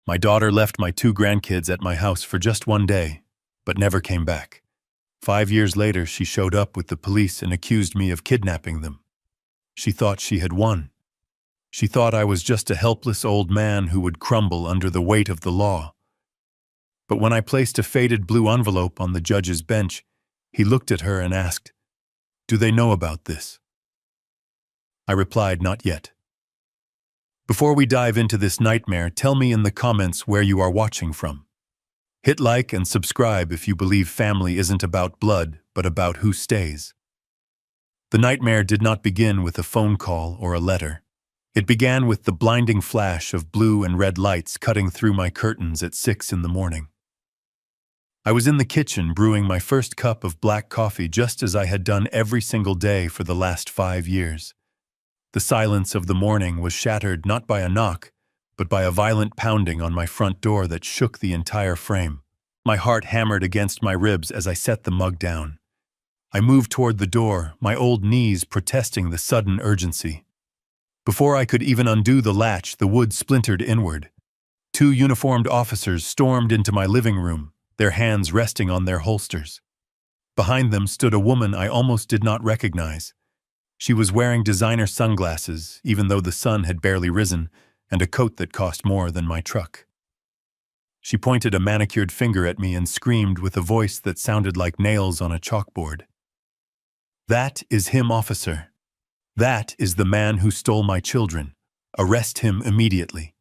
My daughter left my 2 grandkids at my house for just one day, but never came back. 5 years later, she showed up with the police and accused me of kidnapping them. She thought she had won. She thought I was just a helpless old man who would crumble under the weight of the law. But when I placed a faded blue envelope on the judge's bench, he looked at her and asked, "Do they know about this?" I replied, "Not yet." Before we dive into this nightmare, tell me in the comments where you are watching from. Hit like and subscribe if you believe family isn't about blood, but about who stays. The nightmare did not begin with a phone call or a letter. It began with the blinding flash of blue and red lights cutting through my curtains at 6 in the morning. I was in the kitchen brewing my first cup of black coffee just as I had done every single day for the last 5 years. The silence of the morning was shattered not by a knock, but by a violent pounding on my front door that shook the entire frame. My heart hammered against my ribs as I set the mug down. I moved toward the door, my old knees protesting the sudden urgency. Before I could even undo the latch, the wood splintered inward. 2 uniformed officers stormed into my living room, their hands resting on their holsters. Behind them stood a woman I almost did not recognize. She was wearing designer sunglasses, even though the sun had barely risen, and a coat that cost more than my truck. She pointed a manicured finger at me and screamed with a voice that sounded like nails on a chalkboard. "That is him, officer. That is the man who stole my children. Arrest him immediately."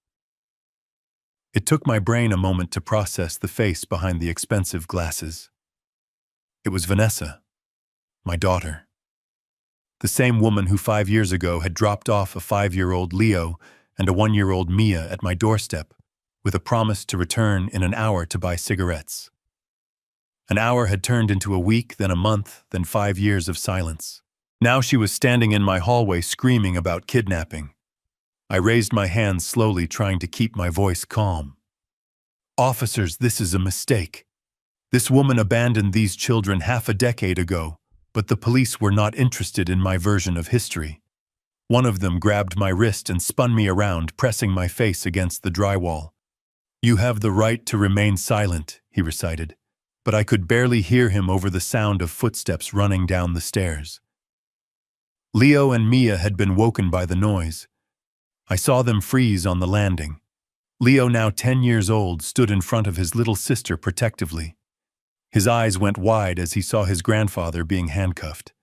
It took my brain a moment to process the face behind the expensive glasses. It was Vanessa, my daughter. The same woman who 5 years ago had dropped off a 5-year-old Leo and a 1-year-old Mia at my doorstep, with a promise to return in an hour to buy cigarettes. An hour had turned into a week, then a month, then 5 years of silence. Now she was standing in my hallway screaming about kidnapping. I raised my hands slowly, trying to keep my voice calm. "Officers, this is a mistake. This woman abandoned these children half a decade ago, but the police were not interested in my version of history. One of them grabbed my wrist and spun me around, pressing my face against the drywall. 'You have the right to remain silent,' he recited, but I could barely hear him over the sound of footsteps running down the stairs. Leo and Mia had been woken by the noise. I saw them freeze on the landing. Leo, now 10 years old, stood in front of his little sister protectively. His eyes went wide as he saw his grandfather being handcuffed.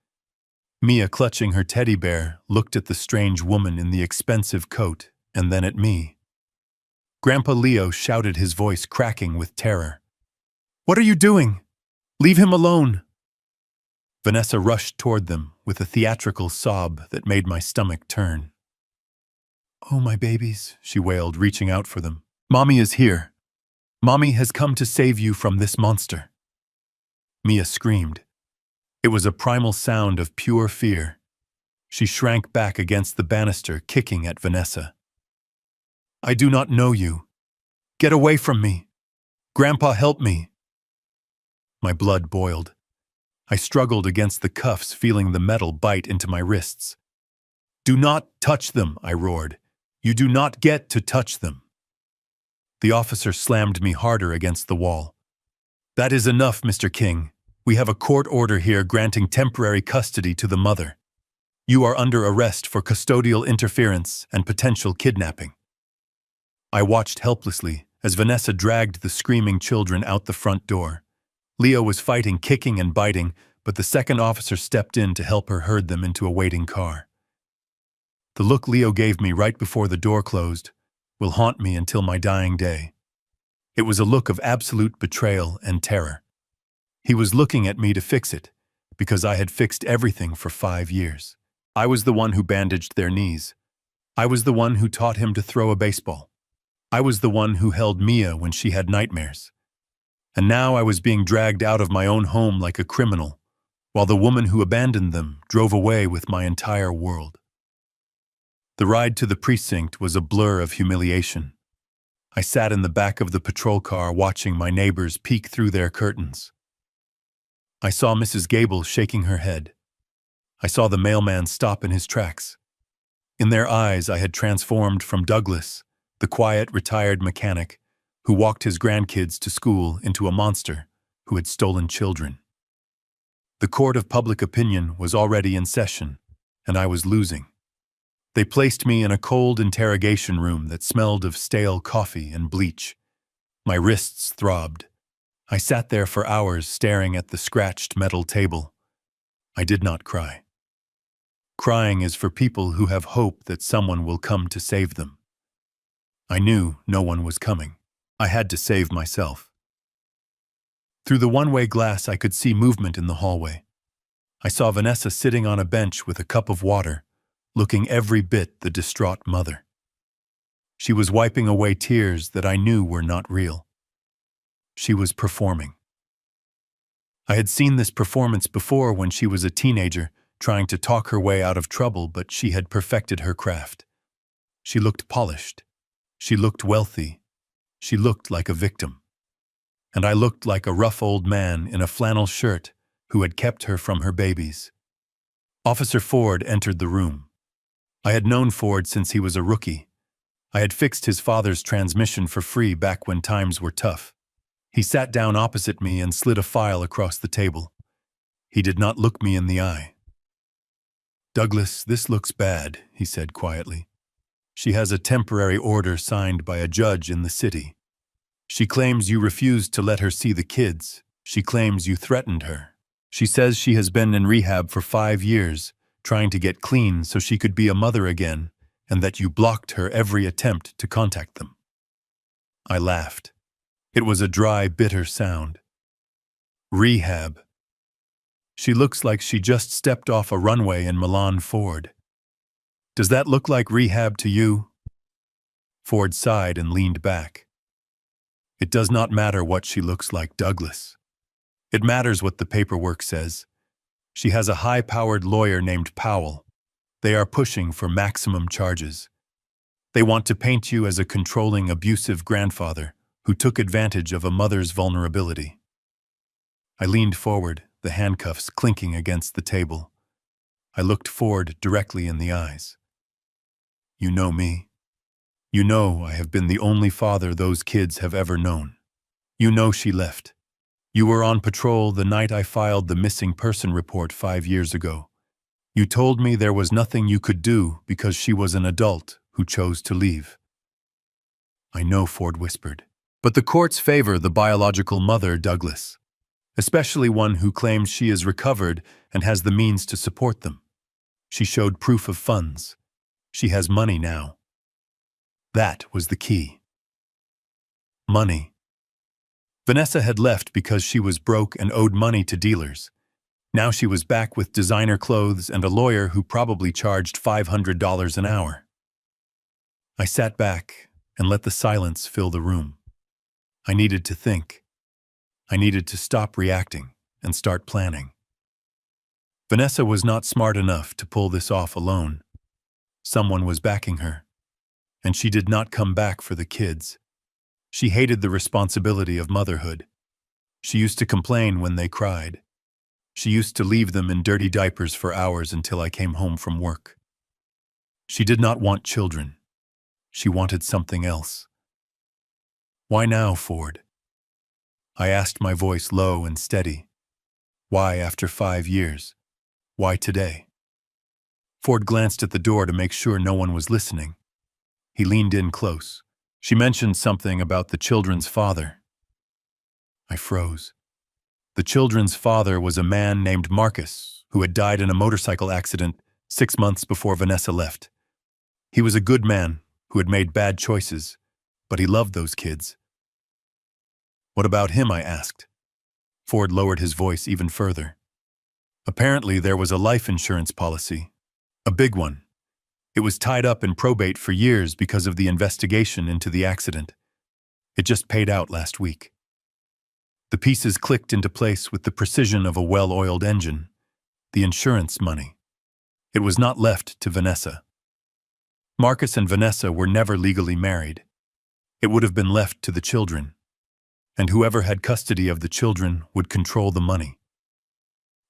Mia, clutching her teddy bear, looked at the strange woman in the expensive coat and then at me. Grandpa Leo shouted, his voice cracking with terror. "What are you doing? Leave him alone!" Vanessa rushed toward them with a theatrical sob that made my stomach turn. "Oh, my babies," she wailed, reaching out for them. "Mommy is here. Mommy has come to save you from this monster." Mia screamed. It was a primal sound of pure fear. She shrank back against the banister, kicking at Vanessa. "I do not know you. Get away from me. Grandpa, help me." My blood boiled. I struggled against the cuffs, feeling the metal bite into my wrists. "Do not touch them," I roared. "You do not get to touch them." The officer slammed me harder against the wall. "That is enough, Mr. King. We have a court order here granting temporary custody to the mother. You are under arrest for custodial interference and potential kidnapping." I watched helplessly as Vanessa dragged the screaming children out the front door. Leo was fighting, kicking and biting, but the second officer stepped in to help her herd them into a waiting car. The look Leo gave me right before the door closed will haunt me until my dying day. It was a look of absolute betrayal and terror. He was looking at me to fix it, because I had fixed everything for 5 years. I was the one who bandaged their knees. I was the one who taught him to throw a baseball. I was the one who held Mia when she had nightmares. And now I was being dragged out of my own home like a criminal, while the woman who abandoned them drove away with my entire world. The ride to the precinct was a blur of humiliation. I sat in the back of the patrol car watching my neighbors peek through their curtains. I saw Mrs. Gable shaking her head. I saw the mailman stop in his tracks. In their eyes I had transformed from Douglas, the quiet, retired mechanic, who walked his grandkids to school, into a monster who had stolen children. The court of public opinion was already in session, and I was losing. They placed me in a cold interrogation room that smelled of stale coffee and bleach. My wrists throbbed. I sat there for hours staring at the scratched metal table. I did not cry. Crying is for people who have hope that someone will come to save them. I knew no one was coming. I had to save myself. Through the one-way glass, I could see movement in the hallway. I saw Vanessa sitting on a bench with a cup of water, looking every bit the distraught mother. She was wiping away tears that I knew were not real. She was performing. I had seen this performance before when she was a teenager, trying to talk her way out of trouble, but she had perfected her craft. She looked polished. She looked wealthy. She looked like a victim. And I looked like a rough old man in a flannel shirt who had kept her from her babies. Officer Ford entered the room. I had known Ford since he was a rookie. I had fixed his father's transmission for free back when times were tough. He sat down opposite me and slid a file across the table. He did not look me in the eye. "Douglas, this looks bad," he said quietly. "She has a temporary order signed by a judge in the city. She claims you refused to let her see the kids. She claims you threatened her. She says she has been in rehab for 5 years, trying to get clean so she could be a mother again, and that you blocked her every attempt to contact them." I laughed. It was a dry, bitter sound. Rehab. She looks like she just stepped off a runway in Milan, Ford. Does that look like rehab to you? Ford sighed and leaned back. It does not matter what she looks like, Douglas. It matters what the paperwork says. She has a high-powered lawyer named Powell. They are pushing for maximum charges. They want to paint you as a controlling, abusive grandfather who took advantage of a mother's vulnerability. I leaned forward, the handcuffs clinking against the table. I looked Ford directly in the eyes. You know me. You know I have been the only father those kids have ever known. You know she left. You were on patrol the night I filed the missing person report 5 years ago. You told me there was nothing you could do because she was an adult who chose to leave. I know, Ford whispered. But the courts favor the biological mother, Douglas, especially one who claims she is recovered and has the means to support them. She showed proof of funds. She has money now. That was the key. Money. Vanessa had left because she was broke and owed money to dealers. Now she was back with designer clothes and a lawyer who probably charged $500 an hour. I sat back and let the silence fill the room. I needed to think. I needed to stop reacting and start planning. Vanessa was not smart enough to pull this off alone. Someone was backing her, and she did not come back for the kids. She hated the responsibility of motherhood. She used to complain when they cried. She used to leave them in dirty diapers for hours until I came home from work. She did not want children. She wanted something else. Why now, Ford? I asked, my voice low and steady. Why after 5 years? Why today? Ford glanced at the door to make sure no one was listening. He leaned in close. She mentioned something about the children's father. I froze. The children's father was a man named Marcus, who had died in a motorcycle accident 6 months before Vanessa left. He was a good man who had made bad choices, but he loved those kids. What about him? I asked. Ford lowered his voice even further. Apparently there was a life insurance policy, a big one. It was tied up in probate for years because of the investigation into the accident. It just paid out last week. The pieces clicked into place with the precision of a well-oiled engine. The insurance money. It was not left to Vanessa. Marcus and Vanessa were never legally married. It would have been left to the children. And whoever had custody of the children would control the money.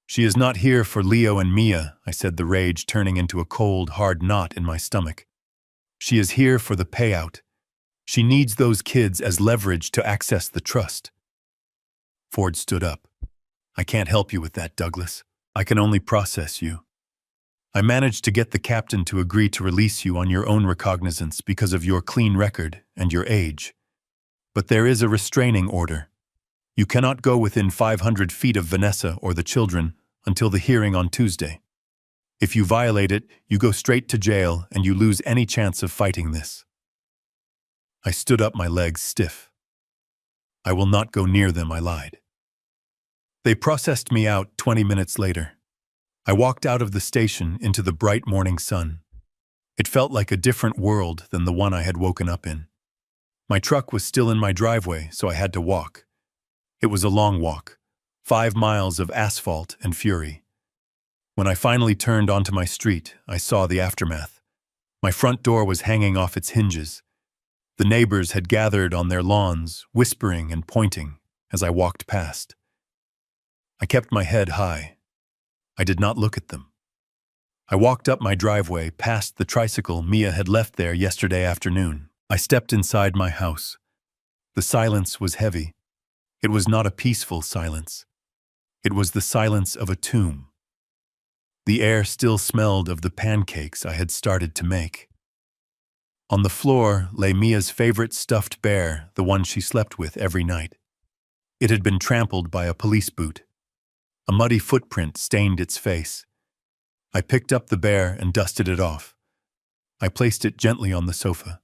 She is not here for Leo and Mia, I said, the rage turning into a cold, hard knot in my stomach. She is here for the payout. She needs those kids as leverage to access the trust. Ford stood up. I can't help you with that, Douglas. I can only process you. I managed to get the captain to agree to release you on your own recognizance because of your clean record and your age. But there is a restraining order. You cannot go within 500 feet of Vanessa or the children until the hearing on Tuesday. If you violate it, you go straight to jail and you lose any chance of fighting this. I stood up, my legs stiff. I will not go near them, I lied. They processed me out 20 minutes later. I walked out of the station into the bright morning sun. It felt like a different world than the one I had woken up in. My truck was still in my driveway, so I had to walk. It was a long walk, 5 miles of asphalt and fury. When I finally turned onto my street, I saw the aftermath. My front door was hanging off its hinges. The neighbors had gathered on their lawns, whispering and pointing as I walked past. I kept my head high. I did not look at them. I walked up my driveway past the tricycle Mia had left there yesterday afternoon. I stepped inside my house. The silence was heavy. It was not a peaceful silence. It was the silence of a tomb. The air still smelled of the pancakes I had started to make. On the floor lay Mia's favorite stuffed bear, the one she slept with every night. It had been trampled by a police boot. A muddy footprint stained its face. I picked up the bear and dusted it off. I placed it gently on the sofa.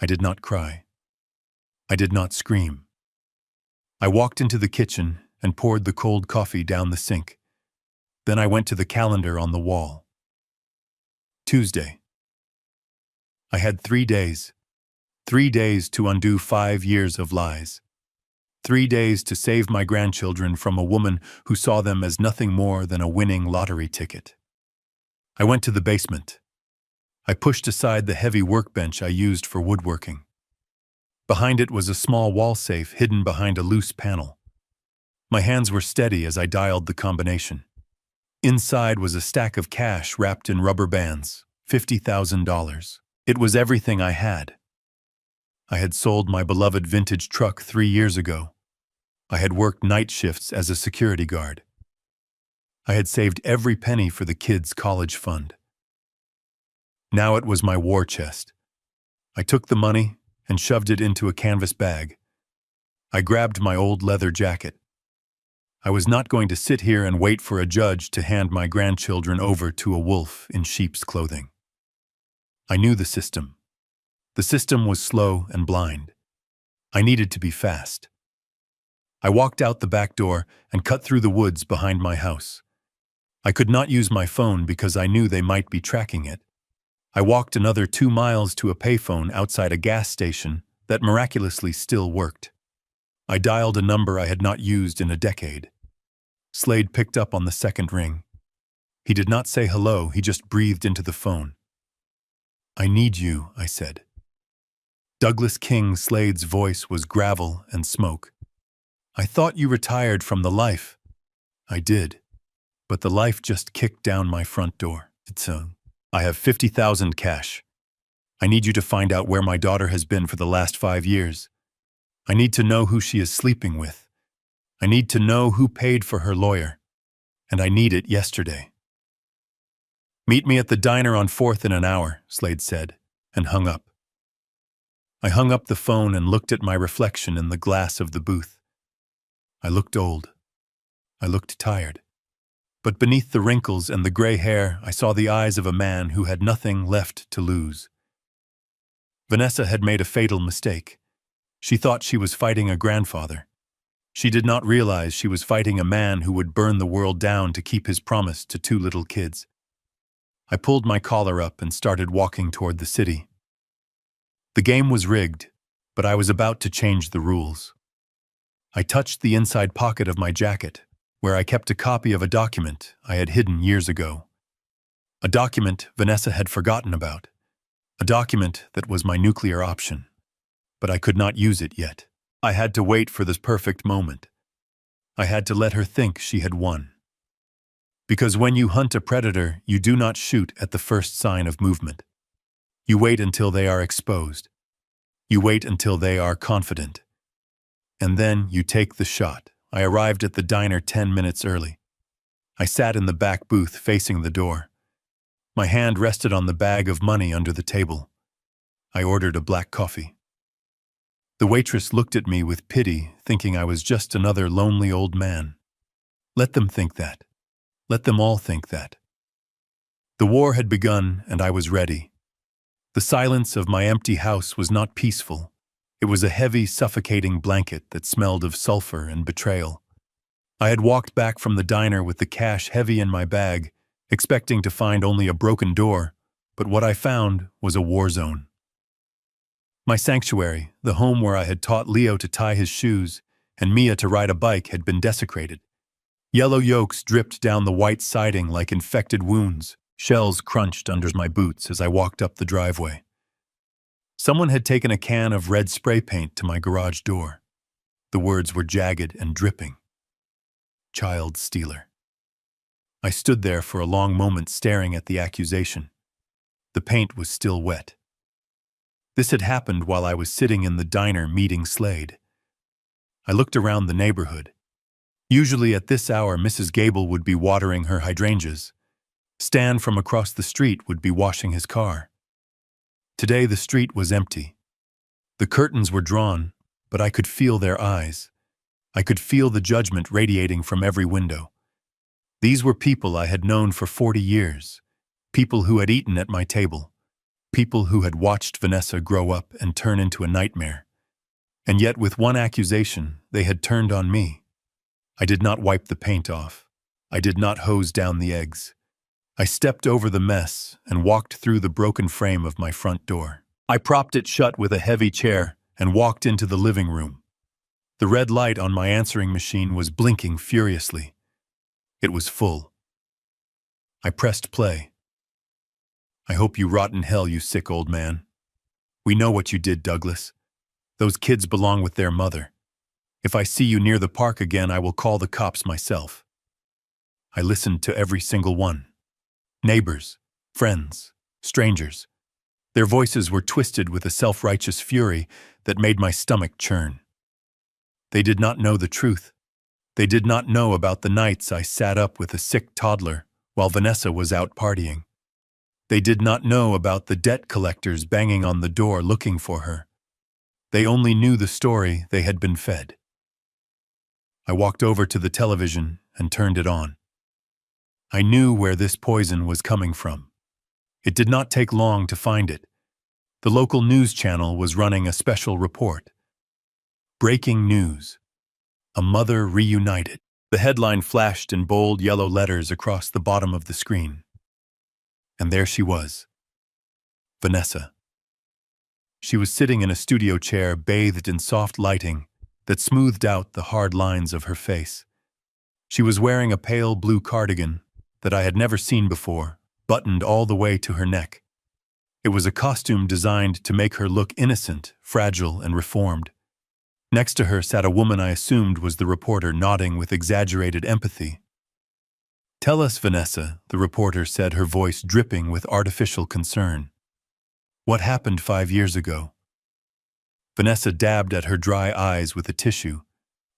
I did not cry. I did not scream. I walked into the kitchen and poured the cold coffee down the sink. Then I went to the calendar on the wall. Tuesday. I had 3 days. 3 days to undo 5 years of lies. 3 days to save my grandchildren from a woman who saw them as nothing more than a winning lottery ticket. I went to the basement. I pushed aside the heavy workbench I used for woodworking. Behind it was a small wall safe hidden behind a loose panel. My hands were steady as I dialed the combination. Inside was a stack of cash wrapped in rubber bands, $50,000. It was everything I had. I had sold my beloved vintage truck 3 years ago. I had worked night shifts as a security guard. I had saved every penny for the kids' college fund. Now it was my war chest. I took the money and shoved it into a canvas bag. I grabbed my old leather jacket. I was not going to sit here and wait for a judge to hand my grandchildren over to a wolf in sheep's clothing. I knew the system. The system was slow and blind. I needed to be fast. I walked out the back door and cut through the woods behind my house. I could not use my phone because I knew they might be tracking it. I walked another 2 miles to a payphone outside a gas station that miraculously still worked. I dialed a number I had not used in a decade. Slade picked up on the second ring. He did not say hello, he just breathed into the phone. "I need you," I said. Douglas King Slade's voice was gravel and smoke. "I thought you retired from the life." "I did, but the life just kicked down my front door. I have 50,000 cash. I need you to find out where my daughter has been for the last 5 years. I need to know who she is sleeping with. I need to know who paid for her lawyer. And I need it yesterday." "Meet me at the diner on 4th in an hour," Slade said, and hung up. I hung up the phone and looked at my reflection in the glass of the booth. I looked old. I looked tired. But beneath the wrinkles and the gray hair, I saw the eyes of a man who had nothing left to lose. Vanessa had made a fatal mistake. She thought she was fighting a grandfather. She did not realize she was fighting a man who would burn the world down to keep his promise to 2 little kids. I pulled my collar up and started walking toward the city. The game was rigged, but I was about to change the rules. I touched the inside pocket of my jacket, where I kept a copy of a document I had hidden years ago. A document Vanessa had forgotten about. A document that was my nuclear option. But I could not use it yet. I had to wait for this perfect moment. I had to let her think she had won. Because when you hunt a predator, you do not shoot at the first sign of movement. You wait until they are exposed. You wait until they are confident. And then you take the shot. I arrived at the diner 10 minutes early. I sat in the back booth facing the door. My hand rested on the bag of money under the table. I ordered a black coffee. The waitress looked at me with pity, thinking I was just another lonely old man. Let them think that. Let them all think that. The war had begun, and I was ready. The silence of my empty house was not peaceful. It was a heavy, suffocating blanket that smelled of sulfur and betrayal. I had walked back from the diner with the cash heavy in my bag, expecting to find only a broken door, but what I found was a war zone. My sanctuary, the home where I had taught Leo to tie his shoes and Mia to ride a bike, had been desecrated. Yellow yolks dripped down the white siding like infected wounds. Shells crunched under my boots as I walked up the driveway. Someone had taken a can of red spray paint to my garage door. The words were jagged and dripping. Child stealer. I stood there for a long moment staring at the accusation. The paint was still wet. This had happened while I was sitting in the diner meeting Slade. I looked around the neighborhood. Usually at this hour, Mrs. Gable would be watering her hydrangeas. Stan from across the street would be washing his car. Today the street was empty. The curtains were drawn, but I could feel their eyes. I could feel the judgment radiating from every window. These were people I had known for 40 years, people who had eaten at my table, people who had watched Vanessa grow up and turn into a nightmare. And yet with one accusation, they had turned on me. I did not wipe the paint off. I did not hose down the eggs. I stepped over the mess and walked through the broken frame of my front door. I propped it shut with a heavy chair and walked into the living room. The red light on my answering machine was blinking furiously. It was full. I pressed play. I hope you rot in hell, you sick old man. We know what you did, Douglas. Those kids belong with their mother. If I see you near the park again, I will call the cops myself. I listened to every single one. Neighbors, friends, strangers. Their voices were twisted with a self-righteous fury that made my stomach churn. They did not know the truth. They did not know about the nights I sat up with a sick toddler while Vanessa was out partying. They did not know about the debt collectors banging on the door looking for her. They only knew the story they had been fed. I walked over to the television and turned it on. I knew where this poison was coming from. It did not take long to find it. The local news channel was running a special report. Breaking news. A mother reunited. The headline flashed in bold yellow letters across the bottom of the screen. And there she was. Vanessa. She was sitting in a studio chair bathed in soft lighting that smoothed out the hard lines of her face. She was wearing a pale blue cardigan that I had never seen before, buttoned all the way to her neck. It was a costume designed to make her look innocent, fragile, and reformed. Next to her sat a woman I assumed was the reporter, nodding with exaggerated empathy. "Tell us, Vanessa," the reporter said, her voice dripping with artificial concern. "What happened 5 years ago?" Vanessa dabbed at her dry eyes with a tissue.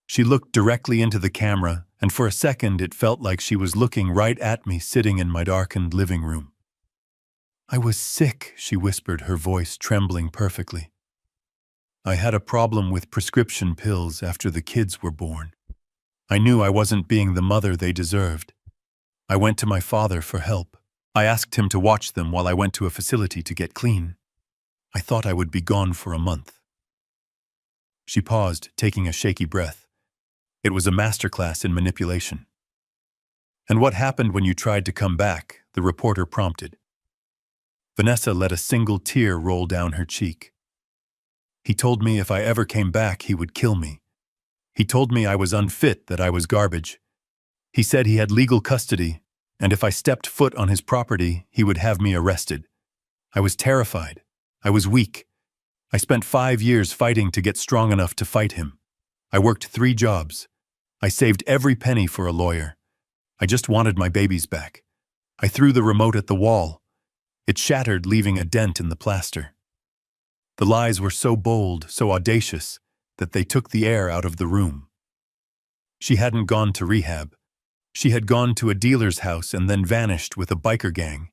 She looked directly into the camera, and for a second it felt like she was looking right at me sitting in my darkened living room. "I was sick," she whispered, her voice trembling perfectly. "I had a problem with prescription pills after the kids were born. I knew I wasn't being the mother they deserved. I went to my father for help. I asked him to watch them while I went to a facility to get clean. I thought I would be gone for a month." She paused, taking a shaky breath. It was a masterclass in manipulation. "And what happened when you tried to come back?" the reporter prompted. Vanessa let a single tear roll down her cheek. "He told me if I ever came back, he would kill me. He told me I was unfit, that I was garbage. He said he had legal custody, and if I stepped foot on his property, he would have me arrested. I was terrified. I was weak. I spent 5 years fighting to get strong enough to fight him. I worked 3 jobs. I saved every penny for a lawyer. I just wanted my babies back. I threw the remote at the wall. It shattered, leaving a dent in the plaster. The lies were so bold, so audacious, that they took the air out of the room. She hadn't gone to rehab. She had gone to a dealer's house and then vanished with a biker gang.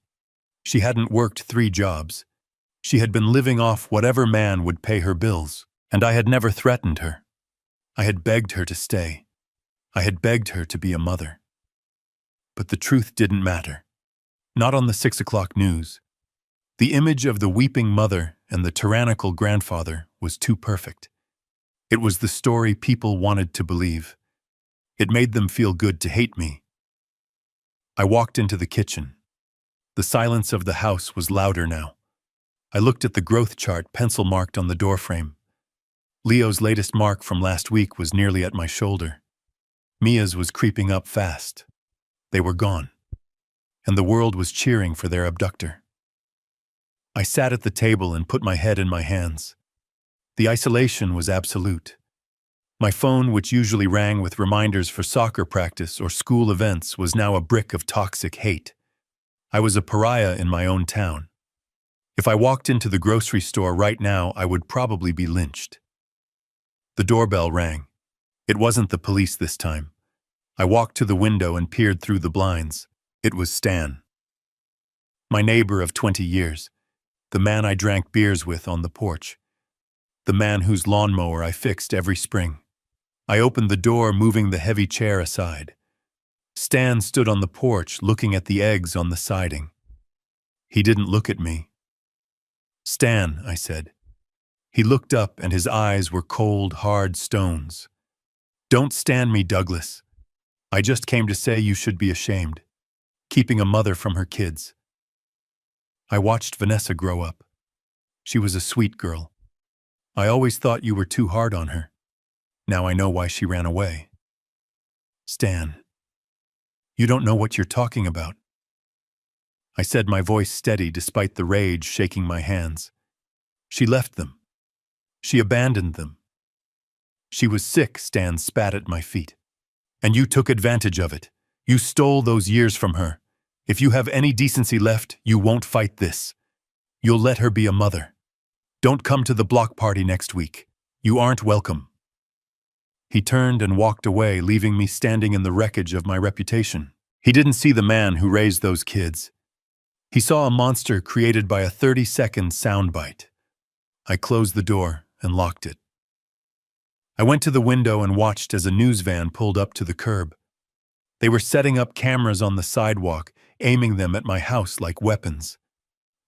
She hadn't worked 3 jobs. She had been living off whatever man would pay her bills, and I had never threatened her. I had begged her to stay. I had begged her to be a mother. But the truth didn't matter. Not on the 6 o'clock news. The image of the weeping mother and the tyrannical grandfather was too perfect. It was the story people wanted to believe. It made them feel good to hate me. I walked into the kitchen. The silence of the house was louder now. I looked at the growth chart pencil-marked on the doorframe. Leo's latest mark from last week was nearly at my shoulder. Mia's was creeping up fast. They were gone. And the world was cheering for their abductor. I sat at the table and put my head in my hands. The isolation was absolute. My phone, which usually rang with reminders for soccer practice or school events, was now a brick of toxic hate. I was a pariah in my own town. If I walked into the grocery store right now, I would probably be lynched. The doorbell rang. It wasn't the police this time. I walked to the window and peered through the blinds. It was Stan. My neighbor of 20 years. The man I drank beers with on the porch. The man whose lawnmower I fixed every spring. I opened the door, moving the heavy chair aside. Stan stood on the porch, looking at the eggs on the siding. He didn't look at me. "Stan," I said. He looked up and his eyes were cold, hard stones. "Don't stand me, Douglas. I just came to say you should be ashamed. Keeping a mother from her kids." I watched Vanessa grow up. She was a sweet girl. I always thought you were too hard on her. Now I know why she ran away. "Stan, you don't know what you're talking about." I said, my voice steady despite the rage shaking my hands. "She left them. She abandoned them. She was sick," Stan spat at my feet. "And you took advantage of it. You stole those years from her. If you have any decency left, you won't fight this. You'll let her be a mother. Don't come to the block party next week. You aren't welcome." He turned and walked away, leaving me standing in the wreckage of my reputation. He didn't see the man who raised those kids. He saw a monster created by a 30-second soundbite. I closed the door and locked it. I went to the window and watched as a news van pulled up to the curb. They were setting up cameras on the sidewalk, aiming them at my house like weapons.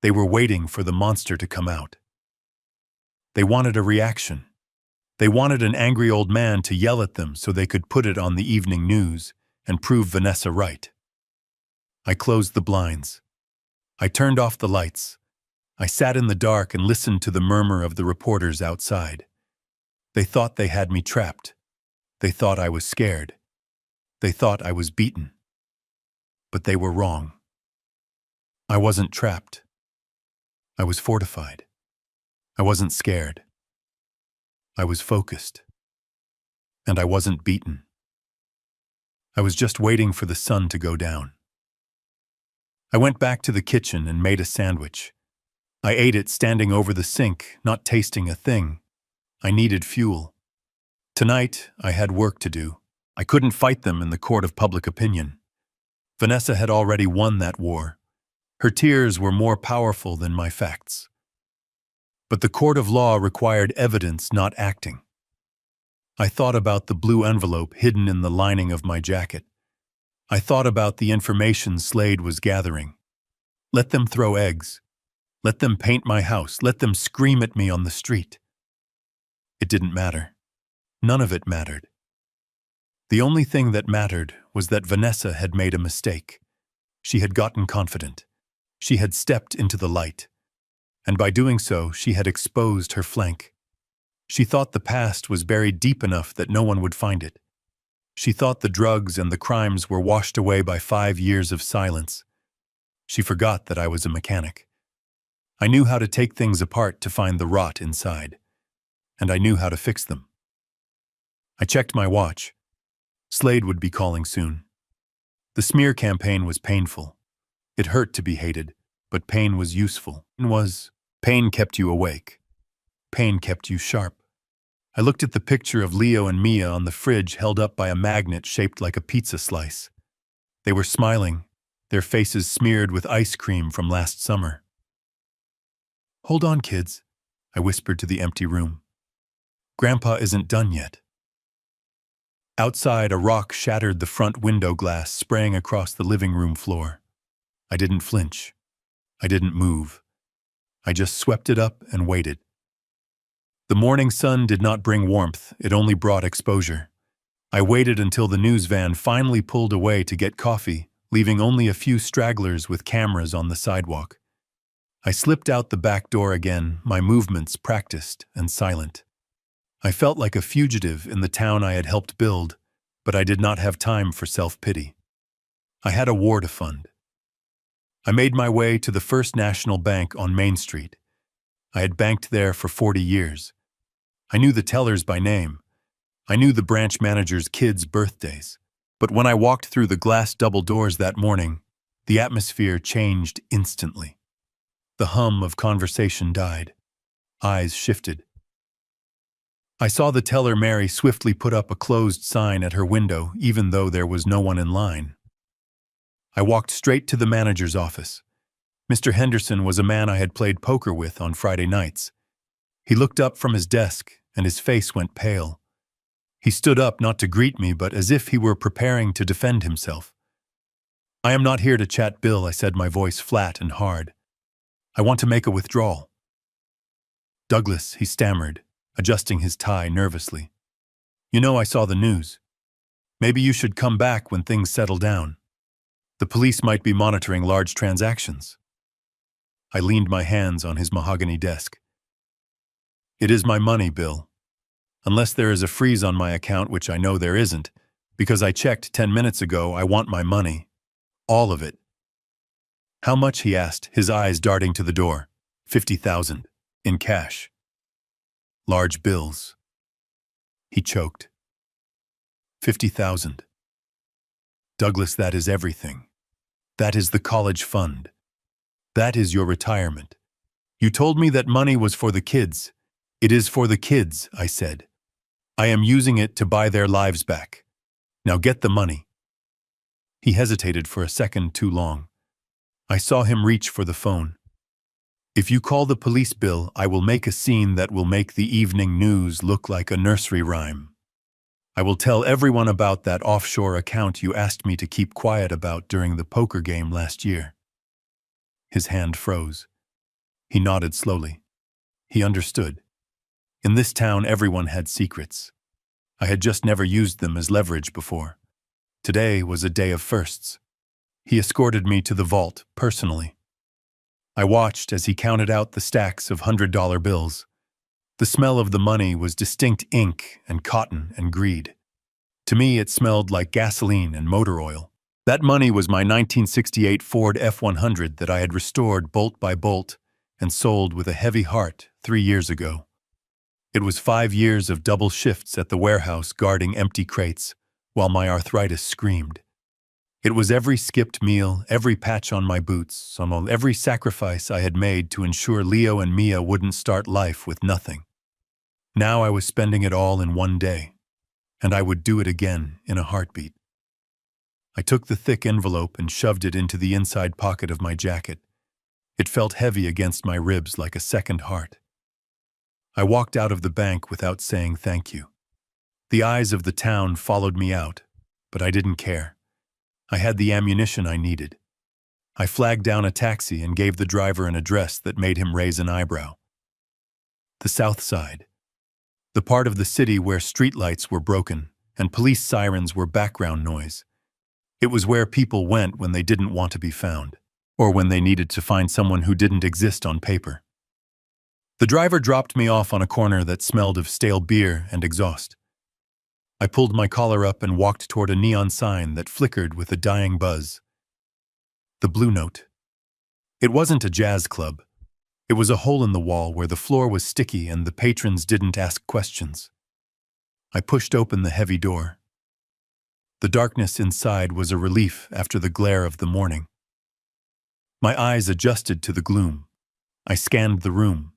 They were waiting for the monster to come out. They wanted a reaction. They wanted an angry old man to yell at them so they could put it on the evening news and prove Vanessa right. I closed the blinds. I turned off the lights. I sat in the dark and listened to the murmur of the reporters outside. They thought they had me trapped. They thought I was scared. They thought I was beaten. But they were wrong. I wasn't trapped. I was fortified. I wasn't scared. I was focused. And I wasn't beaten. I was just waiting for the sun to go down. I went back to the kitchen and made a sandwich. I ate it standing over the sink, not tasting a thing. I needed fuel. Tonight, I had work to do. I couldn't fight them in the court of public opinion. Vanessa had already won that war. Her tears were more powerful than my facts. But the court of law required evidence, not acting. I thought about the blue envelope hidden in the lining of my jacket. I thought about the information Slade was gathering. Let them throw eggs. Let them paint my house. Let them scream at me on the street. It didn't matter. None of it mattered. The only thing that mattered was that Vanessa had made a mistake. She had gotten confident. She had stepped into the light. And by doing so, she had exposed her flank. She thought the past was buried deep enough that no one would find it. She thought the drugs and the crimes were washed away by 5 years of silence. She forgot that I was a mechanic. I knew how to take things apart to find the rot inside. And I knew how to fix them. I checked my watch. Slade would be calling soon. The smear campaign was painful. It hurt to be hated, but pain was useful. Pain kept you awake. pain kept you sharp. I looked at the picture of Leo and Mia on the fridge held up by a magnet shaped like a pizza slice. They were smiling, their faces smeared with ice cream from last summer. "Hold on, kids," I whispered to the empty room. "Grandpa isn't done yet." Outside, a rock shattered the front window glass, spraying across the living room floor. I didn't flinch. I didn't move. I just swept it up and waited. The morning sun did not bring warmth, it only brought exposure. I waited until the news van finally pulled away to get coffee, leaving only a few stragglers with cameras on the sidewalk. I slipped out the back door again, my movements practiced and silent. I felt like a fugitive in the town I had helped build, but I did not have time for self-pity. I had a war to fund. I made my way to the First National Bank on Main Street. I had banked there for 40 years. I knew the tellers by name. I knew the branch manager's kids' birthdays. But when I walked through the glass double doors that morning, the atmosphere changed instantly. The hum of conversation died. Eyes shifted. I saw the teller Mary swiftly put up a closed sign at her window, even though there was no one in line. I walked straight to the manager's office. Mr. Henderson was a man I had played poker with on Friday nights. He looked up from his desk, and his face went pale. He stood up not to greet me, but as if he were preparing to defend himself. "I am not here to chat, Bill," I said, my voice flat and hard. "I want to make a withdrawal." "Douglas," he stammered, adjusting his tie nervously. "You know I saw the news. Maybe you should come back when things settle down. The police might be monitoring large transactions." I leaned my hands on his mahogany desk. "It is my money, Bill. Unless there is a freeze on my account, which I know there isn't, because I checked 10 minutes ago, I want my money. All of it." "How much?" he asked, his eyes darting to the door. "50,000. In cash." "Large bills." He choked. 50,000. "Douglas, that is everything. That is the college fund. That is your retirement. You told me that money was for the kids. It is for the kids," I said. "I am using it to buy their lives back. Now get the money." He hesitated for a second too long. I saw him reach for the phone. "If you call the police, Bill, I will make a scene that will make the evening news look like a nursery rhyme. I will tell everyone about that offshore account you asked me to keep quiet about during the poker game last year." His hand froze. He nodded slowly. He understood. In this town, everyone had secrets. I had just never used them as leverage before. Today was a day of firsts. He escorted me to the vault, personally. I watched as he counted out the stacks of $100 bills. The smell of the money was distinct ink and cotton and greed. To me, it smelled like gasoline and motor oil. That money was my 1968 Ford F-100 that I had restored bolt by bolt and sold with a heavy heart 3 years ago. It was 5 years of double shifts at the warehouse guarding empty crates while my arthritis screamed. It was every skipped meal, every patch on my boots, almost every sacrifice I had made to ensure Leo and Mia wouldn't start life with nothing. Now I was spending it all in one day, and I would do it again in a heartbeat. I took the thick envelope and shoved it into the inside pocket of my jacket. It felt heavy against my ribs like a second heart. I walked out of the bank without saying thank you. The eyes of the town followed me out, but I didn't care. I had the ammunition I needed. I flagged down a taxi and gave the driver an address that made him raise an eyebrow. The South Side. The part of the city where streetlights were broken and police sirens were background noise. It was where people went when they didn't want to be found, or when they needed to find someone who didn't exist on paper. The driver dropped me off on a corner that smelled of stale beer and exhaust. I pulled my collar up and walked toward a neon sign that flickered with a dying buzz. The Blue Note. It wasn't a jazz club. It was a hole in the wall where the floor was sticky and the patrons didn't ask questions. I pushed open the heavy door. The darkness inside was a relief after the glare of the morning. My eyes adjusted to the gloom. I scanned the room.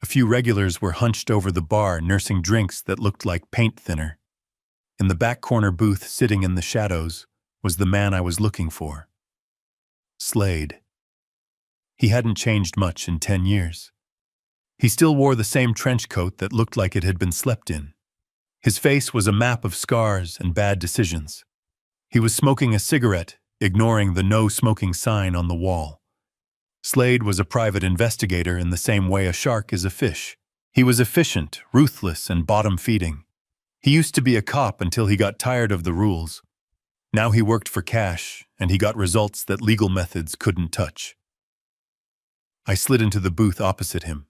A few regulars were hunched over the bar, nursing drinks that looked like paint thinner. In the back corner booth, sitting in the shadows, was the man I was looking for. Slade. He hadn't changed much in 10 years. He still wore the same trench coat that looked like it had been slept in. His face was a map of scars and bad decisions. He was smoking a cigarette, ignoring the no smoking sign on the wall. Slade was a private investigator in the same way a shark is a fish. He was efficient, ruthless, and bottom-feeding. He used to be a cop until he got tired of the rules. Now he worked for cash, and he got results that legal methods couldn't touch. I slid into the booth opposite him.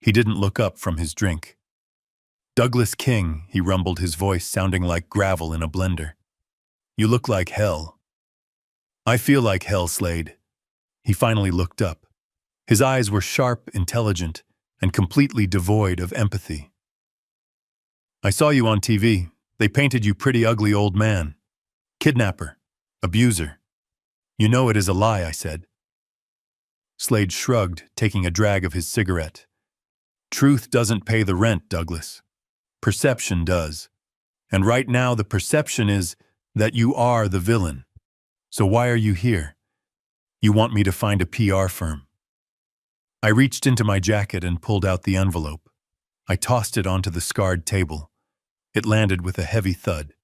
He didn't look up from his drink. "Douglas King," he rumbled, his voice sounding like gravel in a blender. "You look like hell." "I feel like hell, Slade." He finally looked up. His eyes were sharp, intelligent, and completely devoid of empathy. "I saw you on TV. They painted you pretty ugly, old man. Kidnapper. Abuser." "You know it is a lie," I said. Slade shrugged, taking a drag of his cigarette. "Truth doesn't pay the rent, Douglas. Perception does. And right now the perception is that you are the villain. So why are you here? You want me to find a PR firm." I reached into my jacket and pulled out the envelope. I tossed it onto the scarred table. It landed with a heavy thud.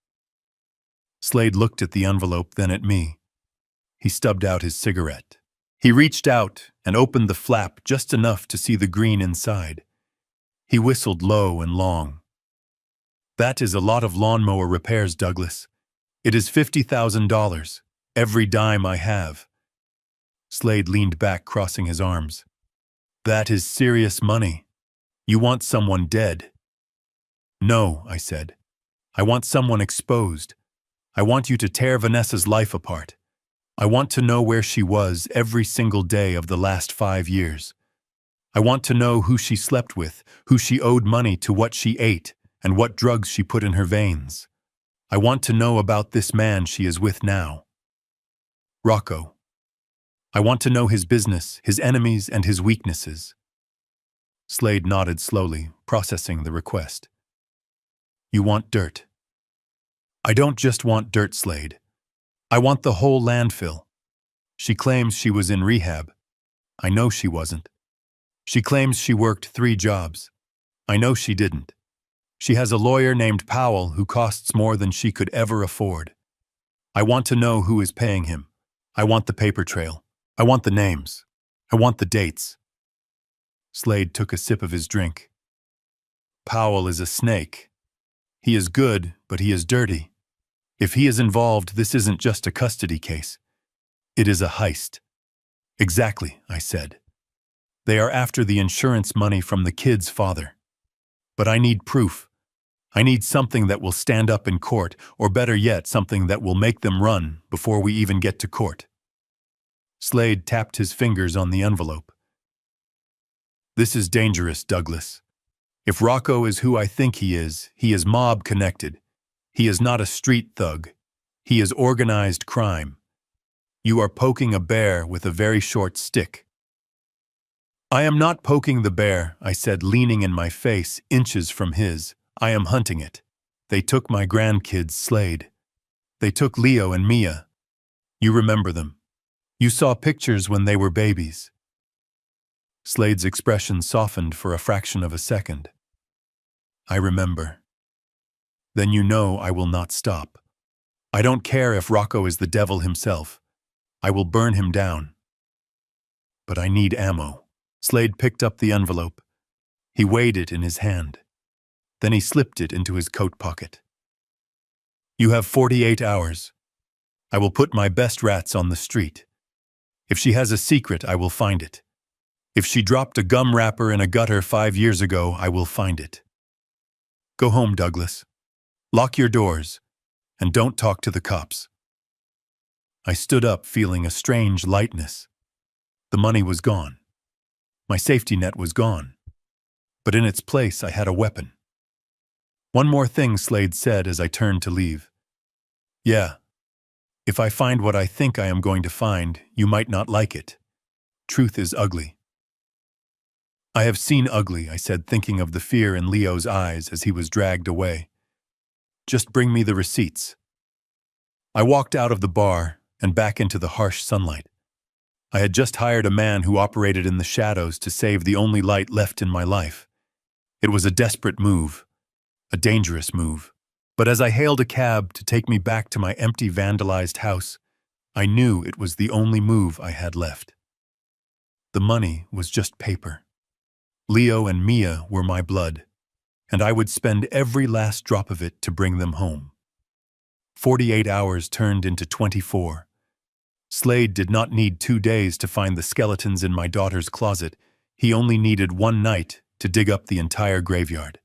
Slade looked at the envelope, then at me. He stubbed out his cigarette. He reached out and opened the flap just enough to see the green inside. He whistled low and long. "That is a lot of lawnmower repairs, Douglas. It is $50,000, every dime I have." Slade leaned back, crossing his arms. "That is serious money. You want someone dead." "No," I said. "I want someone exposed. I want you to tear Vanessa's life apart. I want to know where she was every single day of the last 5 years. I want to know who she slept with, who she owed money to, what she ate, and what drugs she put in her veins. I want to know about this man she is with now. Rocco. I want to know his business, his enemies, and his weaknesses." Slade nodded slowly, processing the request. "You want dirt." "I don't just want dirt, Slade. I want the whole landfill. She claims she was in rehab. I know she wasn't. She claims she worked 3 jobs. I know she didn't. She has a lawyer named Powell who costs more than she could ever afford. I want to know who is paying him. I want the paper trail. I want the names. I want the dates." Slade took a sip of his drink. "Powell is a snake. He is good, but he is dirty. If he is involved, this isn't just a custody case. It is a heist." "Exactly," I said. "They are after the insurance money from the kid's father. But I need proof. I need something that will stand up in court, or better yet, something that will make them run before we even get to court." Slade tapped his fingers on the envelope. "This is dangerous, Douglas. If Rocco is who I think he is mob-connected. He is not a street thug. He is organized crime. You are poking a bear with a very short stick." "I am not poking the bear," I said, leaning in my face, inches from his. "I am hunting it. They took my grandkids, Slade. They took Leo and Mia. You remember them. You saw pictures when they were babies." Slade's expression softened for a fraction of a second. "I remember." "Then you know I will not stop. I don't care if Rocco is the devil himself. I will burn him down. But I need ammo." Slade picked up the envelope. He weighed it in his hand. Then he slipped it into his coat pocket. "You have 48 hours. I will put my best rats on the street. If she has a secret, I will find it. If she dropped a gum wrapper in a gutter 5 years ago, I will find it. Go home, Douglas. Lock your doors, and don't talk to the cops." I stood up, feeling a strange lightness. The money was gone. My safety net was gone. But in its place, I had a weapon. "One more thing," Slade said as I turned to leave. "Yeah. If I find what I think I am going to find, you might not like it. Truth is ugly." I have seen ugly, I said, thinking of the fear in Leo's eyes as he was dragged away. Just bring me the receipts. I walked out of the bar and back into the harsh sunlight. I had just hired a man who operated in the shadows to save the only light left in my life. It was a desperate move, a dangerous move. But as I hailed a cab to take me back to my empty, vandalized house, I knew it was the only move I had left. The money was just paper. Leo and Mia were my blood, and I would spend every last drop of it to bring them home. 48 hours turned into 24. Slade did not need 2 days to find the skeletons in my daughter's closet. He only needed 1 night to dig up the entire graveyard.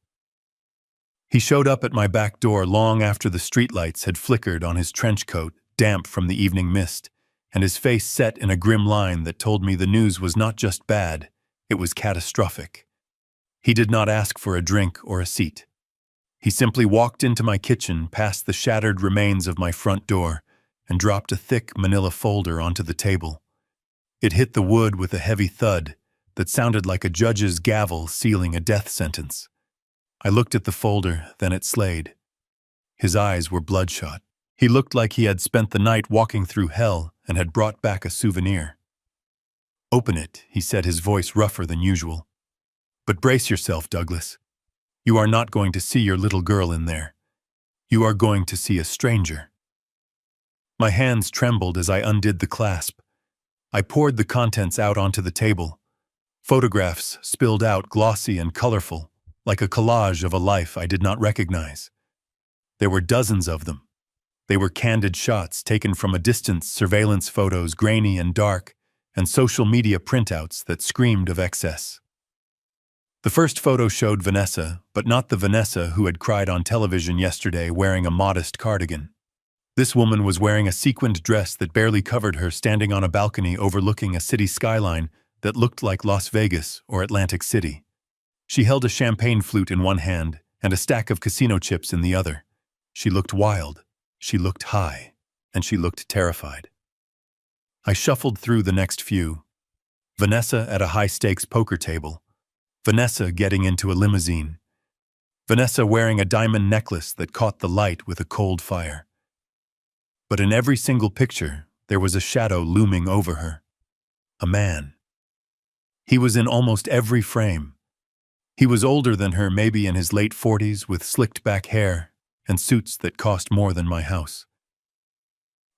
He showed up at my back door long after the streetlights had flickered on his trench coat, damp from the evening mist, and his face set in a grim line that told me the news was not just bad, it was catastrophic. He did not ask for a drink or a seat. He simply walked into my kitchen past the shattered remains of my front door and dropped a thick manila folder onto the table. It hit the wood with a heavy thud that sounded like a judge's gavel sealing a death sentence. I looked at the folder, then at Slade. His eyes were bloodshot. He looked like he had spent the night walking through hell and had brought back a souvenir. "Open it," he said, his voice rougher than usual. "But brace yourself, Douglas. You are not going to see your little girl in there. You are going to see a stranger." My hands trembled as I undid the clasp. I poured the contents out onto the table. Photographs spilled out, glossy and colorful, like a collage of a life I did not recognize. There were dozens of them. They were candid shots taken from a distance, surveillance photos, grainy and dark, and social media printouts that screamed of excess. The first photo showed Vanessa, but not the Vanessa who had cried on television yesterday wearing a modest cardigan. This woman was wearing a sequined dress that barely covered her, standing on a balcony overlooking a city skyline that looked like Las Vegas or Atlantic City. She held a champagne flute in one hand and a stack of casino chips in the other. She looked wild, she looked high, and she looked terrified. I shuffled through the next few. Vanessa at a high-stakes poker table. Vanessa getting into a limousine. Vanessa wearing a diamond necklace that caught the light with a cold fire. But in every single picture, there was a shadow looming over her. A man. He was in almost every frame. He was older than her, maybe in his late 40s, with slicked back hair and suits that cost more than my house.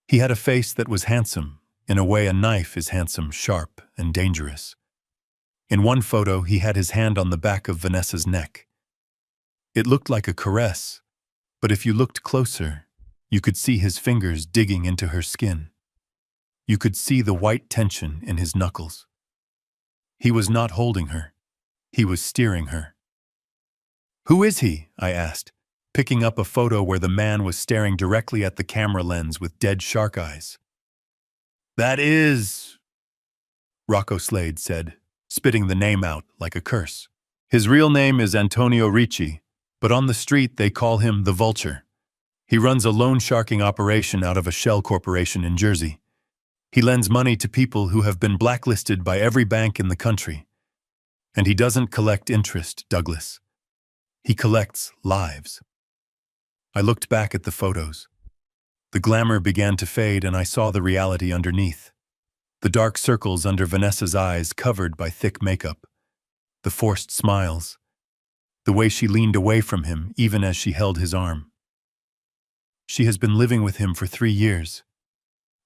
He had a face that was handsome, in a way a knife is handsome, sharp, and dangerous. In one photo, he had his hand on the back of Vanessa's neck. It looked like a caress, but if you looked closer, you could see his fingers digging into her skin. You could see the white tension in his knuckles. He was not holding her. He was steering her. "Who is he?" I asked, picking up a photo where the man was staring directly at the camera lens with dead shark eyes. "That is," Rocco Slade said, spitting the name out like a curse. "His real name is Antonio Ricci, but on the street they call him the Vulture. He runs a loan sharking operation out of a shell corporation in Jersey. He lends money to people who have been blacklisted by every bank in the country. And he doesn't collect interest, Douglas. He collects lives." I looked back at the photos. The glamour began to fade and I saw the reality underneath. The dark circles under Vanessa's eyes covered by thick makeup. The forced smiles. The way she leaned away from him even as she held his arm. "She has been living with him for 3 years.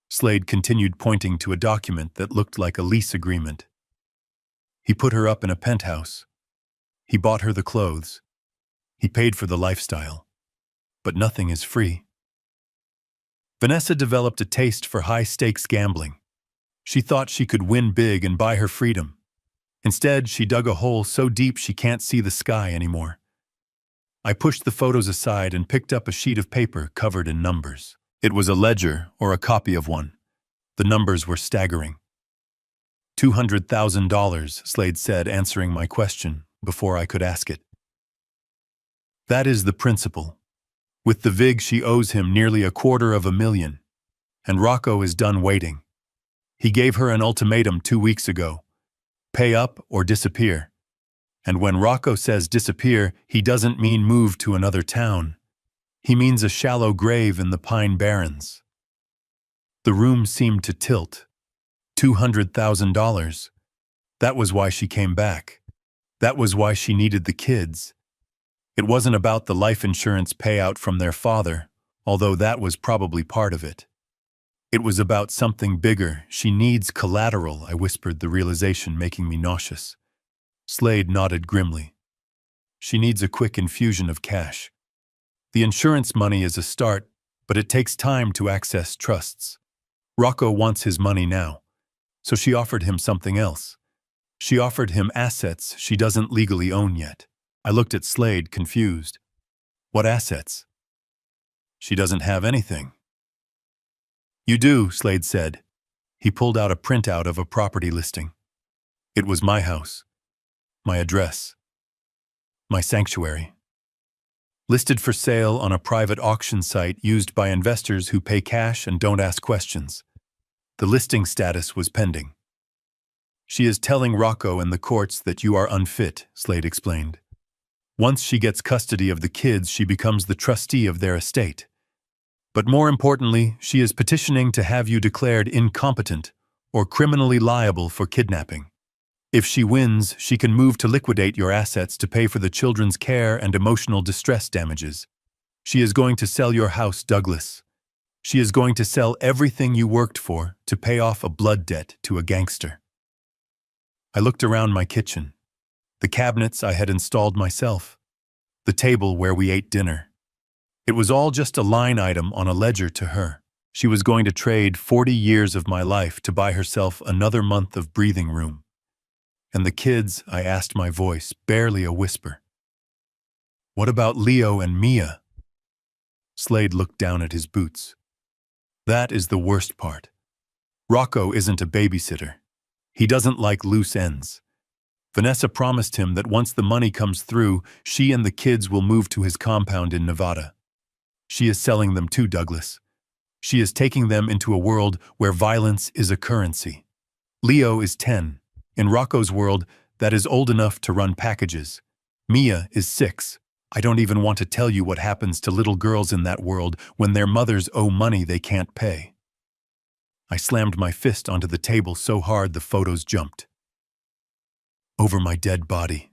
Slade continued, pointing to a document that looked like a lease agreement. "He put her up in a penthouse. He bought her the clothes. He paid for the lifestyle. But nothing is free." Vanessa developed a taste for high-stakes gambling. She thought she could win big and buy her freedom. Instead, she dug a hole so deep she can't see the sky anymore. I pushed the photos aside and picked up a sheet of paper covered in numbers. It was a ledger or a copy of one. The numbers were staggering. $200,000, Slade said, answering my question before I could ask it. "That is the principal. With the VIG, she owes him nearly $250,000. And Rocco is done waiting. He gave her an ultimatum 2 weeks ago. Pay up or disappear. And when Rocco says disappear, he doesn't mean move to another town. He means a shallow grave in the Pine Barrens. The room seemed to tilt. $200,000. That was why she came back. That was why she needed the kids. It wasn't about the life insurance payout from their father, although that was probably part of it. It was about something bigger. She needs collateral, I whispered, the realization making me nauseous. Slade nodded grimly. She needs a quick infusion of cash. The insurance money is a start, but it takes time to access trusts. Rocco wants his money now, so she offered him something else. She offered him assets she doesn't legally own yet. I looked at Slade, confused. What assets? She doesn't have anything. You do, Slade said. He pulled out a printout of a property listing. It was my house, my address, my sanctuary. Listed for sale on a private auction site used by investors who pay cash and don't ask questions. The listing status was pending. She is telling Rocco and the courts that you are unfit, Slade explained. Once she gets custody of the kids, she becomes the trustee of their estate. But more importantly, she is petitioning to have you declared incompetent or criminally liable for kidnapping. If she wins, she can move to liquidate your assets to pay for the children's care and emotional distress damages. She is going to sell your house, Douglas. She is going to sell everything you worked for to pay off a blood debt to a gangster. I looked around my kitchen. The cabinets I had installed myself. The table where we ate dinner. It was all just a line item on a ledger to her. She was going to trade 40 years of my life to buy herself another month of breathing room. And the kids, I asked, my voice, barely a whisper. What about Leo and Mia? Slade looked down at his boots. That is the worst part. Rocco isn't a babysitter. He doesn't like loose ends. Vanessa promised him that once the money comes through, she and the kids will move to his compound in Nevada. She is selling them too, Douglas. She is taking them into a world where violence is a currency. Leo is 10. In Rocco's world, that is old enough to run packages. Mia is 6. I don't even want to tell you what happens to little girls in that world when their mothers owe money they can't pay. I slammed my fist onto the table so hard the photos jumped. Over my dead body.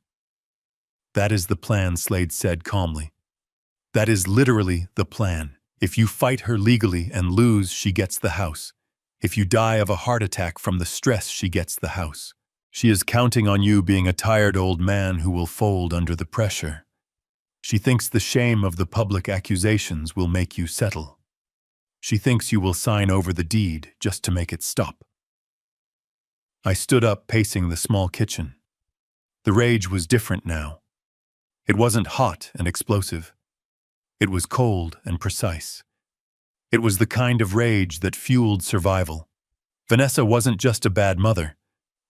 That is the plan, Slade said calmly. That is literally the plan. If you fight her legally and lose, she gets the house. If you die of a heart attack from the stress, she gets the house. She is counting on you being a tired old man who will fold under the pressure. She thinks the shame of the public accusations will make you settle. She thinks you will sign over the deed just to make it stop. I stood up, pacing the small kitchen. The rage was different now. It wasn't hot and explosive. It was cold and precise. It was the kind of rage that fueled survival. Vanessa wasn't just a bad mother.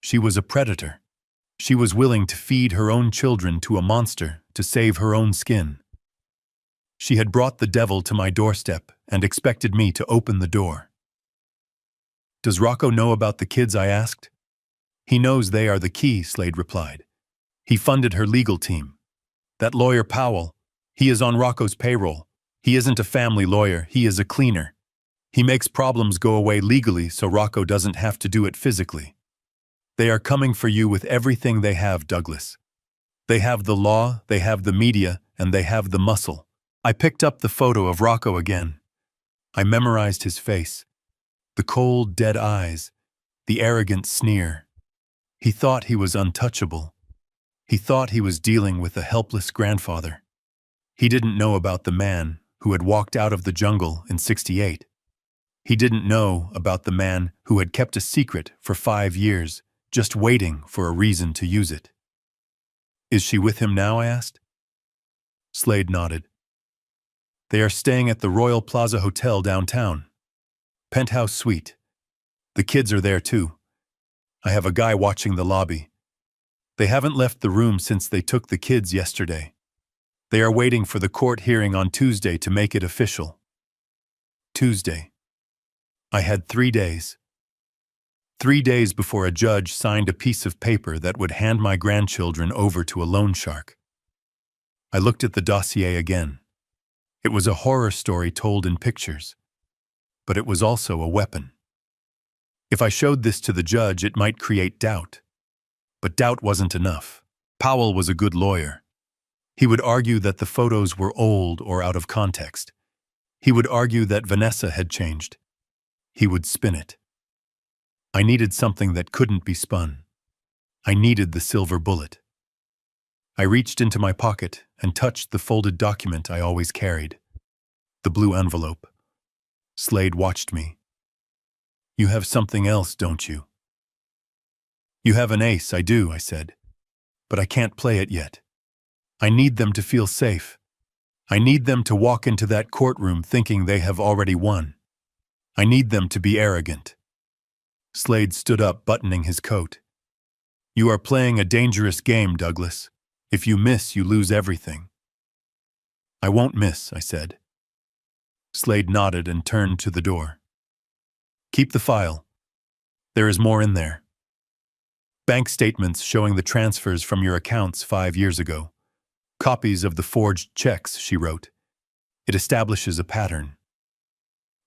She was a predator. She was willing to feed her own children to a monster to save her own skin. She had brought the devil to my doorstep and expected me to open the door. Does Rocco know about the kids? I asked. He knows they are the key, Slade replied. He funded her legal team. That lawyer Powell, he is on Rocco's payroll. He isn't a family lawyer, he is a cleaner. He makes problems go away legally so Rocco doesn't have to do it physically. They are coming for you with everything they have, Douglas. They have the law, they have the media, and they have the muscle. I picked up the photo of Rocco again. I memorized his face. The cold, dead eyes, the arrogant sneer. He thought he was untouchable. He thought he was dealing with a helpless grandfather. He didn't know about the man who had walked out of the jungle in '68. He didn't know about the man who had kept a secret for 5 years, just waiting for a reason to use it. Is she with him now? I asked. Slade nodded. They are staying at the Royal Plaza Hotel downtown. Penthouse suite. The kids are there too. I have a guy watching the lobby. They haven't left the room since they took the kids yesterday. They are waiting for the court hearing on Tuesday to make it official. Tuesday. I had 3 days. 3 days before a judge signed a piece of paper that would hand my grandchildren over to a loan shark. I looked at the dossier again. It was a horror story told in pictures, but it was also a weapon. If I showed this to the judge, it might create doubt. But doubt wasn't enough. Powell was a good lawyer. He would argue that the photos were old or out of context. He would argue that Vanessa had changed. He would spin it. I needed something that couldn't be spun. I needed the silver bullet. I reached into my pocket and touched the folded document I always carried. The blue envelope. Slade watched me. "You have something else, don't you?" "You have an ace, I do," I said. "But I can't play it yet. I need them to feel safe. I need them to walk into that courtroom thinking they have already won. I need them to be arrogant." Slade stood up, buttoning his coat. "You are playing a dangerous game, Douglas. If you miss, you lose everything." "I won't miss," I said. Slade nodded and turned to the door. "Keep the file. There is more in there. Bank statements showing the transfers from your accounts 5 years ago. Copies of the forged checks," she wrote. "It establishes a pattern.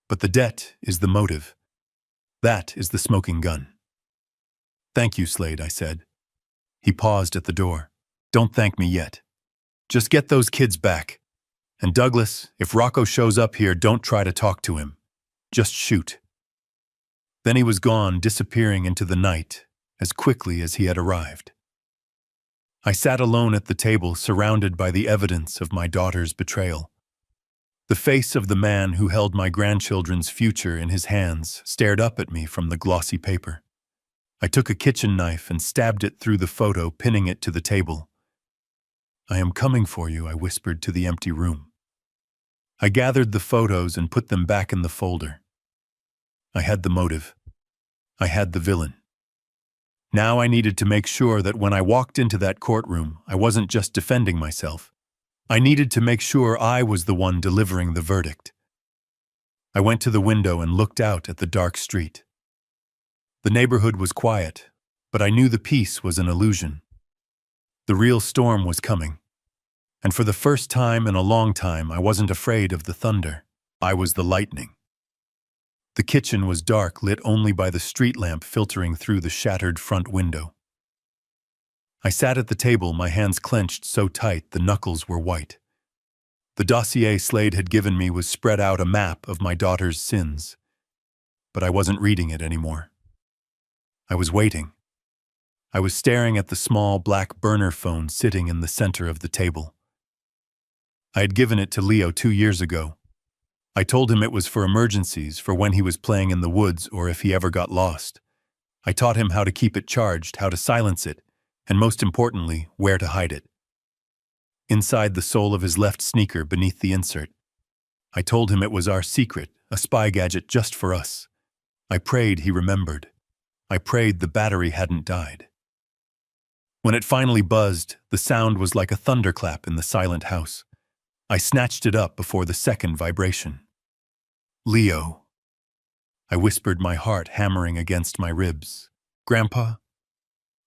But the debt is the motive. That is the smoking gun." "Thank you, Slade," I said. He paused at the door. "Don't thank me yet. Just get those kids back. And Douglas, if Rocco shows up here, don't try to talk to him. Just shoot." Then he was gone, disappearing into the night as quickly as he had arrived. I sat alone at the table, surrounded by the evidence of my daughter's betrayal. The face of the man who held my grandchildren's future in his hands stared up at me from the glossy paper. I took a kitchen knife and stabbed it through the photo, pinning it to the table. "I am coming for you," I whispered to the empty room. I gathered the photos and put them back in the folder. I had the motive. I had the villain. Now I needed to make sure that when I walked into that courtroom, I wasn't just defending myself. I needed to make sure I was the one delivering the verdict. I went to the window and looked out at the dark street. The neighborhood was quiet, but I knew the peace was an illusion. The real storm was coming. And for the first time in a long time, I wasn't afraid of the thunder. I was the lightning. The kitchen was dark, lit only by the street lamp filtering through the shattered front window. I sat at the table, my hands clenched so tight the knuckles were white. The dossier Slade had given me was spread out, a map of my daughter's sins. But I wasn't reading it anymore. I was waiting. I was staring at the small black burner phone sitting in the center of the table. I had given it to Leo 2 years ago. I told him it was for emergencies, for when he was playing in the woods or if he ever got lost. I taught him how to keep it charged, how to silence it, and most importantly, where to hide it. Inside the sole of his left sneaker, beneath the insert. I told him it was our secret, a spy gadget just for us. I prayed he remembered. I prayed the battery hadn't died. When it finally buzzed, the sound was like a thunderclap in the silent house. I snatched it up before the second vibration. "Leo," I whispered, my heart hammering against my ribs. "Grandpa?"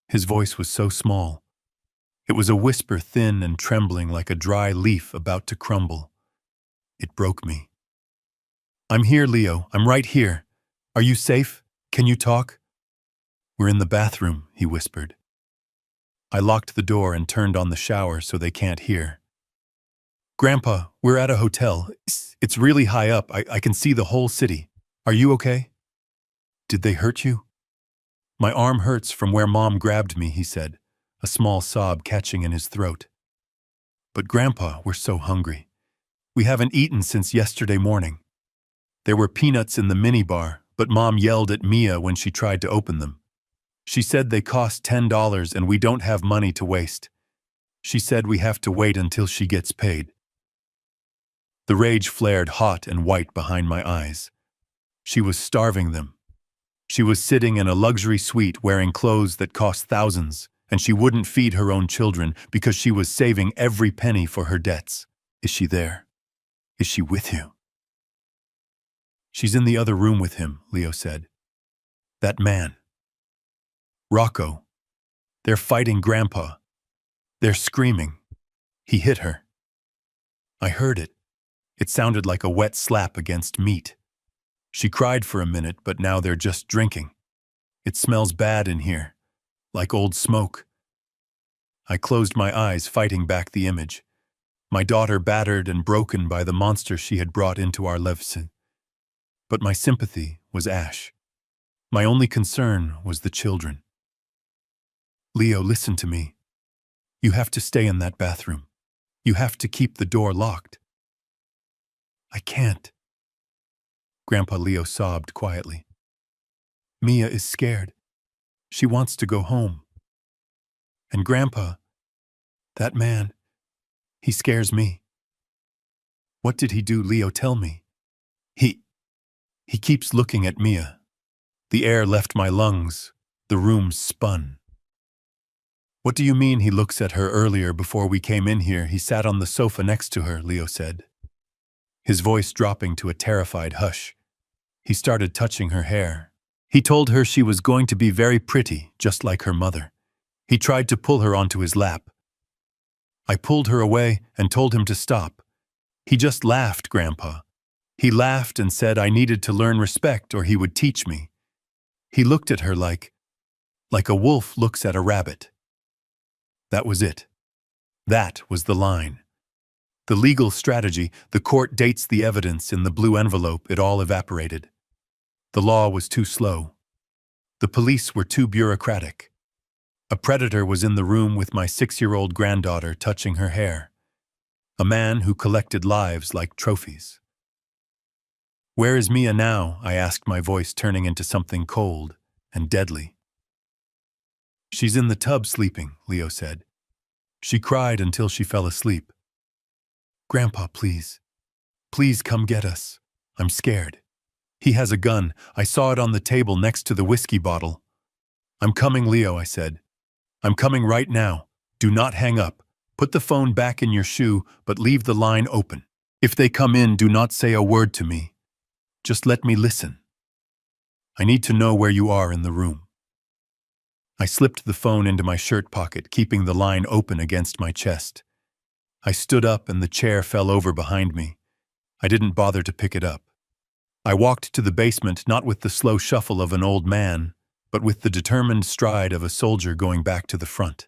His voice was so small. It was a whisper, thin and trembling like a dry leaf about to crumble. It broke me. "I'm here, Leo. I'm right here. Are you safe? Can you talk?" "We're in the bathroom," he whispered. I locked the door and turned on the shower so they can't hear. "Grandpa, we're at a hotel. It's really high up. I can see the whole city. Are you okay?" "Did they hurt you?" "My arm hurts from where Mom grabbed me," he said, a small sob catching in his throat. "But Grandpa, we're so hungry. We haven't eaten since yesterday morning. There were peanuts in the minibar, but Mom yelled at Mia when she tried to open them. She said they cost $10 and we don't have money to waste. She said we have to wait until she gets paid." The rage flared hot and white behind my eyes. She was starving them. She was sitting in a luxury suite wearing clothes that cost thousands, and she wouldn't feed her own children because she was saving every penny for her debts. "Is she there? Is she with you?" "She's in the other room with him," Leo said. "That man. Rocco. They're fighting Grandpa. They're screaming. He hit her. I heard it. It sounded like a wet slap against meat. She cried for a minute, but now they're just drinking. It smells bad in here, like old smoke. I closed my eyes, fighting back the image. My daughter battered and broken by the monster she had brought into our lives. But my sympathy was Ash. My only concern was the children. Leo, listen to me. You have to stay in that bathroom. You have to keep the door locked. I can't. Grandpa Leo sobbed quietly. Mia is scared. She wants to go home. And Grandpa, that man, he scares me. What did he do, Leo? Tell me. He keeps looking at Mia. The air left my lungs. The room spun. What do you mean he looks at her? Earlier, before we came in here, he sat on the sofa next to her, Leo said, his voice dropping to a terrified hush. He started touching her hair. He told her she was going to be very pretty, just like her mother. He tried to pull her onto his lap. I pulled her away and told him to stop. He just laughed, Grandpa. He laughed and said I needed to learn respect or he would teach me. He looked at her like a wolf looks at a rabbit. That was it. That was the line. The legal strategy, the court dates the evidence in the blue envelope, it all evaporated. The law was too slow. The police were too bureaucratic. A predator was in the room with my 6-year-old granddaughter touching her hair. A man who collected lives like trophies. Where is Mia now? I asked, my voice turning into something cold and deadly. She's in the tub sleeping, Leo said. She cried until she fell asleep. Grandpa, please. Please come get us. I'm scared. He has a gun. I saw it on the table next to the whiskey bottle. I'm coming, Leo, I said. I'm coming right now. Do not hang up. Put the phone back in your shoe, but leave the line open. If they come in, do not say a word to me. Just let me listen. I need to know where you are in the room. I slipped the phone into my shirt pocket, keeping the line open against my chest. I stood up and the chair fell over behind me. I didn't bother to pick it up. I walked to the basement, not with the slow shuffle of an old man, but with the determined stride of a soldier going back to the front.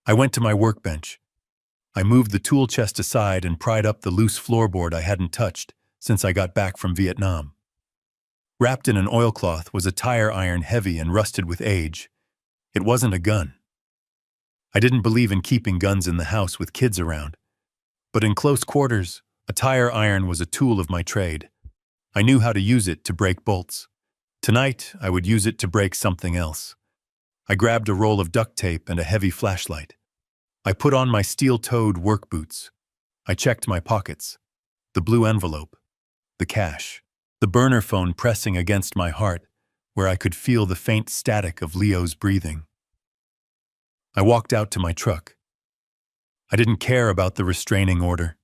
I went to my workbench. I moved the tool chest aside and pried up the loose floorboard I hadn't touched since I got back from Vietnam. Wrapped in an oilcloth was a tire iron heavy and rusted with age. It wasn't a gun. I didn't believe in keeping guns in the house with kids around. But in close quarters, a tire iron was a tool of my trade. I knew how to use it to break bolts. Tonight, I would use it to break something else. I grabbed a roll of duct tape and a heavy flashlight. I put on my steel-toed work boots. I checked my pockets. The blue envelope. The cash. The burner phone pressing against my heart, where I could feel the faint static of Leo's breathing. I walked out to my truck. I didn't care about the restraining order.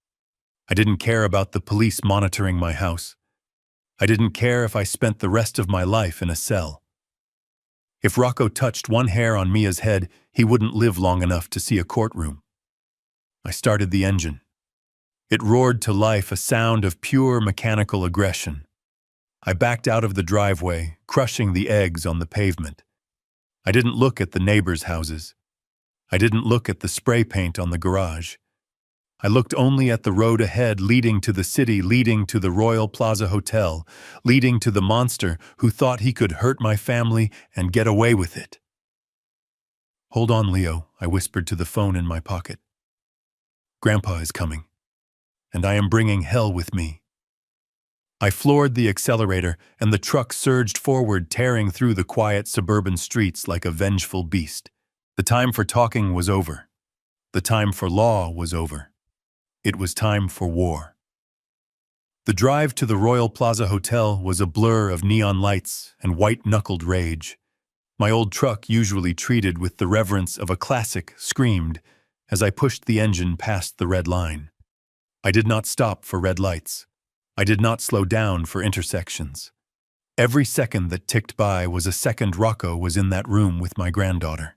I didn't care about the police monitoring my house. I didn't care if I spent the rest of my life in a cell. If Rocco touched one hair on Mia's head, he wouldn't live long enough to see a courtroom. I started the engine. It roared to life, a sound of pure mechanical aggression. I backed out of the driveway, crushing the eggs on the pavement. I didn't look at the neighbors' houses. I didn't look at the spray paint on the garage. I looked only at the road ahead, leading to the city, leading to the Royal Plaza Hotel, leading to the monster who thought he could hurt my family and get away with it. Hold on, Leo, I whispered to the phone in my pocket. Grandpa is coming, and I am bringing hell with me. I floored the accelerator, and the truck surged forward, tearing through the quiet suburban streets like a vengeful beast. The time for talking was over. The time for law was over. It was time for war. The drive to the Royal Plaza Hotel was a blur of neon lights and white-knuckled rage. My old truck, usually treated with the reverence of a classic, screamed as I pushed the engine past the red line. I did not stop for red lights. I did not slow down for intersections. Every second that ticked by was a second Rocco was in that room with my granddaughter.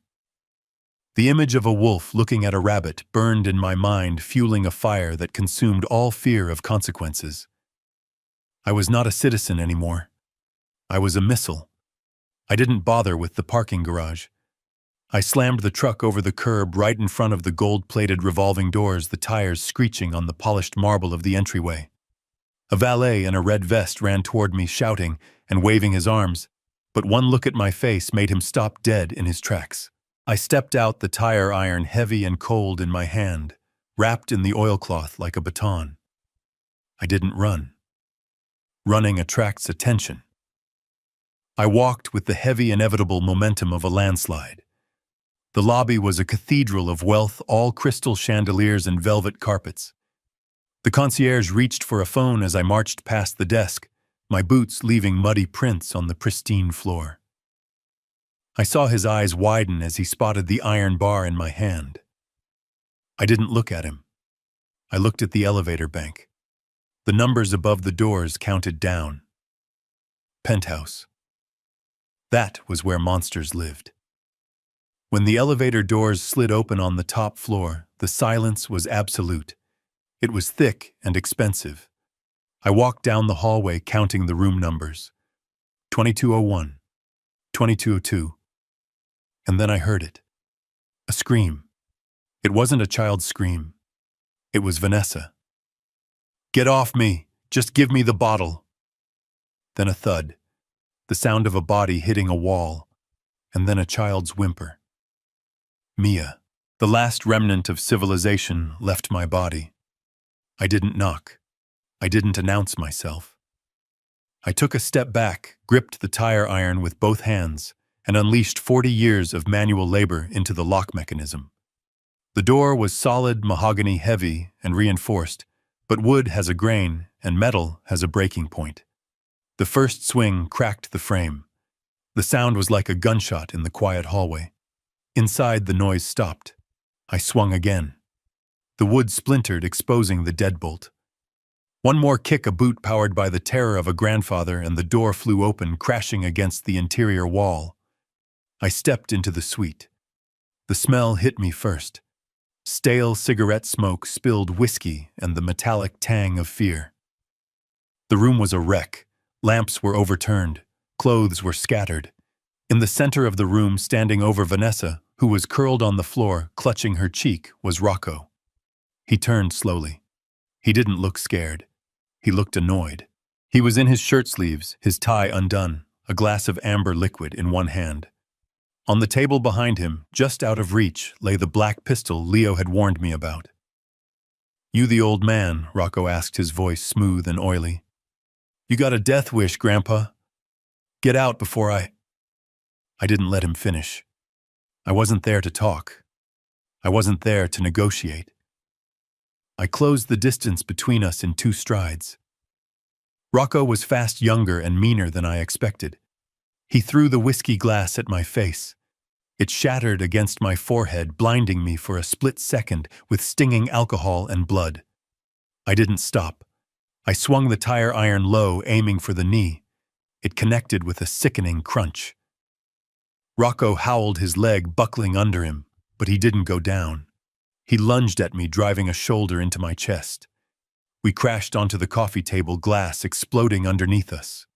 The image of a wolf looking at a rabbit burned in my mind, fueling a fire that consumed all fear of consequences. I was not a citizen anymore. I was a missile. I didn't bother with the parking garage. I slammed the truck over the curb right in front of the gold-plated revolving doors, the tires screeching on the polished marble of the entryway. A valet in a red vest ran toward me, shouting and waving his arms, but one look at my face made him stop dead in his tracks. I stepped out, the tire iron heavy and cold in my hand, wrapped in the oilcloth like a baton. I didn't run. Running attracts attention. I walked with the heavy, inevitable momentum of a landslide. The lobby was a cathedral of wealth, all crystal chandeliers and velvet carpets. The concierge reached for a phone as I marched past the desk, my boots leaving muddy prints on the pristine floor. I saw his eyes widen as he spotted the iron bar in my hand. I didn't look at him. I looked at the elevator bank. The numbers above the doors counted down. Penthouse. That was where monsters lived. When the elevator doors slid open on the top floor, the silence was absolute. It was thick and expensive. I walked down the hallway counting the room numbers. 2201, 2202. And then I heard it. A scream. It wasn't a child's scream. It was Vanessa. "Get off me! Just give me the bottle!" Then a thud, the sound of a body hitting a wall, and then a child's whimper. Mia, the last remnant of civilization, left my body. I didn't knock. I didn't announce myself. I took a step back, gripped the tire iron with both hands, and unleashed 40 years of manual labor into the lock mechanism. The door was solid, mahogany heavy, and reinforced, but wood has a grain and metal has a breaking point. The first swing cracked the frame. The sound was like a gunshot in the quiet hallway. Inside, the noise stopped. I swung again. The wood splintered, exposing the deadbolt. One more kick, a boot powered by the terror of a grandfather, and the door flew open, crashing against the interior wall. I stepped into the suite. The smell hit me first. Stale cigarette smoke, spilled whiskey, and the metallic tang of fear. The room was a wreck. Lamps were overturned. Clothes were scattered. In the center of the room, standing over Vanessa, who was curled on the floor, clutching her cheek, was Rocco. He turned slowly. He didn't look scared. He looked annoyed. He was in his shirt sleeves, his tie undone, a glass of amber liquid in one hand. On the table behind him, just out of reach, lay the black pistol Leo had warned me about. "You the old man?" Rocco asked, his voice smooth and oily. "You got a death wish, Grandpa? Get out before I didn't let him finish. I wasn't there to talk. I wasn't there to negotiate. I closed the distance between us in 2 strides. Rocco was fast, younger, and meaner than I expected. He threw the whiskey glass at my face. It shattered against my forehead, blinding me for a split second with stinging alcohol and blood. I didn't stop. I swung the tire iron low, aiming for the knee. It connected with a sickening crunch. Rocco howled, his leg buckling under him, but he didn't go down. He lunged at me, driving a shoulder into my chest. We crashed onto the coffee table, glass exploding underneath us.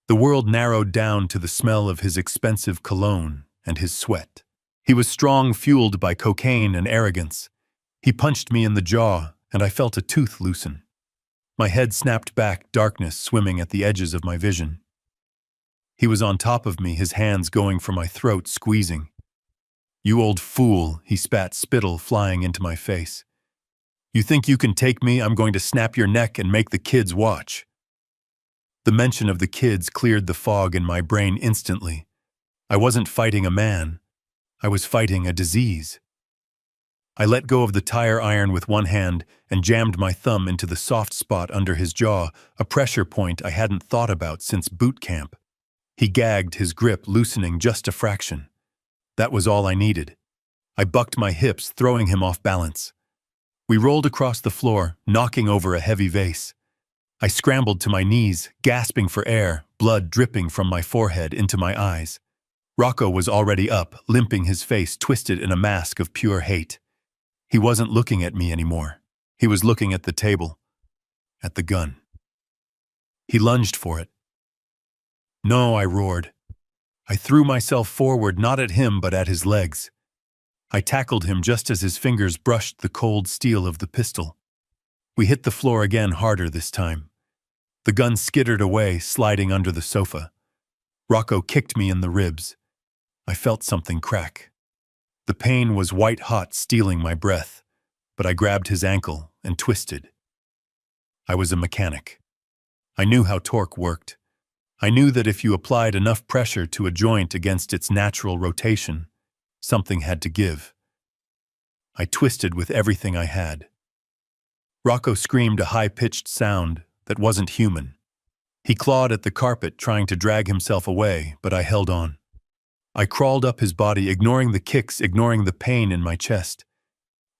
The world narrowed down to the smell of his expensive cologne and his sweat. He was strong, fueled by cocaine and arrogance. He punched me in the jaw, and I felt a tooth loosen. My head snapped back, darkness swimming at the edges of my vision. He was on top of me, his hands going for my throat, squeezing. "You old fool," he spat, spittle flying into my face. "You think you can take me? I'm going to snap your neck and make the kids watch." The mention of the kids cleared the fog in my brain instantly. I wasn't fighting a man. I was fighting a disease. I let go of the tire iron with one hand and jammed my thumb into the soft spot under his jaw, a pressure point I hadn't thought about since boot camp. He gagged, his grip loosening just a fraction. That was all I needed. I bucked my hips, throwing him off balance. We rolled across the floor, knocking over a heavy vase. I scrambled to my knees, gasping for air, blood dripping from my forehead into my eyes. Rocco was already up, limping, his face twisted in a mask of pure hate. He wasn't looking at me anymore. He was looking at the table, at the gun. He lunged for it. "No," I roared. I threw myself forward, not at him but at his legs. I tackled him just as his fingers brushed the cold steel of the pistol. We hit the floor again, harder this time. The gun skittered away, sliding under the sofa. Rocco kicked me in the ribs. I felt something crack. The pain was white-hot, stealing my breath, but I grabbed his ankle and twisted. I was a mechanic. I knew how torque worked. I knew that if you applied enough pressure to a joint against its natural rotation, something had to give. I twisted with everything I had. Rocco screamed a high-pitched sound that wasn't human. He clawed at the carpet, trying to drag himself away, but I held on. I crawled up his body, ignoring the kicks, ignoring the pain in my chest.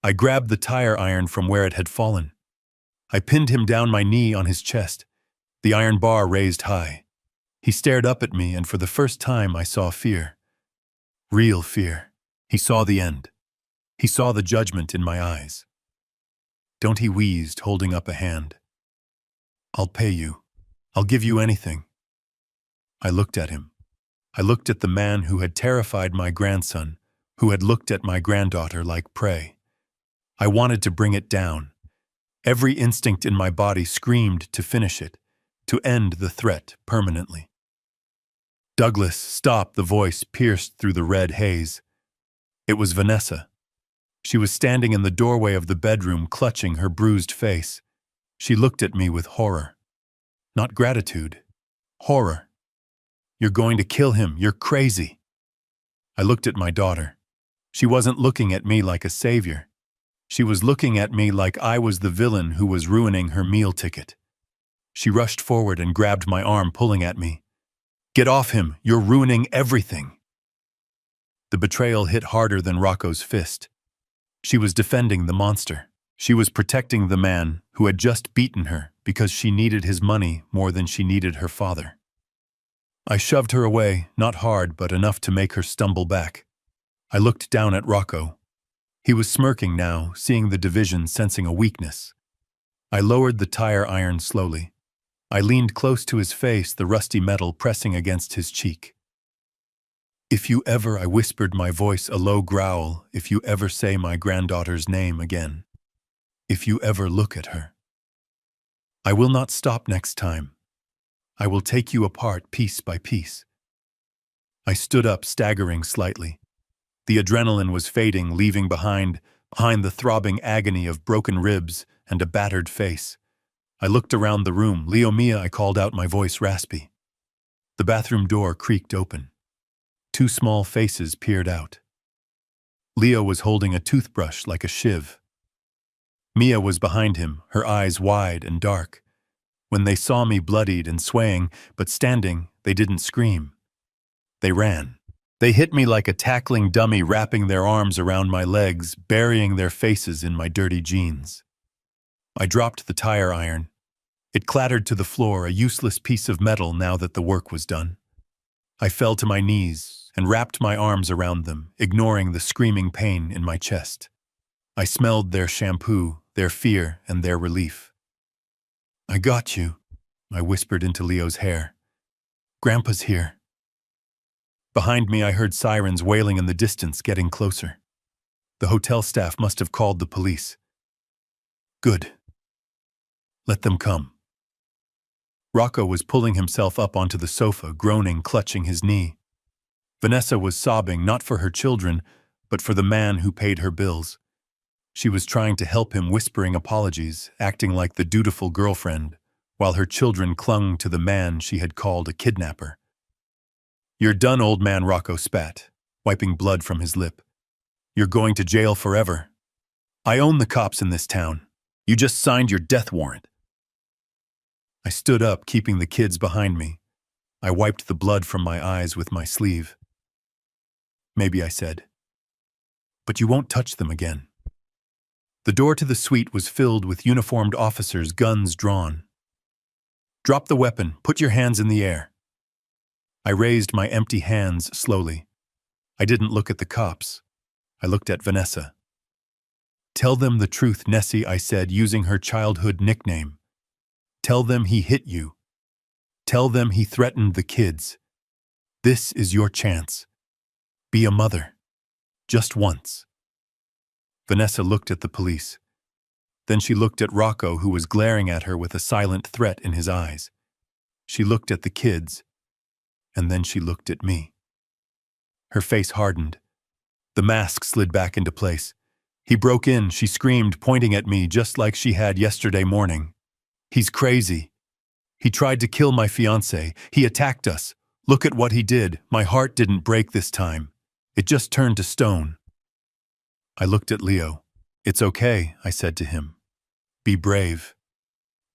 I grabbed the tire iron from where it had fallen. I pinned him down, my knee on his chest, the iron bar raised high. He stared up at me, and for the first time I saw fear. Real fear. He saw the end. He saw the judgment in my eyes. "Don't," he wheezed, holding up a hand. "I'll pay you. I'll give you anything." I looked at him. I looked at the man who had terrified my grandson, who had looked at my granddaughter like prey. I wanted to bring it down. Every instinct in my body screamed to finish it, to end the threat permanently. "Douglas, stop!" The voice pierced through the red haze. It was Vanessa. She was standing in the doorway of the bedroom, clutching her bruised face. She looked at me with horror. Not gratitude. Horror. "You're going to kill him. You're crazy." I looked at my daughter. She wasn't looking at me like a savior. She was looking at me like I was the villain who was ruining her meal ticket. She rushed forward and grabbed my arm, pulling at me. "Get off him. You're ruining everything." The betrayal hit harder than Rocco's fist. She was defending the monster. She was protecting the man who had just beaten her because she needed his money more than she needed her father. I shoved her away, not hard, but enough to make her stumble back. I looked down at Rocco. He was smirking now, seeing the division, sensing a weakness. I lowered the tire iron slowly. I leaned close to his face, the rusty metal pressing against his cheek. "If you ever," I whispered, my voice a low growl, "if you ever say my granddaughter's name again, if you ever look at her, I will not stop next time. I will take you apart piece by piece." I stood up, staggering slightly. The adrenaline was fading, leaving behind the throbbing agony of broken ribs and a battered face. I looked around the room. "Leo, Mia," I called out, my voice raspy. The bathroom door creaked open. Two small faces peered out. Leo was holding a toothbrush like a shiv. Mia was behind him, her eyes wide and dark. When they saw me bloodied and swaying, but standing, they didn't scream. They ran. They hit me like a tackling dummy, wrapping their arms around my legs, burying their faces in my dirty jeans. I dropped the tire iron. It clattered to the floor, a useless piece of metal now that the work was done. I fell to my knees and wrapped my arms around them, ignoring the screaming pain in my chest. I smelled their shampoo, their fear, and their relief. "I got you," I whispered into Leo's hair. "Grandpa's here." Behind me, I heard sirens wailing in the distance, getting closer. The hotel staff must have called the police. Good. Let them come. Rocco was pulling himself up onto the sofa, groaning, clutching his knee. Vanessa was sobbing, not for her children, but for the man who paid her bills. She was trying to help him, whispering apologies, acting like the dutiful girlfriend, while her children clung to the man she had called a kidnapper. "You're done, old man," Rocco spat, wiping blood from his lip. "You're going to jail forever. I own the cops in this town. You just signed your death warrant." I stood up, keeping the kids behind me. I wiped the blood from my eyes with my sleeve. "Maybe," I said. "But you won't touch them again." The door to the suite was filled with uniformed officers, guns drawn. "Drop the weapon. Put your hands in the air." I raised my empty hands slowly. I didn't look at the cops. I looked at Vanessa. "Tell them the truth, Nessie," I said, using her childhood nickname. "Tell them he hit you. Tell them he threatened the kids. This is your chance. Be a mother. Just once." Vanessa looked at the police. Then she looked at Rocco, who was glaring at her with a silent threat in his eyes. She looked at the kids, and then she looked at me. Her face hardened. The mask slid back into place. "He broke in," she screamed, pointing at me just like she had yesterday morning. "He's crazy. He tried to kill my fiancé. He attacked us. Look at what he did. My heart didn't break this time. It just turned to stone." I looked at Leo. "It's okay," I said to him. "Be brave.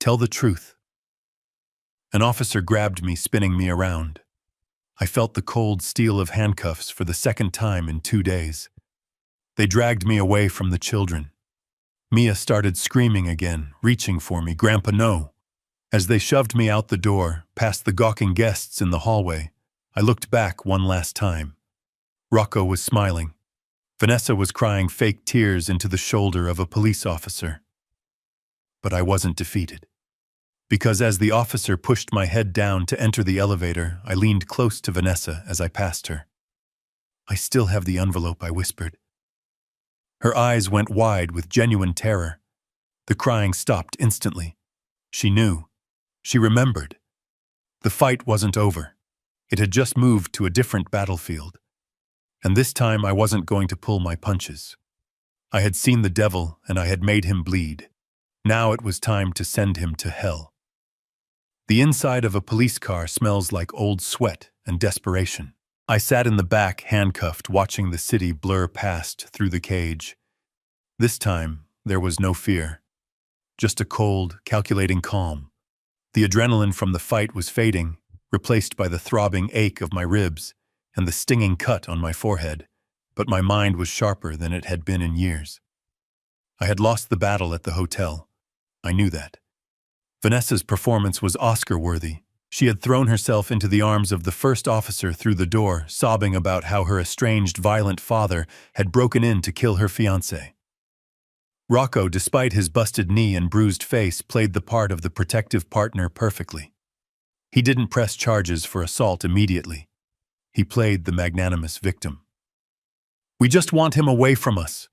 Tell the truth." An officer grabbed me, spinning me around. I felt the cold steel of handcuffs for the second time in 2 days. They dragged me away from the children. Mia started screaming again, reaching for me. "Grandpa, no." As they shoved me out the door, past the gawking guests in the hallway, I looked back one last time. Rocco was smiling. Vanessa was crying fake tears into the shoulder of a police officer. But I wasn't defeated. Because as the officer pushed my head down to enter the elevator, I leaned close to Vanessa as I passed her. "I still have the envelope," I whispered. Her eyes went wide with genuine terror. The crying stopped instantly. She knew. She remembered. The fight wasn't over. It had just moved to a different battlefield. And this time I wasn't going to pull my punches. I had seen the devil and I had made him bleed. Now it was time to send him to hell. The inside of a police car smells like old sweat and desperation. I sat in the back, handcuffed, watching the city blur past through the cage. This time, there was no fear. Just a cold, calculating calm. The adrenaline from the fight was fading, replaced by the throbbing ache of my ribs and the stinging cut on my forehead, but my mind was sharper than it had been in years. I had lost the battle at the hotel. I knew that. Vanessa's performance was Oscar-worthy. She had thrown herself into the arms of the first officer through the door, sobbing about how her estranged, violent father had broken in to kill her fiancé. Rocco, despite his busted knee and bruised face, played the part of the protective partner perfectly. He didn't press charges for assault immediately. He played the magnanimous victim. "We just want him away from us,"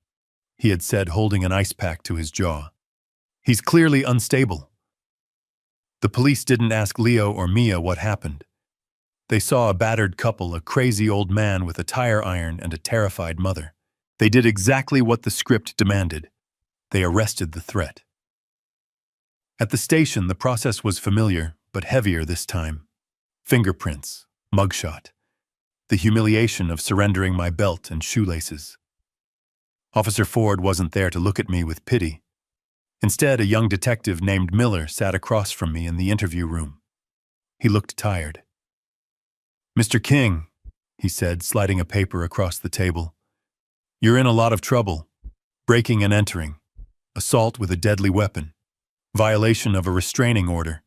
he had said, holding an ice pack to his jaw. "He's clearly unstable." The police didn't ask Leo or Mia what happened. They saw a battered couple, a crazy old man with a tire iron and a terrified mother. They did exactly what the script demanded. They arrested the threat. At the station, the process was familiar, but heavier this time. Fingerprints, mugshot, the humiliation of surrendering my belt and shoelaces. Officer Ford wasn't there to look at me with pity. Instead, a young detective named Miller sat across from me in the interview room. He looked tired. "Mr. King," he said, sliding a paper across the table, "you're in a lot of trouble. Breaking and entering, assault with a deadly weapon, violation of a restraining order.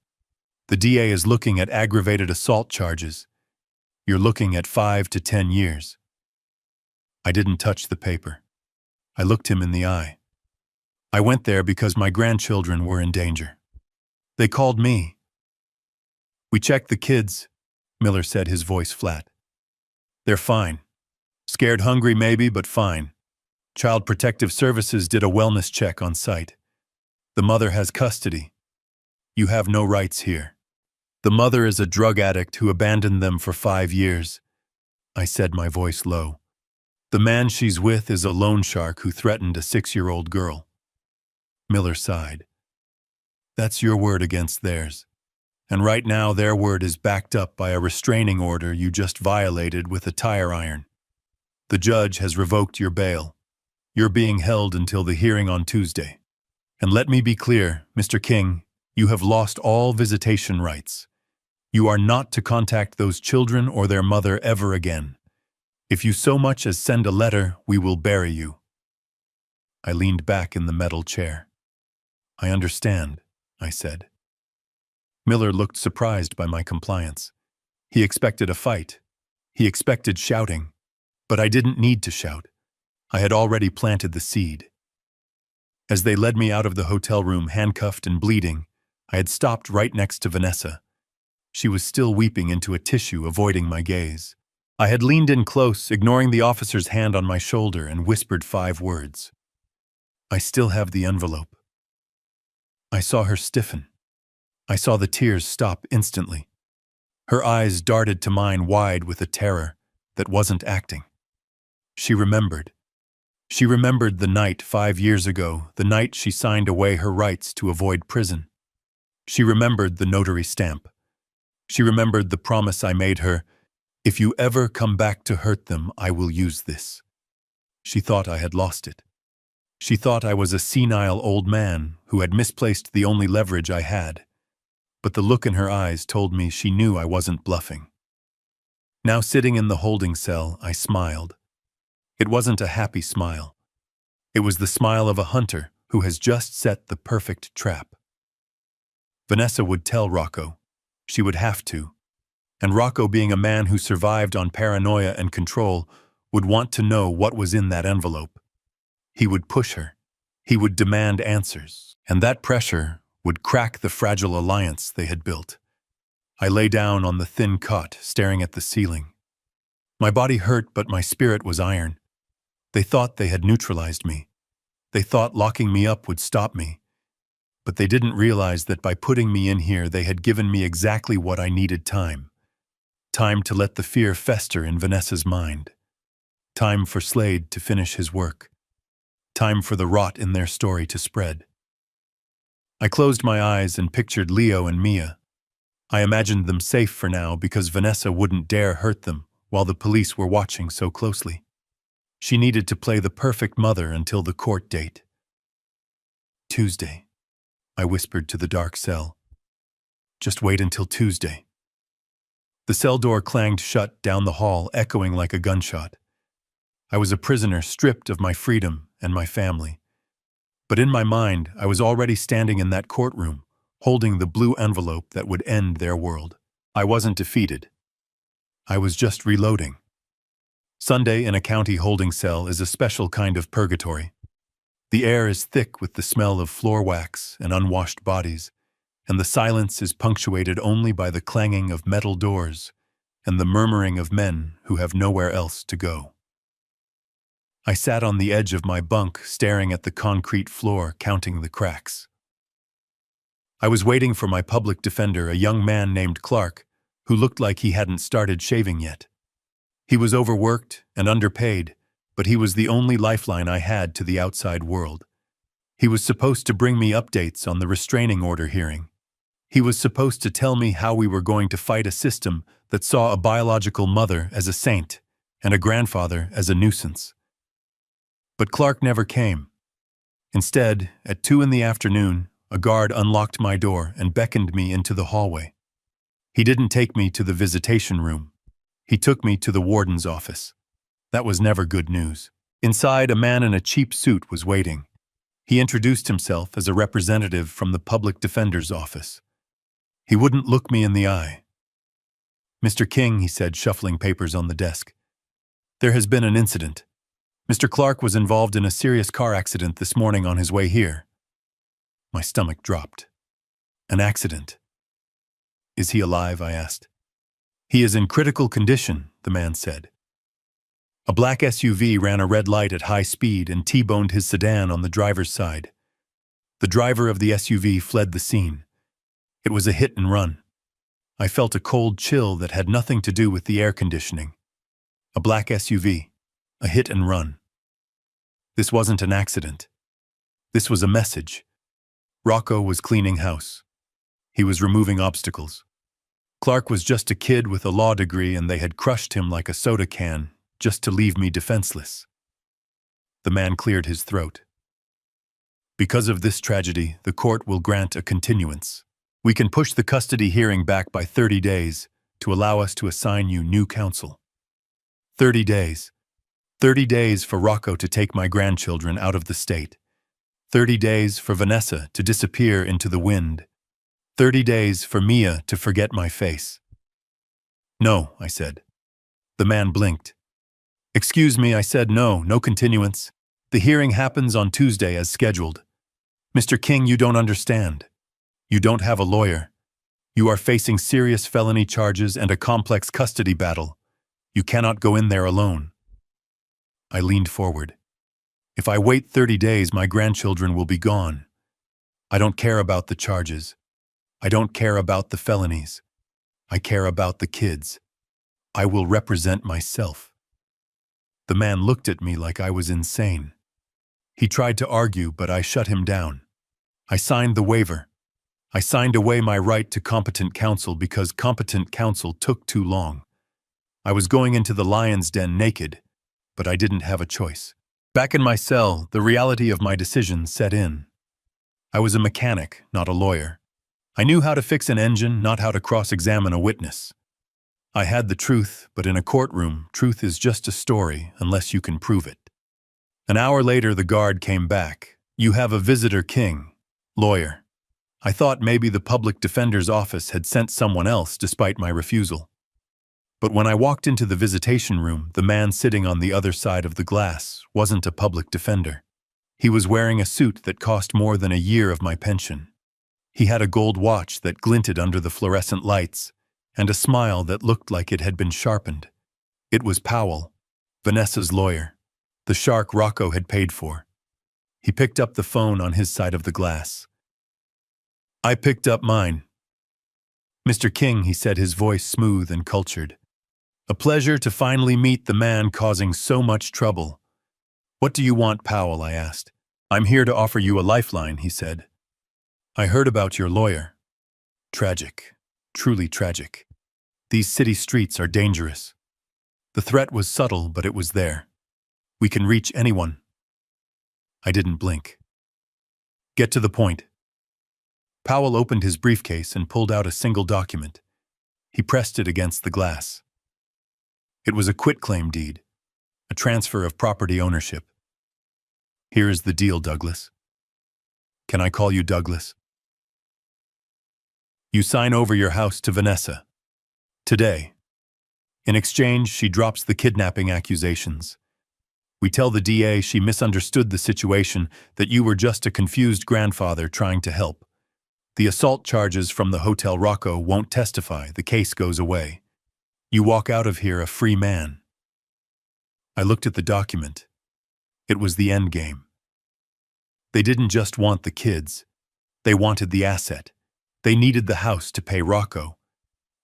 The DA is looking at aggravated assault charges. You're looking at 5 to 10 years. I didn't touch the paper. I looked him in the eye. I went there because my grandchildren were in danger. They called me. "We checked the kids," Miller said, his voice flat. "They're fine. Scared hungry maybe, but fine. Child Protective Services did a wellness check on site. The mother has custody. You have no rights here. The mother is a drug addict who abandoned them for 5 years." I said, my voice low. "The man she's with is a loan shark who threatened a 6-year-old girl." Miller sighed. "That's your word against theirs. And right now their word is backed up by a restraining order you just violated with a tire iron. The judge has revoked your bail. You're being held until the hearing on Tuesday. And let me be clear, Mr. King, you have lost all visitation rights. You are not to contact those children or their mother ever again. If you so much as send a letter, we will bury you." I leaned back in the metal chair. "I understand," I said. Miller looked surprised by my compliance. He expected a fight. He expected shouting. But I didn't need to shout. I had already planted the seed. As they led me out of the hotel room, handcuffed and bleeding, I had stopped right next to Vanessa. She was still weeping into a tissue, avoiding my gaze. I had leaned in close, ignoring the officer's hand on my shoulder, and whispered 5 words. I still have the envelope. I saw her stiffen. I saw the tears stop instantly. Her eyes darted to mine wide with a terror that wasn't acting. She remembered. She remembered the night 5 years ago, the night she signed away her rights to avoid prison. She remembered the notary stamp. She remembered the promise I made her, if you ever come back to hurt them, I will use this. She thought I had lost it. She thought I was a senile old man who had misplaced the only leverage I had. But the look in her eyes told me she knew I wasn't bluffing. Now sitting in the holding cell, I smiled. It wasn't a happy smile. It was the smile of a hunter who has just set the perfect trap. Vanessa would tell Rocco. She would have to. And Rocco, being a man who survived on paranoia and control, would want to know what was in that envelope. He would push her. He would demand answers. And that pressure would crack the fragile alliance they had built. I lay down on the thin cot, staring at the ceiling. My body hurt, but my spirit was iron. They thought they had neutralized me. They thought locking me up would stop me. But they didn't realize that by putting me in here, they had given me exactly what I needed: time. Time to let the fear fester in Vanessa's mind. Time for Slade to finish his work. Time for the rot in their story to spread. I closed my eyes and pictured Leo and Mia. I imagined them safe for now because Vanessa wouldn't dare hurt them while the police were watching so closely. She needed to play the perfect mother until the court date. Tuesday, I whispered to the dark cell. Just wait until Tuesday. The cell door clanged shut down the hall, echoing like a gunshot. I was a prisoner, stripped of my freedom and my family. But in my mind, I was already standing in that courtroom, holding the blue envelope that would end their world. I wasn't defeated. I was just reloading. Sunday in a county holding cell is a special kind of purgatory. The air is thick with the smell of floor wax and unwashed bodies, and the silence is punctuated only by the clanging of metal doors and the murmuring of men who have nowhere else to go. I sat on the edge of my bunk, staring at the concrete floor, counting the cracks. I was waiting for my public defender, a young man named Clark, who looked like he hadn't started shaving yet. He was overworked and underpaid, but he was the only lifeline I had to the outside world. He was supposed to bring me updates on the restraining order hearing. He was supposed to tell me how we were going to fight a system that saw a biological mother as a saint and a grandfather as a nuisance. But Clark never came. Instead, at 2 p.m, a guard unlocked my door and beckoned me into the hallway. He didn't take me to the visitation room. He took me to the warden's office. That was never good news. Inside, a man in a cheap suit was waiting. He introduced himself as a representative from the public defender's office. He wouldn't look me in the eye. "Mr. King," he said, shuffling papers on the desk. "There has been an incident. Mr. Clark was involved in a serious car accident this morning on his way here." My stomach dropped. An accident? "Is he alive?" I asked. "He is in critical condition," the man said. A black SUV ran a red light at high speed and T-boned his sedan on the driver's side. The driver of the SUV fled the scene. It was a hit and run. I felt a cold chill that had nothing to do with the air conditioning. A black SUV. A hit and run. This wasn't an accident. This was a message. Rocco was cleaning house. He was removing obstacles. Clark was just a kid with a law degree, and they had crushed him like a soda can, just to leave me defenseless. The man cleared his throat. "Because of this tragedy, the court will grant a continuance. We can push the custody hearing back by 30 days to allow us to assign you new counsel. 30 days. 30 days for Rocco to take my grandchildren out of the state. 30 days for Vanessa to disappear into the wind. 30 days for Mia to forget my face." No, I said. The man blinked. Excuse me, I said. No continuance. The hearing happens on Tuesday as scheduled. Mr. King, you don't understand. You don't have a lawyer. You are facing serious felony charges and a complex custody battle. You cannot go in there alone. I leaned forward. If I wait 30 days, my grandchildren will be gone. I don't care about the charges. I don't care about the felonies. I care about the kids. I will represent myself. The man looked at me like I was insane. He tried to argue, but I shut him down. I signed the waiver. I signed away my right to competent counsel because competent counsel took too long. I was going into the lion's den naked, but I didn't have a choice. Back in my cell, the reality of my decision set in. I was a mechanic, not a lawyer. I knew how to fix an engine, not how to cross-examine a witness. I had the truth, but in a courtroom, truth is just a story unless you can prove it. An hour later, the guard came back. You have a visitor, King. Lawyer. I thought maybe the public defender's office had sent someone else despite my refusal. But when I walked into the visitation room, the man sitting on the other side of the glass wasn't a public defender. He was wearing a suit that cost more than a year of my pension. He had a gold watch that glinted under the fluorescent lights, and a smile that looked like it had been sharpened. It was Powell, Vanessa's lawyer, the shark Rocco had paid for. He picked up the phone on his side of the glass. I picked up mine. Mr. King, he said, his voice smooth and cultured. A pleasure to finally meet the man causing so much trouble. What do you want, Powell? I asked. I'm here to offer you a lifeline, he said. I heard about your lawyer. Tragic. Truly tragic. These city streets are dangerous. The threat was subtle, but it was there. We can reach anyone. I didn't blink. Get to the point. Powell opened his briefcase and pulled out a single document. He pressed it against the glass. It was a quitclaim deed, a transfer of property ownership. Here is the deal, Douglas. Can I call you Douglas? You sign over your house to Vanessa. Today. In exchange, she drops the kidnapping accusations. We tell the DA she misunderstood the situation, that you were just a confused grandfather trying to help. The assault charges from the Hotel Rocco won't testify. The case goes away. You walk out of here a free man. I looked at the document. It was the end game. They didn't just want the kids. They wanted the asset. They needed the house to pay Rocco.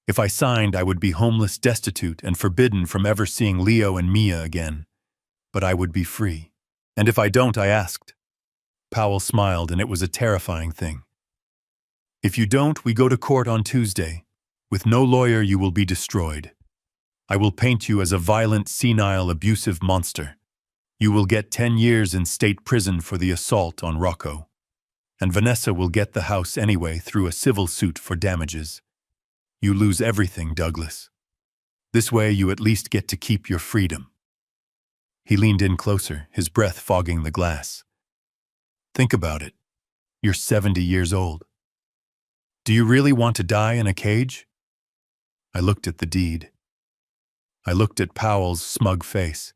If I signed, I would be homeless, destitute, and forbidden from ever seeing Leo and Mia again. But I would be free. And if I don't, I asked. Powell smiled, and it was a terrifying thing. If you don't, we go to court on Tuesday. With no lawyer, you will be destroyed. I will paint you as a violent, senile, abusive monster. You will get 10 years in state prison for the assault on Rocco. And Vanessa will get the house anyway through a civil suit for damages. You lose everything, Douglas. This way, you at least get to keep your freedom. He leaned in closer, his breath fogging the glass. Think about it. You're 70 years old. Do you really want to die in a cage? I looked at the deed. I looked at Powell's smug face.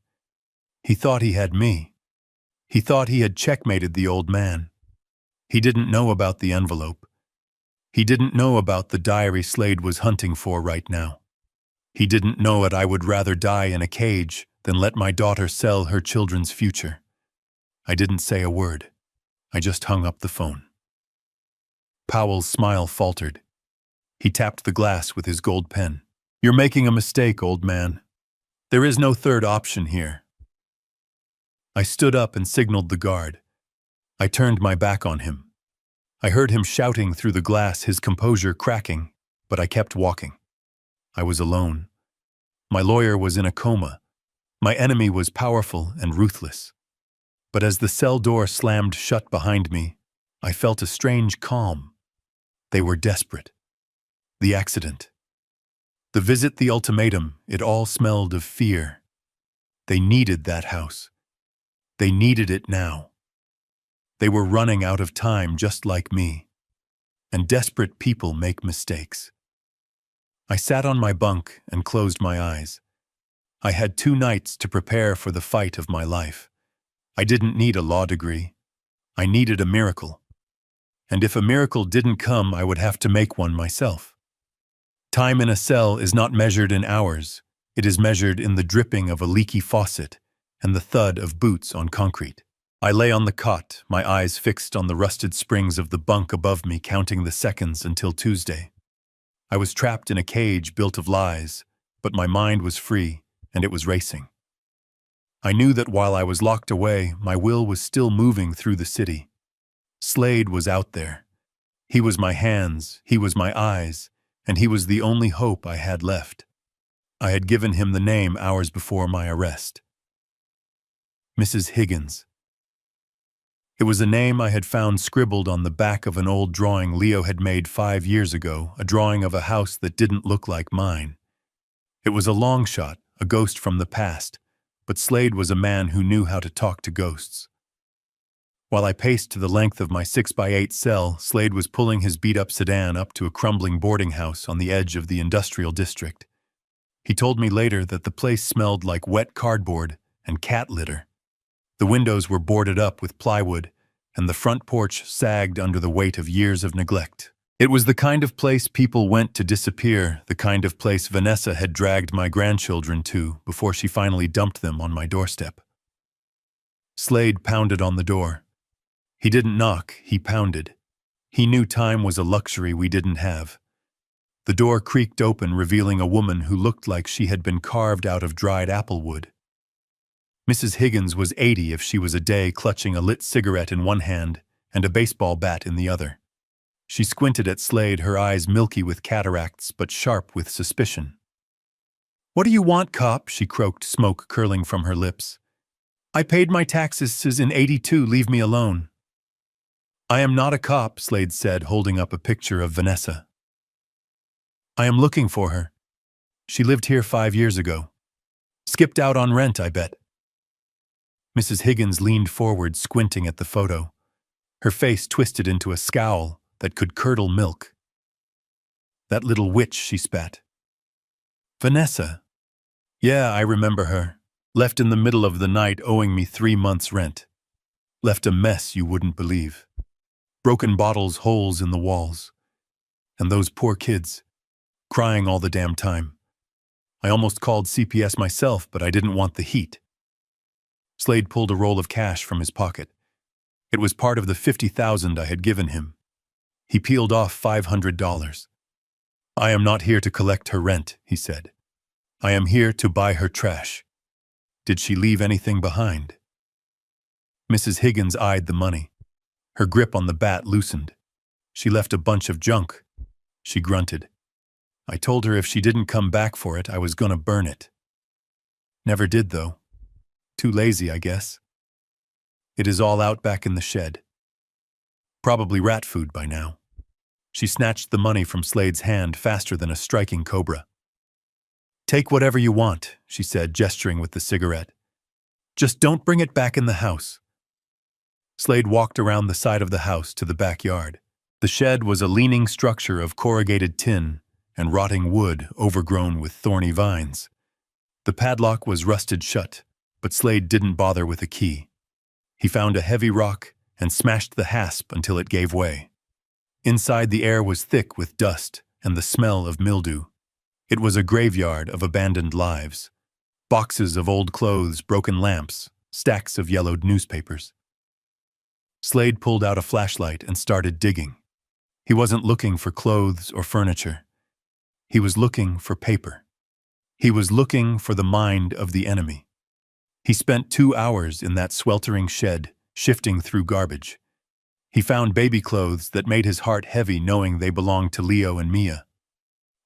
He thought he had me. He thought he had checkmated the old man. He didn't know about the envelope. He didn't know about the diary Slade was hunting for right now. He didn't know that I would rather die in a cage than let my daughter sell her children's future. I didn't say a word. I just hung up the phone. Powell's smile faltered. He tapped the glass with his gold pen. You're making a mistake, old man. There is no third option here. I stood up and signaled the guard. I turned my back on him. I heard him shouting through the glass, his composure cracking, but I kept walking. I was alone. My lawyer was in a coma. My enemy was powerful and ruthless. But as the cell door slammed shut behind me, I felt a strange calm. They were desperate. The accident. The visit, the ultimatum, it all smelled of fear. They needed that house. They needed it now. They were running out of time just like me. And desperate people make mistakes. I sat on my bunk and closed my eyes. I had 2 nights to prepare for the fight of my life. I didn't need a law degree. I needed a miracle. And if a miracle didn't come, I would have to make one myself. Time in a cell is not measured in hours. It is measured in the dripping of a leaky faucet and the thud of boots on concrete. I lay on the cot, my eyes fixed on the rusted springs of the bunk above me, counting the seconds until Tuesday. I was trapped in a cage built of lies, but my mind was free, and it was racing. I knew that while I was locked away, my will was still moving through the city. Slade was out there. He was my hands, he was my eyes, and he was the only hope I had left. I had given him the name hours before my arrest. Mrs. Higgins. It was a name I had found scribbled on the back of an old drawing Leo had made 5 years ago, a drawing of a house that didn't look like mine. It was a long shot, a ghost from the past, but Slade was a man who knew how to talk to ghosts. While I paced to the length of my 6x8 cell, Slade was pulling his beat-up sedan up to a crumbling boarding house on the edge of the industrial district. He told me later that the place smelled like wet cardboard and cat litter. The windows were boarded up with plywood, and the front porch sagged under the weight of years of neglect. It was the kind of place people went to disappear, the kind of place Vanessa had dragged my grandchildren to before she finally dumped them on my doorstep. Slade pounded on the door. He didn't knock, he pounded. He knew time was a luxury we didn't have. The door creaked open, revealing a woman who looked like she had been carved out of dried apple wood. Mrs. Higgins was 80 if she was a day, clutching a lit cigarette in one hand and a baseball bat in the other. She squinted at Slade, her eyes milky with cataracts but sharp with suspicion. "What do you want, cop?" she croaked, smoke curling from her lips. "I paid my taxes in '82, leave me alone." "I am not a cop," Slade said, holding up a picture of Vanessa. "I am looking for her. She lived here 5 years ago. Skipped out on rent, I bet." Mrs. Higgins leaned forward, squinting at the photo. Her face twisted into a scowl that could curdle milk. "That little witch," she spat. "Vanessa. Yeah, I remember her. Left in the middle of the night, owing me 3 months' rent. Left a mess you wouldn't believe. Broken bottles, holes in the walls. And those poor kids, crying all the damn time. I almost called CPS myself, but I didn't want the heat." Slade pulled a roll of cash from his pocket. It was part of the $50,000 I had given him. He peeled off $500. "I am not here to collect her rent," he said. "I am here to buy her trash. Did she leave anything behind?" Mrs. Higgins eyed the money. Her grip on the bat loosened. "She left a bunch of junk," she grunted. "I told her if she didn't come back for it, I was gonna burn it. Never did, though. Too lazy, I guess. It is all out back in the shed. Probably rat food by now." She snatched the money from Slade's hand faster than a striking cobra. "Take whatever you want," she said, gesturing with the cigarette. "Just don't bring it back in the house." Slade walked around the side of the house to the backyard. The shed was a leaning structure of corrugated tin and rotting wood overgrown with thorny vines. The padlock was rusted shut, but Slade didn't bother with a key. He found a heavy rock and smashed the hasp until it gave way. Inside, the air was thick with dust and the smell of mildew. It was a graveyard of abandoned lives. Boxes of old clothes, broken lamps, stacks of yellowed newspapers. Slade pulled out a flashlight and started digging. He wasn't looking for clothes or furniture. He was looking for paper. He was looking for the mind of the enemy. He spent 2 hours in that sweltering shed, shifting through garbage. He found baby clothes that made his heart heavy knowing they belonged to Leo and Mia.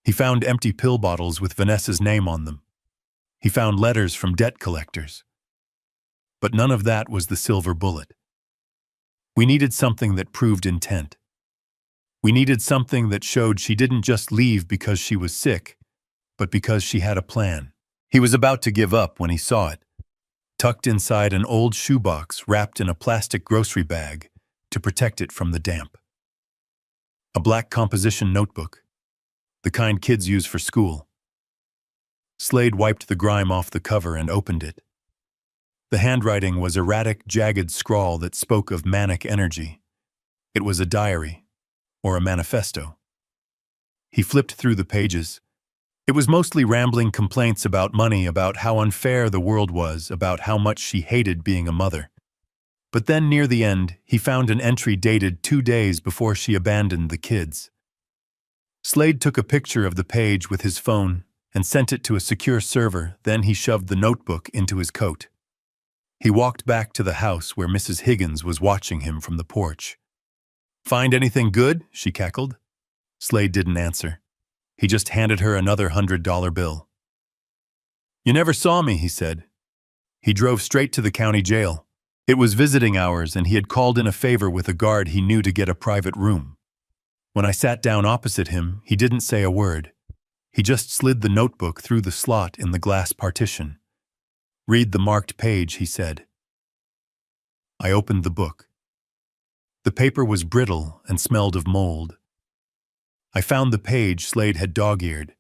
He found empty pill bottles with Vanessa's name on them. He found letters from debt collectors. But none of that was the silver bullet. We needed something that proved intent. We needed something that showed she didn't just leave because she was sick, but because she had a plan. He was about to give up when he saw it, tucked inside an old shoebox wrapped in a plastic grocery bag to protect it from the damp. A black composition notebook. The kind kids use for school. Slade wiped the grime off the cover and opened it. The handwriting was erratic, jagged scrawl that spoke of manic energy. It was a diary, or a manifesto. He flipped through the pages. It was mostly rambling complaints about money, about how unfair the world was, about how much she hated being a mother. But then near the end, he found an entry dated 2 days before she abandoned the kids. Slade took a picture of the page with his phone and sent it to a secure server. Then he shoved the notebook into his coat. He walked back to the house where Mrs. Higgins was watching him from the porch. "Find anything good?" she cackled. Slade didn't answer. He just handed her another $100 bill. "You never saw me," he said. He drove straight to the county jail. It was visiting hours, and he had called in a favor with a guard he knew to get a private room. When I sat down opposite him, he didn't say a word. He just slid the notebook through the slot in the glass partition. "Read the marked page," he said. I opened the book. The paper was brittle and smelled of mold. I found the page Slade had dog-eared.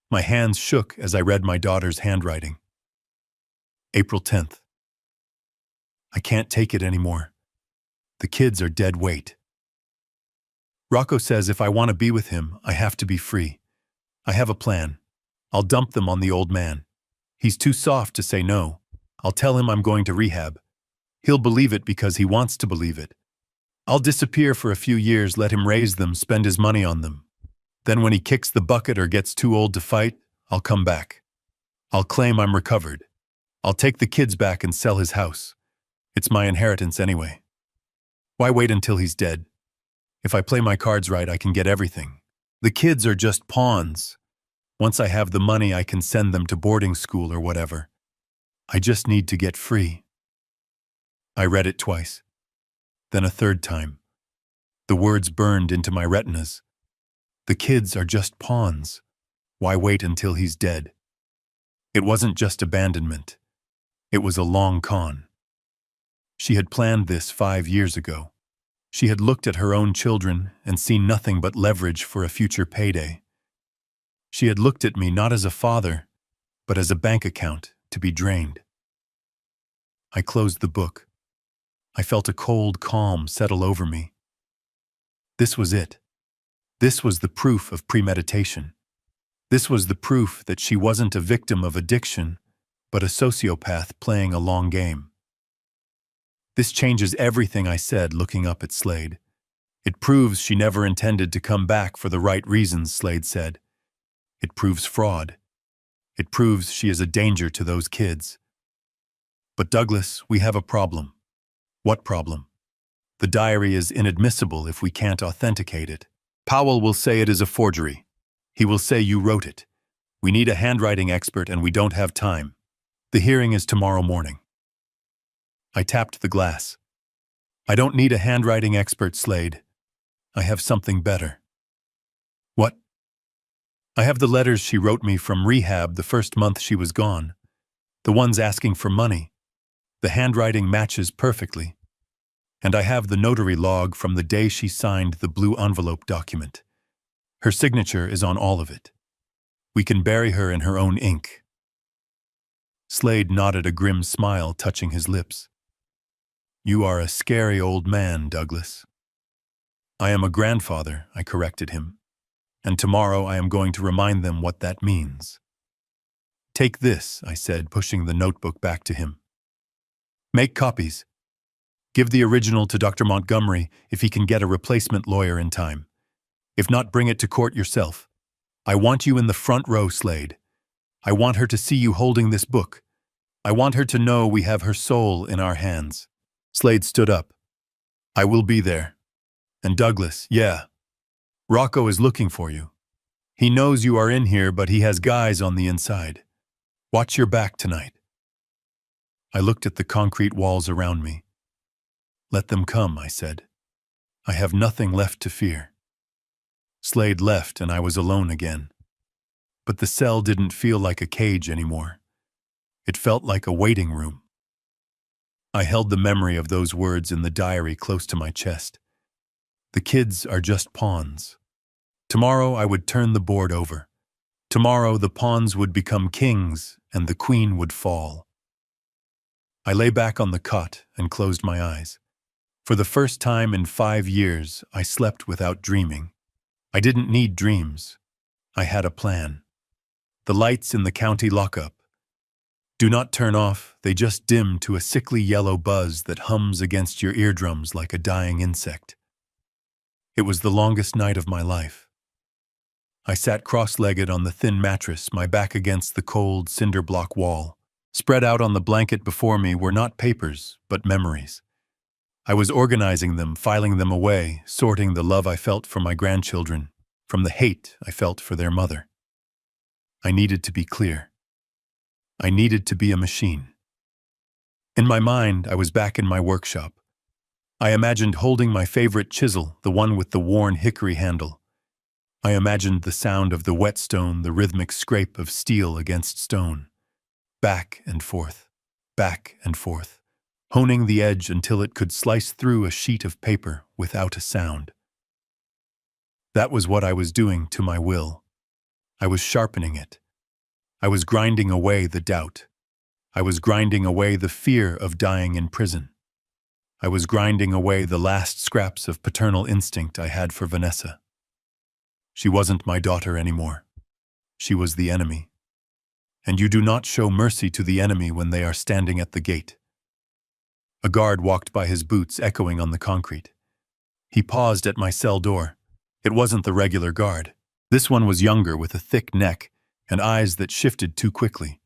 My hands shook as I read my daughter's handwriting. April 10th. I can't take it anymore. The kids are dead weight. Rocco says if I want to be with him, I have to be free. I have a plan. I'll dump them on the old man. He's too soft to say no. I'll tell him I'm going to rehab. He'll believe it because he wants to believe it. I'll disappear for a few years, let him raise them, spend his money on them. Then when he kicks the bucket or gets too old to fight, I'll come back. I'll claim I'm recovered. I'll take the kids back and sell his house. It's my inheritance anyway. Why wait until he's dead? If I play my cards right, I can get everything. The kids are just pawns. Once I have the money, I can send them to boarding school or whatever. I just need to get free. I read it twice. Then a third time. The words burned into my retinas. The kids are just pawns. Why wait until he's dead? It wasn't just abandonment. It was a long con. She had planned this 5 years ago. She had looked at her own children and seen nothing but leverage for a future payday. She had looked at me not as a father, but as a bank account to be drained. I closed the book. I felt a cold calm settle over me. This was it. This was the proof of premeditation. This was the proof that she wasn't a victim of addiction, but a sociopath playing a long game. This changes everything I said looking up at Slade. It proves she never intended to come back for the right reasons, Slade said. It proves fraud. It proves she is a danger to those kids. But Douglas, we have a problem. What problem? The diary is inadmissible if we can't authenticate it. Powell will say it is a forgery. He will say you wrote it. We need a handwriting expert and we don't have time. The hearing is tomorrow morning. I tapped the glass. I don't need a handwriting expert, Slade. I have something better. What? I have the letters she wrote me from rehab the first month she was gone. The ones asking for money. The handwriting matches perfectly. And I have the notary log from the day she signed the blue envelope document. Her signature is on all of it. We can bury her in her own ink. Slade nodded, a grim smile touching his lips. You are a scary old man, Douglas. I am a grandfather, I corrected him. And tomorrow I am going to remind them what that means. Take this, I said, pushing the notebook back to him. Make copies. Give the original to Dr. Montgomery if he can get a replacement lawyer in time. If not, bring it to court yourself. I want you in the front row, Slade. I want her to see you holding this book. I want her to know we have her soul in our hands. Slade stood up. I will be there. And Douglas, yeah. Rocco is looking for you. He knows you are in here, but he has guys on the inside. Watch your back tonight. I looked at the concrete walls around me. Let them come, I said. I have nothing left to fear. Slade left and I was alone again. But the cell didn't feel like a cage anymore. It felt like a waiting room. I held the memory of those words in the diary close to my chest. The kids are just pawns. Tomorrow I would turn the board over. Tomorrow the pawns would become kings and the queen would fall. I lay back on the cot and closed my eyes. For the first time in 5 years, I slept without dreaming. I didn't need dreams. I had a plan. The lights in the county lockup do not turn off, they just dim to a sickly yellow buzz that hums against your eardrums like a dying insect. It was the longest night of my life. I sat cross-legged on the thin mattress, my back against the cold cinder block wall. Spread out on the blanket before me were not papers, but memories. I was organizing them, filing them away, sorting the love I felt for my grandchildren from the hate I felt for their mother. I needed to be clear. I needed to be a machine. In my mind, I was back in my workshop. I imagined holding my favorite chisel, the one with the worn hickory handle. I imagined the sound of the whetstone, the rhythmic scrape of steel against stone. Back and forth, honing the edge until it could slice through a sheet of paper without a sound. That was what I was doing to my will. I was sharpening it. I was grinding away the doubt. I was grinding away the fear of dying in prison. I was grinding away the last scraps of paternal instinct I had for Vanessa. She wasn't my daughter anymore. She was the enemy. And you do not show mercy to the enemy when they are standing at the gate. A guard walked by, his boots echoing on the concrete. He paused at my cell door. It wasn't the regular guard. This one was younger, with a thick neck and eyes that shifted too quickly.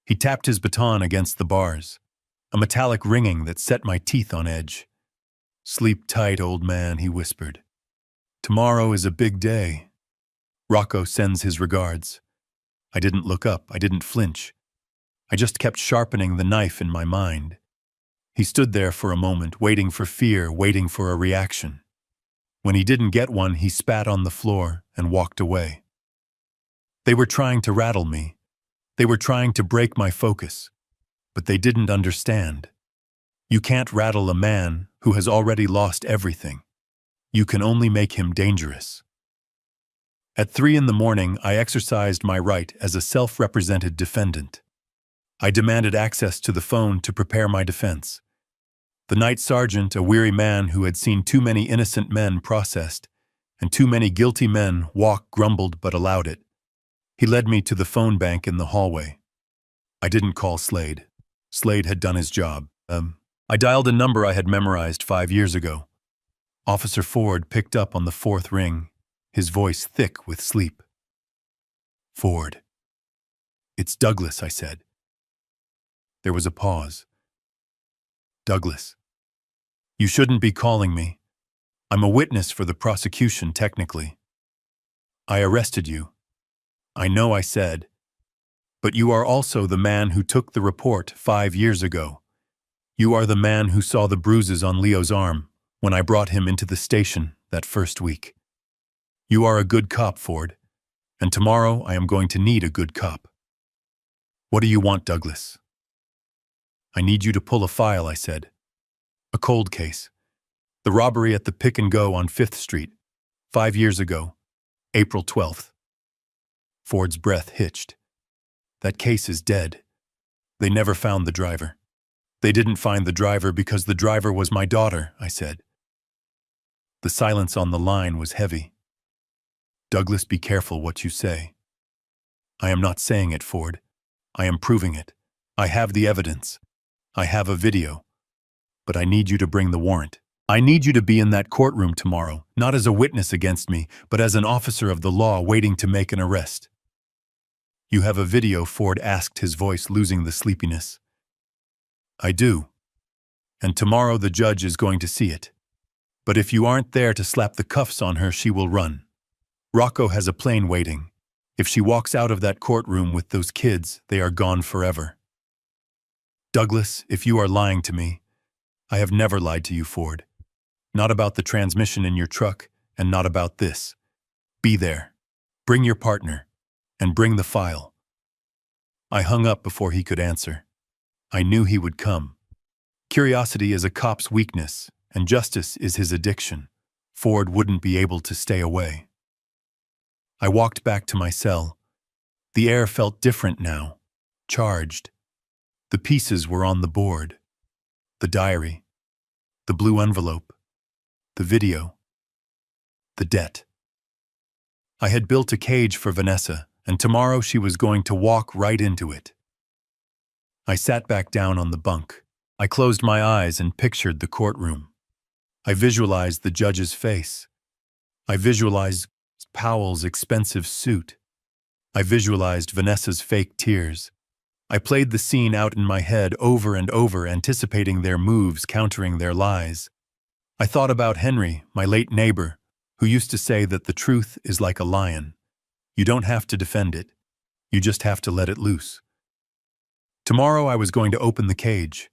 He tapped his baton against the bars, a metallic ringing that set my teeth on edge. "Sleep tight, old man," he whispered. "Tomorrow is a big day. Rocco sends his regards." I didn't look up, I didn't flinch. I just kept sharpening the knife in my mind. He stood there for a moment, waiting for fear, waiting for a reaction. When he didn't get one, he spat on the floor and walked away. They were trying to rattle me. They were trying to break my focus. But they didn't understand. You can't rattle a man who has already lost everything. You can only make him dangerous. At 3 in the morning, I exercised my right as a self-represented defendant. I demanded access to the phone to prepare my defense. The night sergeant, a weary man who had seen too many innocent men processed and too many guilty men walk, grumbled but allowed it. He led me to the phone bank in the hallway. I didn't call Slade. Slade had done his job. I dialed a number I had memorized 5 years ago. Officer Ford picked up on the 4th ring, his voice thick with sleep. "Ford." "It's Douglas," I said. There was a pause. "Douglas, you shouldn't be calling me. I'm a witness for the prosecution, technically. I arrested you. I know I said. But you are also the man who took the report 5 years ago. You are the man who saw the bruises on Leo's arm when I brought him into the station that first week. You are a good cop, Ford, and tomorrow I am going to need a good cop. What do you want, Douglas?" "I need you to pull a file," I said. "A cold case. The robbery at the Pick and Go on 5th Street, 5 years ago, April 12th. Ford's breath hitched. "That case is dead. They never found the driver." "They didn't find the driver because the driver was my daughter," I said. The silence on the line was heavy. "Douglas, be careful what you say." "I am not saying it, Ford. I am proving it. I have the evidence. I have a video. But I need you to bring the warrant. I need you to be in that courtroom tomorrow, not as a witness against me, but as an officer of the law waiting to make an arrest." "You have a video?" Ford asked, his voice losing the sleepiness. "I do. And tomorrow the judge is going to see it. But if you aren't there to slap the cuffs on her, she will run. Rocco has a plane waiting. If she walks out of that courtroom with those kids, they are gone forever." "Douglas, if you are lying to me—" "I have never lied to you, Ford. Not about the transmission in your truck, and not about this. Be there. Bring your partner. And bring the file." I hung up before he could answer. I knew he would come. Curiosity is a cop's weakness, and justice is his addiction. Ford wouldn't be able to stay away. I walked back to my cell. The air felt different now, charged. The pieces were on the board. The diary, the blue envelope, the video, the debt. I had built a cage for Vanessa, and tomorrow she was going to walk right into it. I sat back down on the bunk. I closed my eyes and pictured the courtroom. I visualized the judge's face. I visualized Powell's expensive suit. I visualized Vanessa's fake tears. I played the scene out in my head over and over, anticipating their moves, countering their lies. I thought about Henry, my late neighbor, who used to say that the truth is like a lion. You don't have to defend it. You just have to let it loose. Tomorrow I was going to open the cage.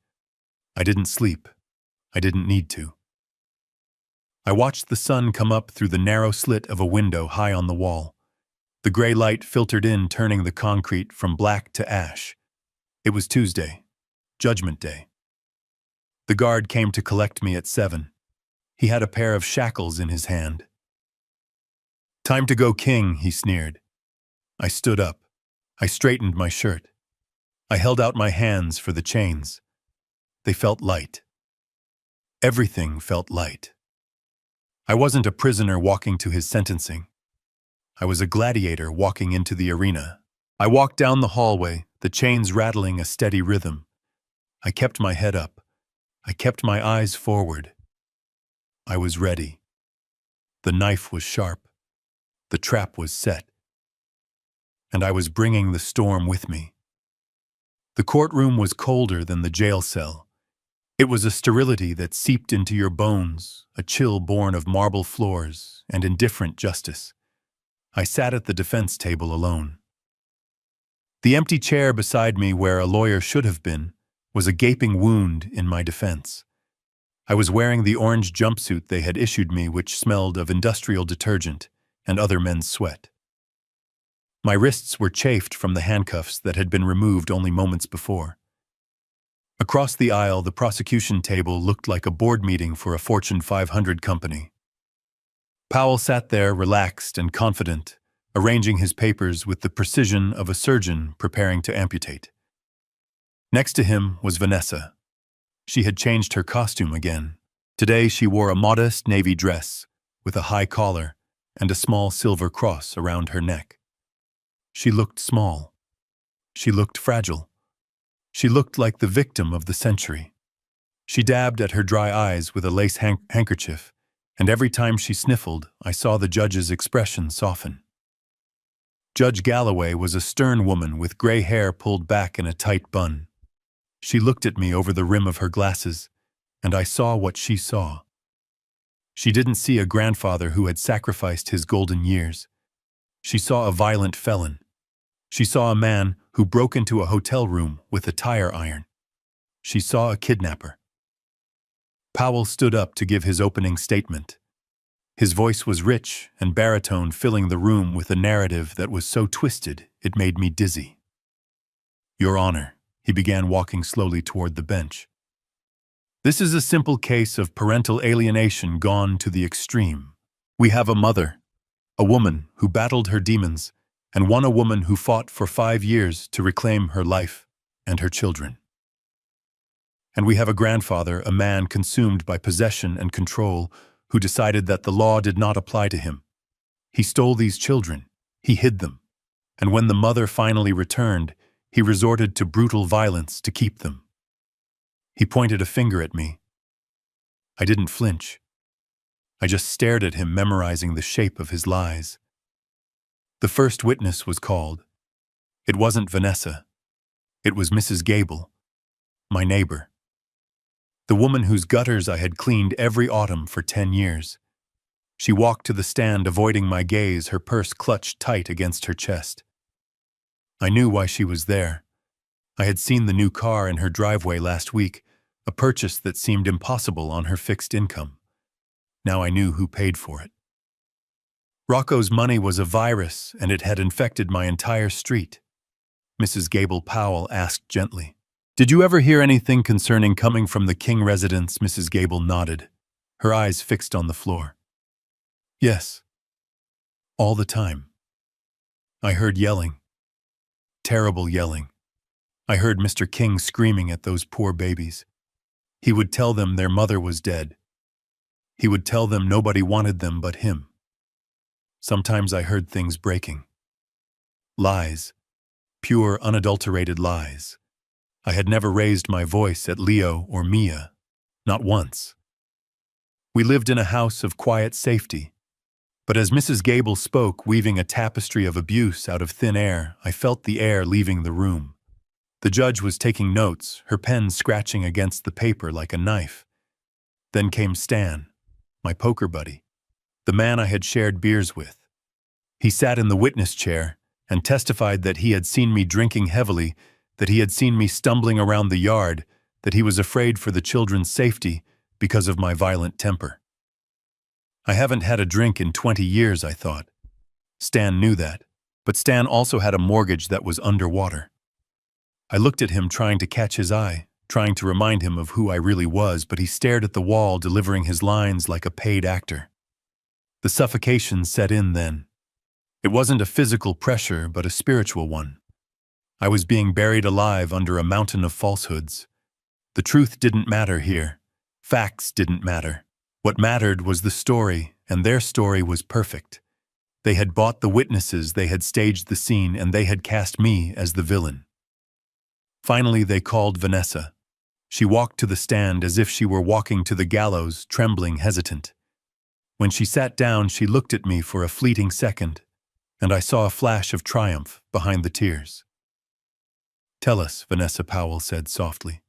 I didn't sleep. I didn't need to. I watched the sun come up through the narrow slit of a window high on the wall. The gray light filtered in, turning the concrete from black to ash. It was Tuesday, Judgment Day. The guard came to collect me at 7. He had a pair of shackles in his hand. "Time to go, King," he sneered. I stood up. I straightened my shirt. I held out my hands for the chains. They felt light. Everything felt light. I wasn't a prisoner walking to his sentencing. I was a gladiator walking into the arena. I walked down the hallway, the chains rattling a steady rhythm. I kept my head up. I kept my eyes forward. I was ready. The knife was sharp. The trap was set. And I was bringing the storm with me. The courtroom was colder than the jail cell. It was a sterility that seeped into your bones, a chill born of marble floors and indifferent justice. I sat at the defense table alone. The empty chair beside me, where a lawyer should have been, was a gaping wound in my defense. I was wearing the orange jumpsuit they had issued me, which smelled of industrial detergent and other men's sweat. My wrists were chafed from the handcuffs that had been removed only moments before. Across the aisle, the prosecution table looked like a board meeting for a Fortune 500 company. Powell sat there, relaxed and confident, arranging his papers with the precision of a surgeon preparing to amputate. Next to him was Vanessa. She had changed her costume again. Today she wore a modest navy dress with a high collar and a small silver cross around her neck. She looked small. She looked fragile. She looked like the victim of the century. She dabbed at her dry eyes with a lace handkerchief, and every time she sniffled, I saw the judge's expression soften. Judge Galloway was a stern woman with gray hair pulled back in a tight bun. She looked at me over the rim of her glasses, and I saw what she saw. She didn't see a grandfather who had sacrificed his golden years. She saw a violent felon. She saw a man who broke into a hotel room with a tire iron. She saw a kidnapper. Powell stood up to give his opening statement. His voice was rich and baritone, filling the room with a narrative that was so twisted it made me dizzy. "Your Honor," he began, walking slowly toward the bench. "This is a simple case of parental alienation gone to the extreme. We have a mother, a woman who battled her demons, and a woman who fought for 5 years to reclaim her life and her children. And we have a grandfather, a man consumed by possession and control, who decided that the law did not apply to him. He stole these children, he hid them, and when the mother finally returned, he resorted to brutal violence to keep them." He pointed a finger at me. I didn't flinch. I just stared at him, memorizing the shape of his lies. The first witness was called. It wasn't Vanessa. It was Mrs. Gable, my neighbor. The woman whose gutters I had cleaned every autumn for 10 years. She walked to the stand, avoiding my gaze, her purse clutched tight against her chest. I knew why she was there. I had seen the new car in her driveway last week, a purchase that seemed impossible on her fixed income. Now I knew who paid for it. Rocco's money was a virus, and it had infected my entire street. Mrs. Gable Powell asked gently, "Did you ever hear anything concerning coming from the King residence?" Mrs. Gable nodded, her eyes fixed on the floor. "Yes. All the time." I heard yelling. Terrible yelling. I heard Mr. King screaming at those poor babies. He would tell them their mother was dead. He would tell them nobody wanted them but him. Sometimes I heard things breaking. Lies. Pure, unadulterated lies. I had never raised my voice at Leo or Mia. Not once. We lived in a house of quiet safety. But as Mrs. Gable spoke, weaving a tapestry of abuse out of thin air, I felt the air leaving the room. The judge was taking notes, her pen scratching against the paper like a knife. Then came Stan, my poker buddy, the man I had shared beers with. He sat in the witness chair and testified that he had seen me drinking heavily, that he had seen me stumbling around the yard, that he was afraid for the children's safety because of my violent temper. I haven't had a drink in 20 years, I thought. Stan knew that, but Stan also had a mortgage that was underwater. I looked at him trying to catch his eye, trying to remind him of who I really was, but he stared at the wall, delivering his lines like a paid actor. The suffocation set in then. It wasn't a physical pressure, but a spiritual one. I was being buried alive under a mountain of falsehoods. The truth didn't matter here. Facts didn't matter. What mattered was the story, and their story was perfect. They had bought the witnesses, they had staged the scene, and they had cast me as the villain. Finally, they called Vanessa. She walked to the stand as if she were walking to the gallows, trembling, hesitant. When she sat down, she looked at me for a fleeting second, and I saw a flash of triumph behind the tears. "Tell us," Vanessa Powell said softly.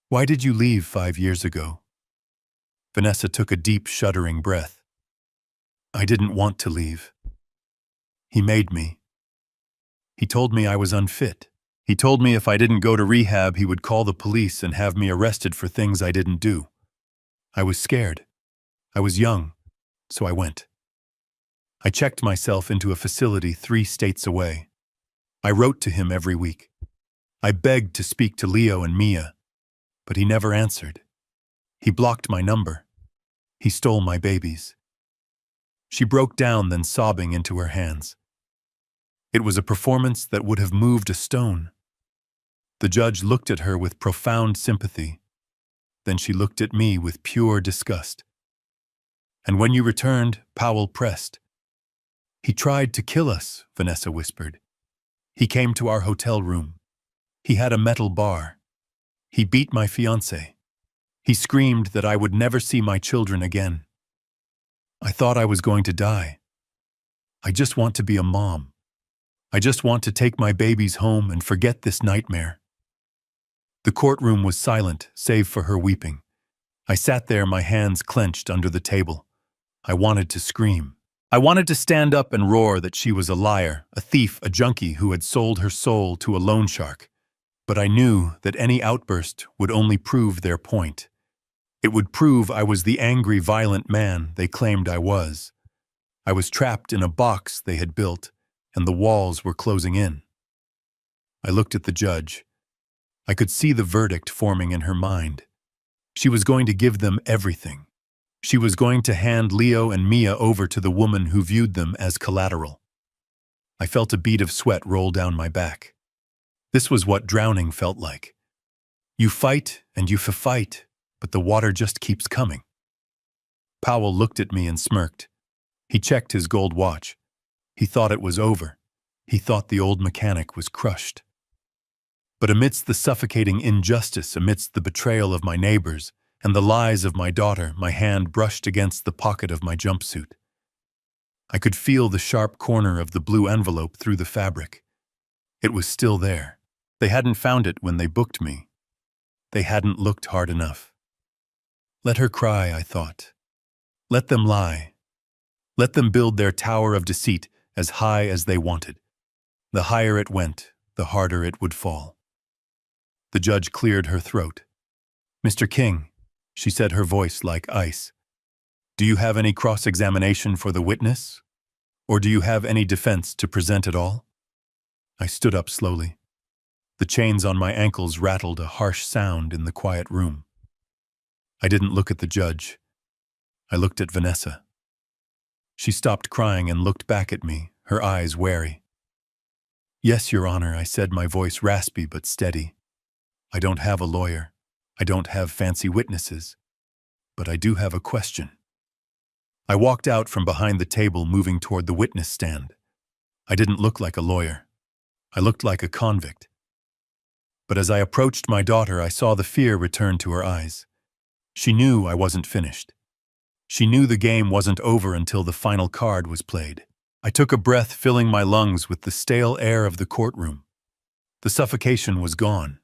"Why did you leave 5 years ago?" Vanessa took a deep, shuddering breath. "I didn't want to leave. He made me. He told me I was unfit. He told me if I didn't go to rehab, he would call the police and have me arrested for things I didn't do. I was scared. I was young, so I went. I checked myself into a facility 3 states away. I wrote to him every week. I begged to speak to Leo and Mia, but he never answered. He blocked my number. He stole my babies." She broke down, then sobbing into her hands. It was a performance that would have moved a stone. The judge looked at her with profound sympathy. Then she looked at me with pure disgust. "And when you returned," Powell pressed. "He tried to kill us," Vanessa whispered. "He came to our hotel room. He had a metal bar. He beat my fiancée. He screamed that I would never see my children again. I thought I was going to die. I just want to be a mom. I just want to take my babies home and forget this nightmare." The courtroom was silent, save for her weeping. I sat there, my hands clenched under the table. I wanted to scream. I wanted to stand up and roar that she was a liar, a thief, a junkie who had sold her soul to a loan shark. But I knew that any outburst would only prove their point. It would prove I was the angry, violent man they claimed I was. I was trapped in a box they had built, and the walls were closing in. I looked at the judge. I could see the verdict forming in her mind. She was going to give them everything. She was going to hand Leo and Mia over to the woman who viewed them as collateral. I felt a bead of sweat roll down my back. This was what drowning felt like. You fight and you fight, but the water just keeps coming. Powell looked at me and smirked. He checked his gold watch. He thought it was over. He thought the old mechanic was crushed. But amidst the suffocating injustice, amidst the betrayal of my neighbors, and the lies of my daughter, my hand brushed against the pocket of my jumpsuit. I could feel the sharp corner of the blue envelope through the fabric. It was still there. They hadn't found it when they booked me. They hadn't looked hard enough. Let her cry, I thought. Let them lie. Let them build their tower of deceit as high as they wanted. The higher it went, the harder it would fall. The judge cleared her throat. "Mr. King," she said, her voice like ice, "do you have any cross-examination for the witness? Or do you have any defense to present at all?" I stood up slowly. The chains on my ankles rattled a harsh sound in the quiet room. I didn't look at the judge. I looked at Vanessa. She stopped crying and looked back at me, her eyes wary. "Yes, Your Honor," I said, my voice raspy but steady. "I don't have a lawyer. I don't have fancy witnesses. But I do have a question." I walked out from behind the table, moving toward the witness stand. I didn't look like a lawyer. I looked like a convict. But as I approached my daughter, I saw the fear return to her eyes. She knew I wasn't finished. She knew the game wasn't over until the final card was played. I took a breath, filling my lungs with the stale air of the courtroom. The suffocation was gone.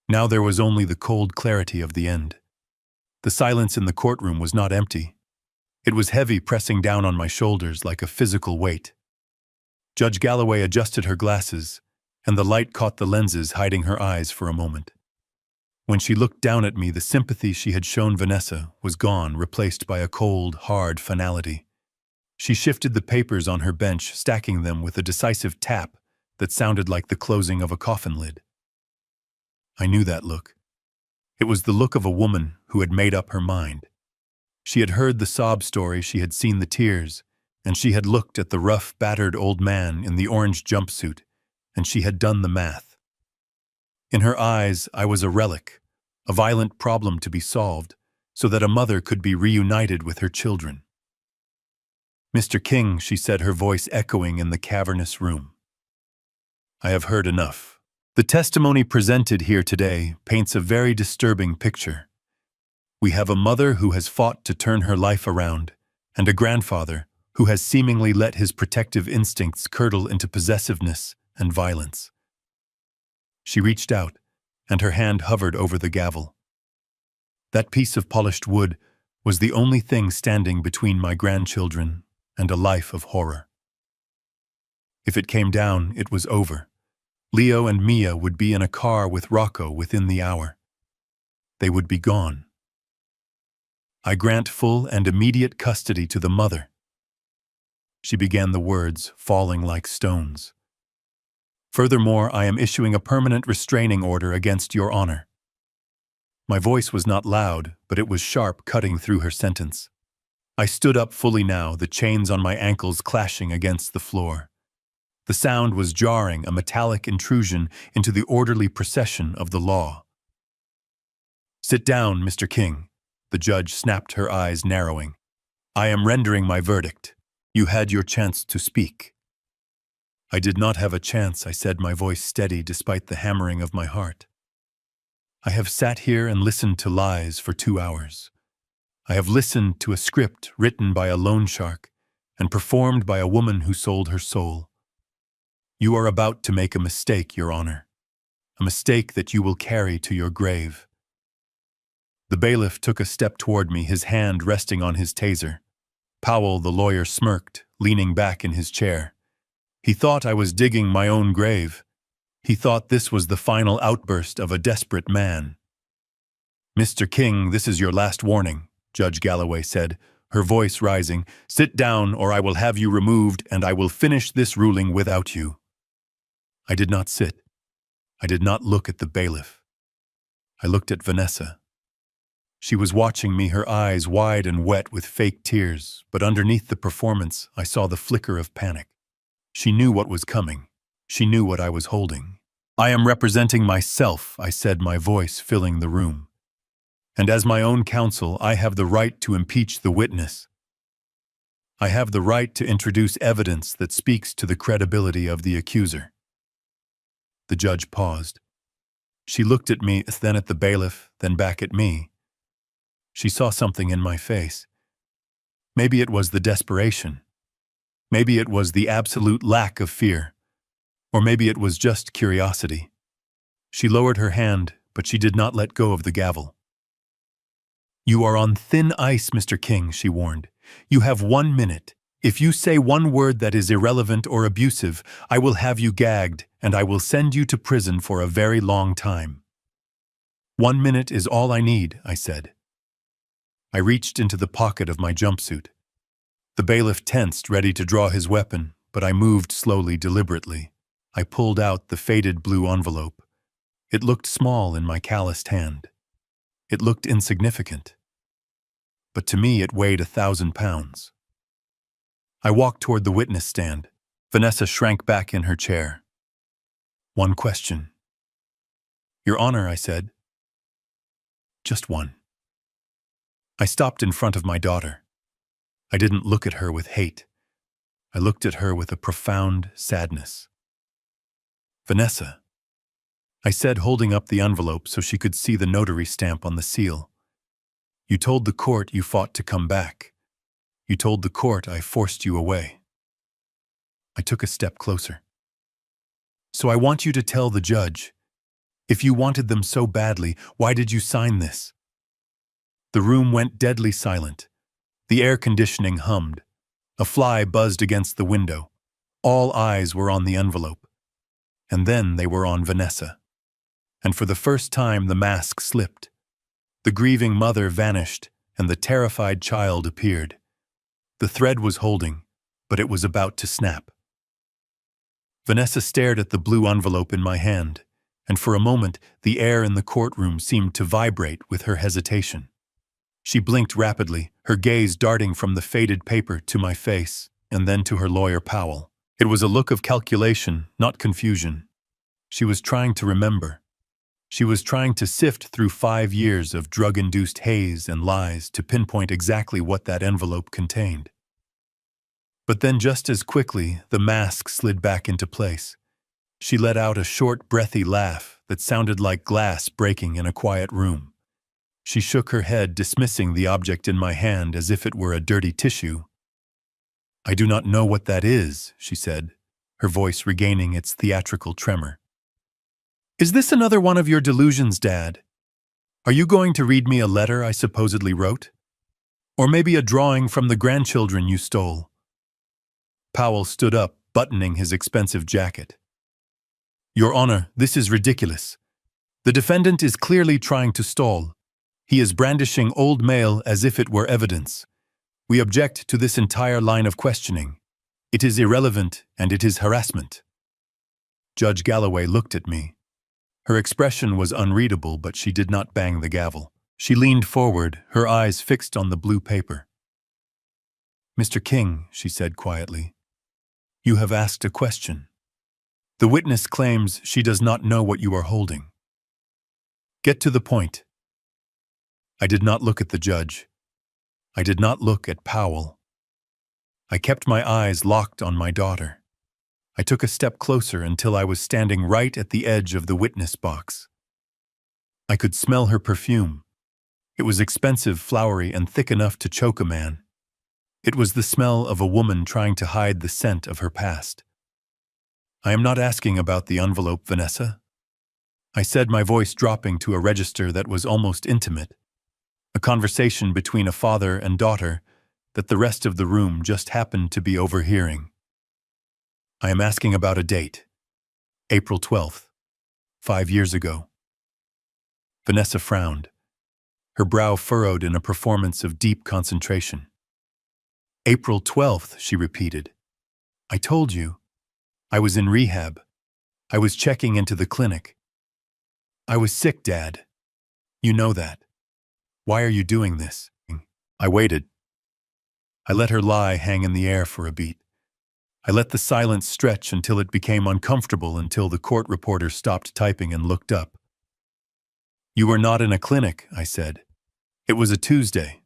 Now there was only the cold clarity of the end. The silence in the courtroom was not empty. It was heavy, pressing down on my shoulders like a physical weight. Judge Galloway adjusted her glasses, and the light caught the lenses, hiding her eyes for a moment. When she looked down at me, the sympathy she had shown Vanessa was gone, replaced by a cold, hard finality. She shifted the papers on her bench, stacking them with a decisive tap that sounded like the closing of a coffin lid. I knew that look. It was the look of a woman who had made up her mind. She had heard the sob story, she had seen the tears, and she had looked at the rough, battered old man in the orange jumpsuit, and she had done the math. In her eyes, I was a relic, a violent problem to be solved, so that a mother could be reunited with her children. "Mr. King," she said, her voice echoing in the cavernous room. "I have heard enough. The testimony presented here today paints a very disturbing picture. We have a mother who has fought to turn her life around, and a grandfather who has seemingly let his protective instincts curdle into possessiveness and violence." She reached out, and her hand hovered over the gavel. That piece of polished wood was the only thing standing between my grandchildren and a life of horror. If it came down, it was over. Leo and Mia would be in a car with Rocco within the hour. They would be gone. "I grant full and immediate custody to the mother." She began the words, falling like stones. "Furthermore, I am issuing a permanent restraining order against Your Honor." My voice was not loud, but it was sharp, cutting through her sentence. I stood up fully now, the chains on my ankles clashing against the floor. The sound was jarring, a metallic intrusion into the orderly procession of the law. "Sit down, Mr. King," the judge snapped, her eyes narrowing. "I am rendering my verdict. You had your chance to speak." "I did not have a chance," I said, my voice steady despite the hammering of my heart. "I have sat here and listened to lies for 2 hours. I have listened to a script written by a loan shark and performed by a woman who sold her soul. You are about to make a mistake, Your Honor. A mistake that you will carry to your grave." The bailiff took a step toward me, his hand resting on his taser. Powell, the lawyer, smirked, leaning back in his chair. He thought I was digging my own grave. He thought this was the final outburst of a desperate man. "Mr. King, this is your last warning," Judge Galloway said, her voice rising. "Sit down, or I will have you removed, and I will finish this ruling without you." I did not sit. I did not look at the bailiff. I looked at Vanessa. She was watching me, her eyes wide and wet with fake tears, but underneath the performance, I saw the flicker of panic. She knew what was coming. She knew what I was holding. "I am representing myself," I said, my voice filling the room. "And as my own counsel, I have the right to impeach the witness. I have the right to introduce evidence that speaks to the credibility of the accuser." The judge paused. She looked at me, then at the bailiff, then back at me. She saw something in my face. Maybe it was the desperation. Maybe it was the absolute lack of fear. Or maybe it was just curiosity. She lowered her hand, but she did not let go of the gavel. "You are on thin ice, Mr. King," she warned. "You have 1 minute. If you say one word that is irrelevant or abusive, I will have you gagged, and I will send you to prison for a very long time." 1 minute is all I need," I said. I reached into the pocket of my jumpsuit. The bailiff tensed, ready to draw his weapon, but I moved slowly, deliberately. I pulled out the faded blue envelope. It looked small in my calloused hand. It looked insignificant. But to me it weighed 1,000 pounds. I walked toward the witness stand. Vanessa shrank back in her chair. One question. Your Honor, I said. Just one. I stopped in front of my daughter. I didn't look at her with hate. I looked at her with a profound sadness. Vanessa, I said, holding up the envelope so she could see the notary stamp on the seal. You told the court you fought to come back. You told the court I forced you away. I took a step closer. So I want you to tell the judge, if you wanted them so badly, why did you sign this? The room went deadly silent. The air conditioning hummed. A fly buzzed against the window. All eyes were on the envelope. And then they were on Vanessa. And for the first time the mask slipped. The grieving mother vanished, and the terrified child appeared. The thread was holding, but it was about to snap. Vanessa stared at the blue envelope in my hand, and for a moment the air in the courtroom seemed to vibrate with her hesitation. She blinked rapidly, her gaze darting from the faded paper to my face, and then to her lawyer Powell. It was a look of calculation, not confusion. She was trying to remember. She was trying to sift through 5 years of drug-induced haze and lies to pinpoint exactly what that envelope contained. But then just as quickly, the mask slid back into place. She let out a short, breathy laugh that sounded like glass breaking in a quiet room. She shook her head, dismissing the object in my hand as if it were a dirty tissue. I do not know what that is, she said, her voice regaining its theatrical tremor. Is this another one of your delusions, Dad? Are you going to read me a letter I supposedly wrote? Or maybe a drawing from the grandchildren you stole? Powell stood up, buttoning his expensive jacket. Your Honor, this is ridiculous. The defendant is clearly trying to stall. He is brandishing old mail as if it were evidence. We object to this entire line of questioning. It is irrelevant and it is harassment. Judge Galloway looked at me. Her expression was unreadable, but she did not bang the gavel. She leaned forward, her eyes fixed on the blue paper. Mr. King, she said quietly, you have asked a question. The witness claims she does not know what you are holding. Get to the point. I did not look at the judge. I did not look at Powell. I kept my eyes locked on my daughter. I took a step closer until I was standing right at the edge of the witness box. I could smell her perfume. It was expensive, flowery, and thick enough to choke a man. It was the smell of a woman trying to hide the scent of her past. I am not asking about the envelope, Vanessa. I said, my voice dropping to a register that was almost intimate. A conversation between a father and daughter that the rest of the room just happened to be overhearing. I am asking about a date. April 12th, 5 years ago. Vanessa frowned, her brow furrowed in a performance of deep concentration. April 12th, she repeated. I told you. I was in rehab. I was checking into the clinic. I was sick, Dad. You know that. Why are you doing this? I waited. I let her lie hang in the air for a beat. I let the silence stretch until it became uncomfortable, until the court reporter stopped typing and looked up. You were not in a clinic, I said. It was a Tuesday.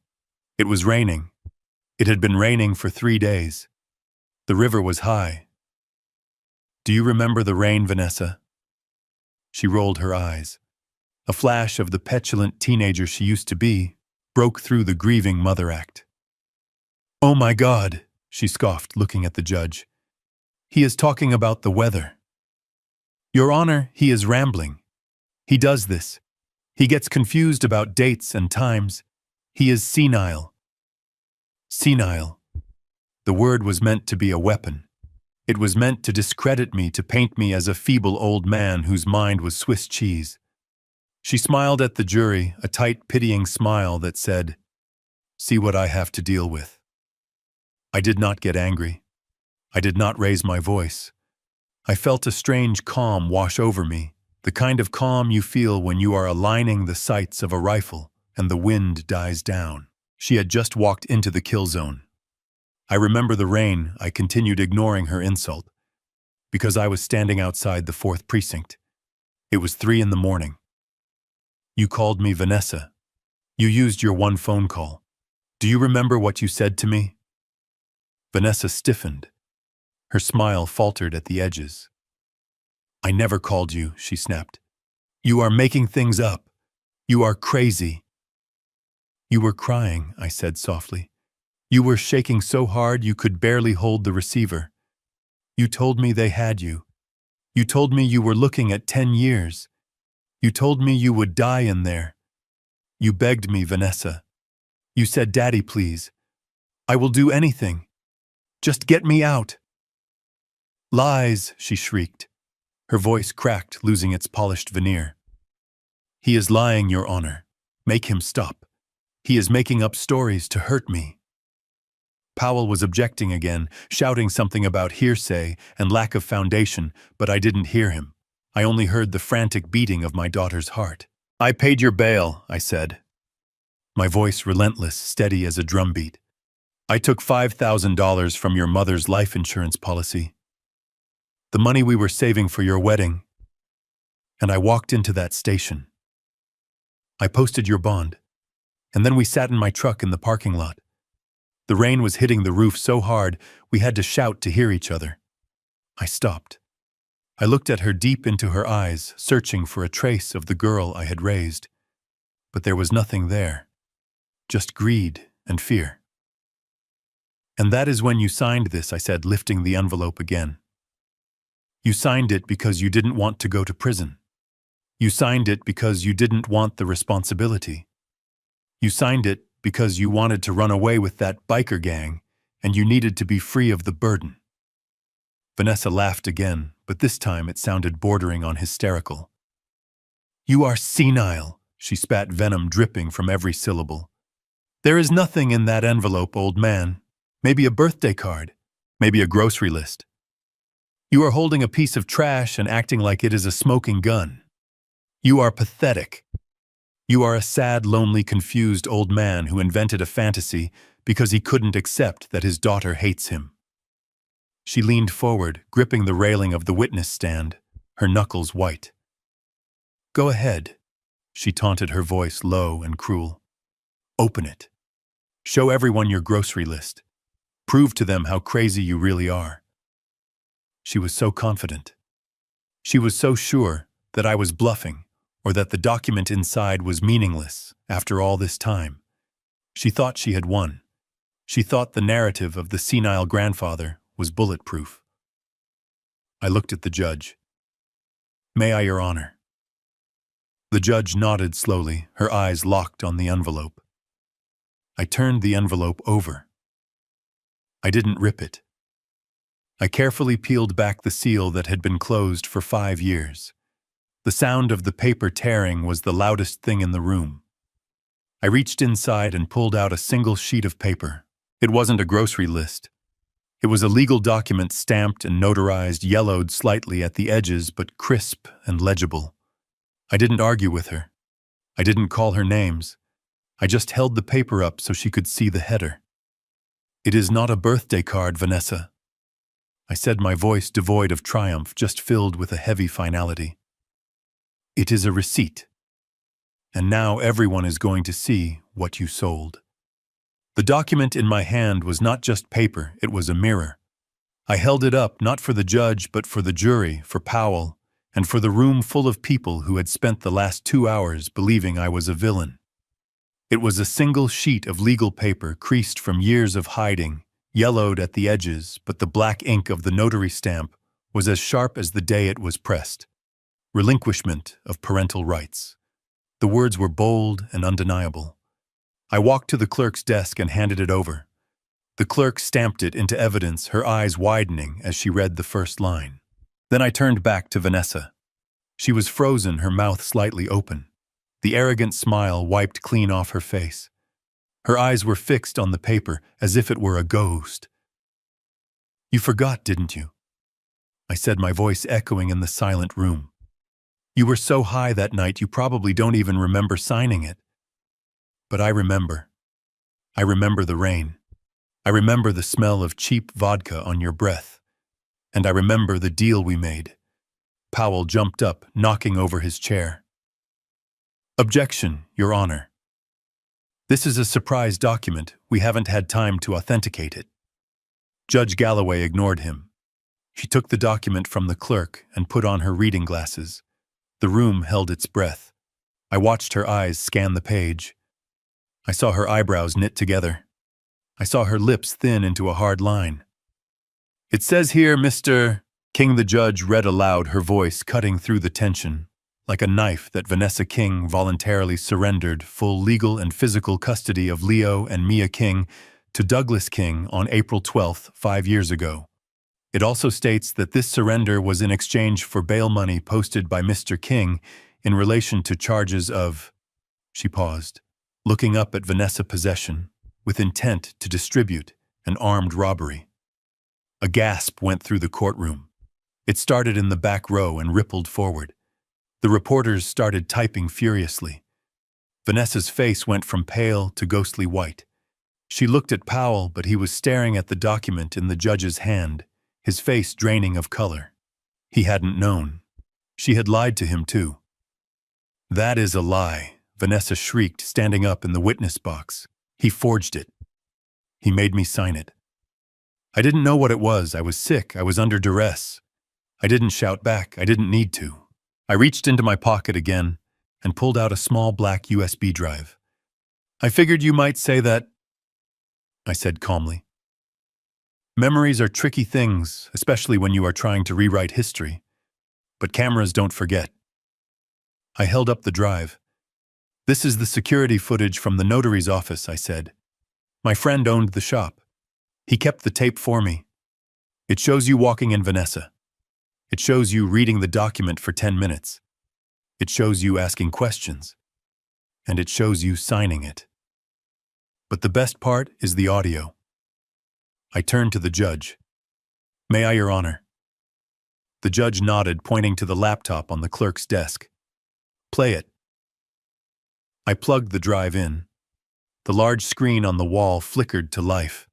It was raining. It had been raining for 3 days. The river was high. Do you remember the rain, Vanessa? She rolled her eyes. A flash of the petulant teenager she used to be broke through the grieving mother act. Oh my God, she scoffed, looking at the judge. He is talking about the weather. Your Honor, he is rambling. He does this. He gets confused about dates and times. He is senile. Senile. The word was meant to be a weapon. It was meant to discredit me, to paint me as a feeble old man whose mind was Swiss cheese. She smiled at the jury, a tight, pitying smile that said, "See what I have to deal with." I did not get angry. I did not raise my voice. I felt a strange calm wash over me, the kind of calm you feel when you are aligning the sights of a rifle and the wind dies down. She had just walked into the kill zone. I remember the rain. I continued, ignoring her insult. Because I was standing outside the 4th precinct. It was 3 in the morning. You called me Vanessa. You used your one phone call. Do you remember what you said to me? Vanessa stiffened. Her smile faltered at the edges. I never called you, she snapped. You are making things up. You are crazy. You were crying, I said softly. You were shaking so hard you could barely hold the receiver. You told me they had you. You told me you were looking at 10 years. You told me you would die in there. You begged me, Vanessa. You said, Daddy, please. I will do anything. Just get me out. Lies, she shrieked. Her voice cracked, losing its polished veneer. He is lying, Your Honor. Make him stop. He is making up stories to hurt me. Powell was objecting again, shouting something about hearsay and lack of foundation, but I didn't hear him. I only heard the frantic beating of my daughter's heart. I paid your bail, I said. My voice relentless, steady as a drumbeat. I took $5,000 from your mother's life insurance policy. The money we were saving for your wedding. And I walked into that station. I posted your bond. And then we sat in my truck in the parking lot. The rain was hitting the roof so hard we had to shout to hear each other. I stopped. I looked at her deep into her eyes, searching for a trace of the girl I had raised. But there was nothing there. Just greed and fear. And that is when you signed this, I said, lifting the envelope again. You signed it because you didn't want to go to prison. You signed it because you didn't want the responsibility. You signed it because you wanted to run away with that biker gang, and you needed to be free of the burden. Vanessa laughed again, but this time it sounded bordering on hysterical. You are senile, she spat, venom dripping from every syllable. There is nothing in that envelope, old man. Maybe a birthday card, maybe a grocery list. You are holding a piece of trash and acting like it is a smoking gun. You are pathetic. You are a sad, lonely, confused old man who invented a fantasy because he couldn't accept that his daughter hates him. She leaned forward, gripping the railing of the witness stand, her knuckles white. Go ahead, she taunted, her voice low and cruel. Open it. Show everyone your grocery list. Prove to them how crazy you really are. She was so confident. She was so sure that I was bluffing, or that the document inside was meaningless after all this time. She thought she had won. She thought the narrative of the senile grandfather was bulletproof. I looked at the judge. May I, Your Honor? The judge nodded slowly, her eyes locked on the envelope. I turned the envelope over. I didn't rip it. I carefully peeled back the seal that had been closed for 5 years. The sound of the paper tearing was the loudest thing in the room. I reached inside and pulled out a single sheet of paper. It wasn't a grocery list. It was a legal document stamped and notarized, yellowed slightly at the edges, but crisp and legible. I didn't argue with her. I didn't call her names. I just held the paper up so she could see the header. It is not a birthday card, Vanessa. I said, my voice devoid of triumph, just filled with a heavy finality. It is a receipt. And now everyone is going to see what you sold. The document in my hand was not just paper, it was a mirror. I held it up not for the judge, but for the jury, for Powell, and for the room full of people who had spent the last 2 hours believing I was a villain. It was a single sheet of legal paper, creased from years of hiding, yellowed at the edges, but the black ink of the notary stamp was as sharp as the day it was pressed. Relinquishment of parental rights. The words were bold and undeniable. I walked to the clerk's desk and handed it over. The clerk stamped it into evidence, her eyes widening as she read the first line. Then I turned back to Vanessa. She was frozen, her mouth slightly open. The arrogant smile wiped clean off her face. Her eyes were fixed on the paper as if it were a ghost. You forgot, didn't you? I said, my voice echoing in the silent room. You were so high that night you probably don't even remember signing it. But I remember. I remember the rain. I remember the smell of cheap vodka on your breath. And I remember the deal we made. Powell jumped up, knocking over his chair. Objection, Your Honor. This is a surprise document. We haven't had time to authenticate it. Judge Galloway ignored him. She took the document from the clerk and put on her reading glasses. The room held its breath. I watched her eyes scan the page. I saw her eyebrows knit together. I saw her lips thin into a hard line. It says here, Mr. King, the judge read aloud, her voice cutting through the tension. Like a knife, that Vanessa King voluntarily surrendered full legal and physical custody of Leo and Mia King to Douglas King on April 12th, 5 years ago. It also states that this surrender was in exchange for bail money posted by Mr. King in relation to charges of… She paused, looking up at Vanessa possession, with intent to distribute, an armed robbery. A gasp went through the courtroom. It started in the back row and rippled forward. The reporters started typing furiously. Vanessa's face went from pale to ghostly white. She looked at Powell, but he was staring at the document in the judge's hand, his face draining of color. He hadn't known. She had lied to him, too. That is a lie, Vanessa shrieked, standing up in the witness box. He forged it. He made me sign it. I didn't know what it was. I was sick. I was under duress. I didn't shout back. I didn't need to. I reached into my pocket again and pulled out a small black USB drive. I figured you might say that, I said calmly. Memories are tricky things, especially when you are trying to rewrite history. But cameras don't forget. I held up the drive. This is the security footage from the notary's office, I said. My friend owned the shop. He kept the tape for me. It shows you walking in Vanessa. It shows you reading the document for 10 minutes. It shows you asking questions. And it shows you signing it. But the best part is the audio. I turned to the judge. May I, Your Honor? The judge nodded, pointing to the laptop on the clerk's desk. Play it. I plugged the drive in. The large screen on the wall flickered to life.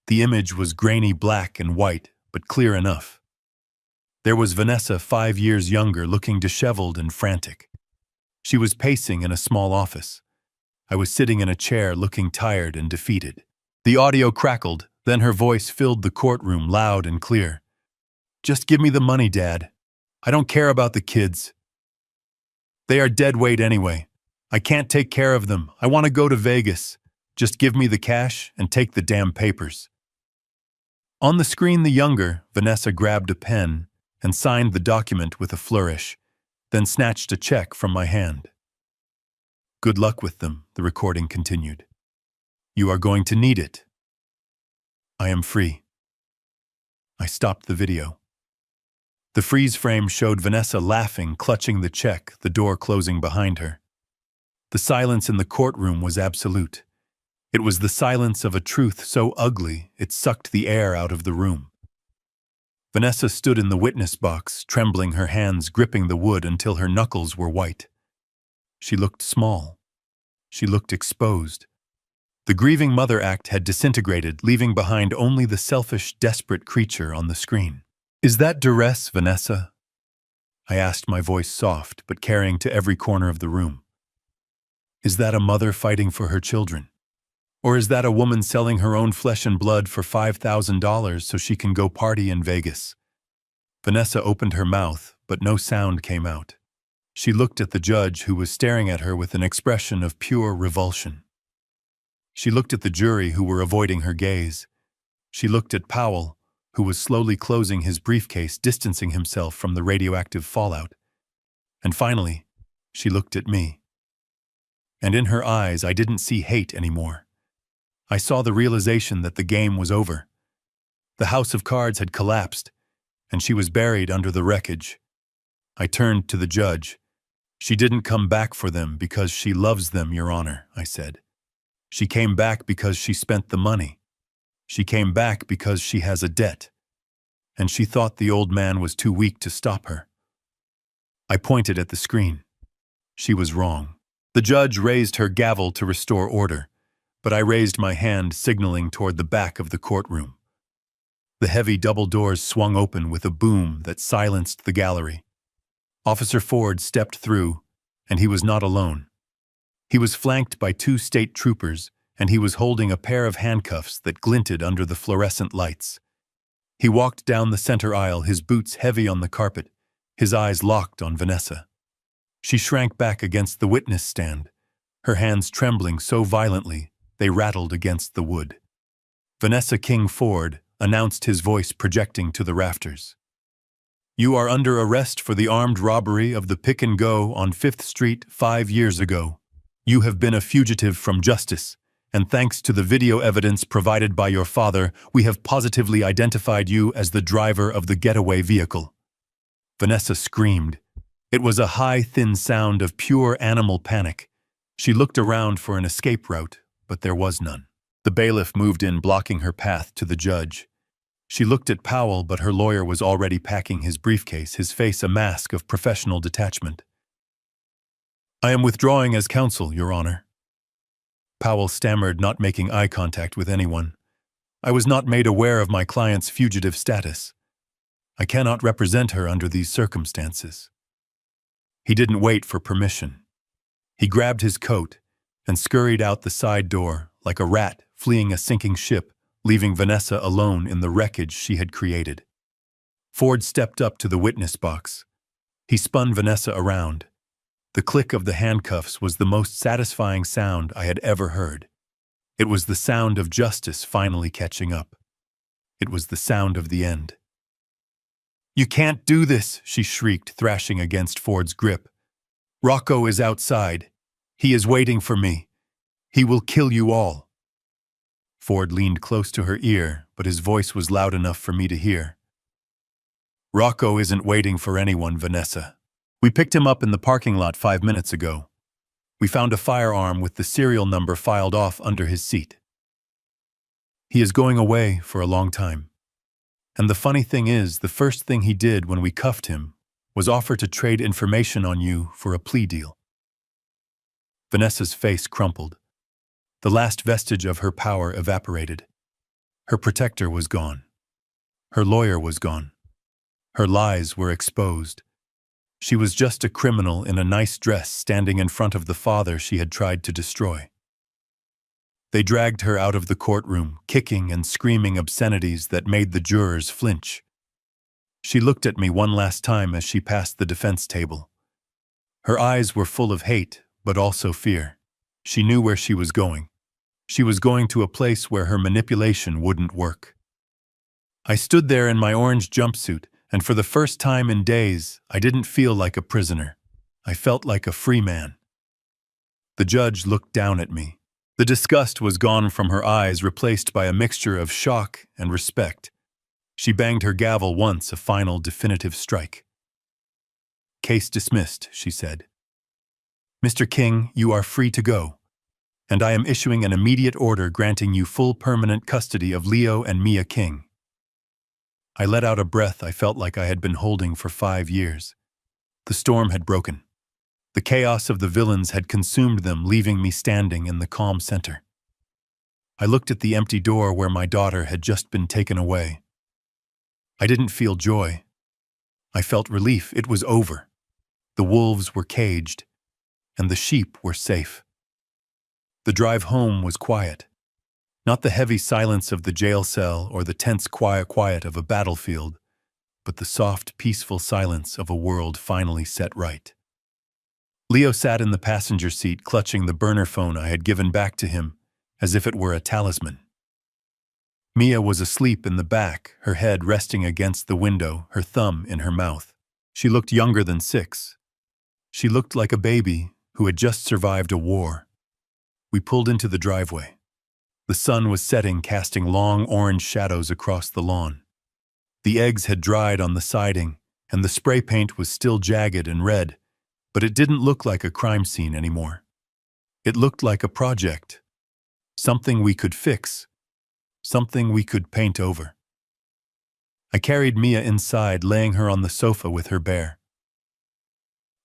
The image was grainy black and white, but clear enough. There was Vanessa, 5 years younger, looking disheveled and frantic. She was pacing in a small office. I was sitting in a chair, looking tired and defeated. The audio crackled, then her voice filled the courtroom, loud and clear. Just give me the money, Dad. I don't care about the kids. They are dead weight anyway. I can't take care of them. I want to go to Vegas. Just give me the cash and take the damn papers. On the screen, the younger, Vanessa, grabbed a pen and signed the document with a flourish, then snatched a check from my hand. Good luck with them, the recording continued. You are going to need it. I am free. I stopped the video. The freeze frame showed Vanessa laughing, clutching the check, the door closing behind her. The silence in the courtroom was absolute. It was the silence of a truth so ugly it sucked the air out of the room. Vanessa stood in the witness box, trembling, her hands gripping the wood until her knuckles were white. She looked small. She looked exposed. The grieving mother act had disintegrated, leaving behind only the selfish, desperate creature on the screen. Is that duress, Vanessa? I asked, my voice soft but carrying to every corner of the room. Is that a mother fighting for her children? Or is that a woman selling her own flesh and blood for $5,000 so she can go party in Vegas? Vanessa opened her mouth, but no sound came out. She looked at the judge, who was staring at her with an expression of pure revulsion. She looked at the jury, who were avoiding her gaze. She looked at Powell, who was slowly closing his briefcase, distancing himself from the radioactive fallout. And finally, she looked at me. And in her eyes, I didn't see hate anymore. I saw the realization that the game was over. The house of cards had collapsed, and she was buried under the wreckage. I turned to the judge. She didn't come back for them because she loves them, Your Honor, I said. She came back because she spent the money. She came back because she has a debt. And she thought the old man was too weak to stop her. I pointed at the screen. She was wrong. The judge raised her gavel to restore order, but I raised my hand, signaling toward the back of the courtroom. The heavy double doors swung open with a boom that silenced the gallery. Officer Ford stepped through, and he was not alone. He was flanked by 2 state troopers, and he was holding a pair of handcuffs that glinted under the fluorescent lights. He walked down the center aisle, his boots heavy on the carpet, his eyes locked on Vanessa. She shrank back against the witness stand, her hands trembling so violently they rattled against the wood. Vanessa King Ford announced, his voice projecting to the rafters. "You are under arrest for the armed robbery of the Pick and Go on 5th Street 5 years ago. You have been a fugitive from justice, and thanks to the video evidence provided by your father, we have positively identified you as the driver of the getaway vehicle." Vanessa screamed. It was a high, thin sound of pure animal panic. She looked around for an escape route, but there was none. The bailiff moved in, blocking her path to the judge. She looked at Powell, but her lawyer was already packing his briefcase, his face a mask of professional detachment. "I am withdrawing as counsel, Your Honor." Powell stammered, not making eye contact with anyone. "I was not made aware of my client's fugitive status. I cannot represent her under these circumstances." He didn't wait for permission. He grabbed his coat and scurried out the side door like a rat fleeing a sinking ship, leaving Vanessa alone in the wreckage she had created. Ford stepped up to the witness box. He spun Vanessa around. The click of the handcuffs was the most satisfying sound I had ever heard. It was the sound of justice finally catching up. It was the sound of the end. "You can't do this," she shrieked, thrashing against Ford's grip. "Rocco is outside. He is waiting for me. He will kill you all." Ford leaned close to her ear, but his voice was loud enough for me to hear. "Rocco isn't waiting for anyone, Vanessa. We picked him up in the parking lot 5 minutes ago. We found a firearm with the serial number filed off under his seat. He is going away for a long time. And the funny thing is, the first thing he did when we cuffed him was offer to trade information on you for a plea deal." Vanessa's face crumpled. The last vestige of her power evaporated. Her protector was gone. Her lawyer was gone. Her lies were exposed. She was just a criminal in a nice dress standing in front of the father she had tried to destroy. They dragged her out of the courtroom, kicking and screaming obscenities that made the jurors flinch. She looked at me one last time as she passed the defense table. Her eyes were full of hate, but also fear. She knew where she was going. She was going to a place where her manipulation wouldn't work. I stood there in my orange jumpsuit, and for the first time in days, I didn't feel like a prisoner. I felt like a free man. The judge looked down at me. The disgust was gone from her eyes, replaced by a mixture of shock and respect. She banged her gavel once, a final definitive strike. "Case dismissed," she said. "Mr. King, you are free to go, and I am issuing an immediate order granting you full permanent custody of Leo and Mia King." I let out a breath I felt like I had been holding for 5 years. The storm had broken. The chaos of the villains had consumed them, leaving me standing in the calm center. I looked at the empty door where my daughter had just been taken away. I didn't feel joy. I felt relief. It was over. The wolves were caged, and the sheep were safe. The drive home was quiet. Not the heavy silence of the jail cell or the tense quiet of a battlefield, but the soft, peaceful silence of a world finally set right. Leo sat in the passenger seat, clutching the burner phone I had given back to him, as if it were a talisman. Mia was asleep in the back, her head resting against the window, her thumb in her mouth. She looked younger than 6. She looked like a baby who had just survived a war. We pulled into the driveway. The sun was setting, casting long orange shadows across the lawn. The eggs had dried on the siding, and the spray paint was still jagged and red, but it didn't look like a crime scene anymore. It looked like a project. Something we could fix. Something we could paint over. I carried Mia inside, laying her on the sofa with her bear.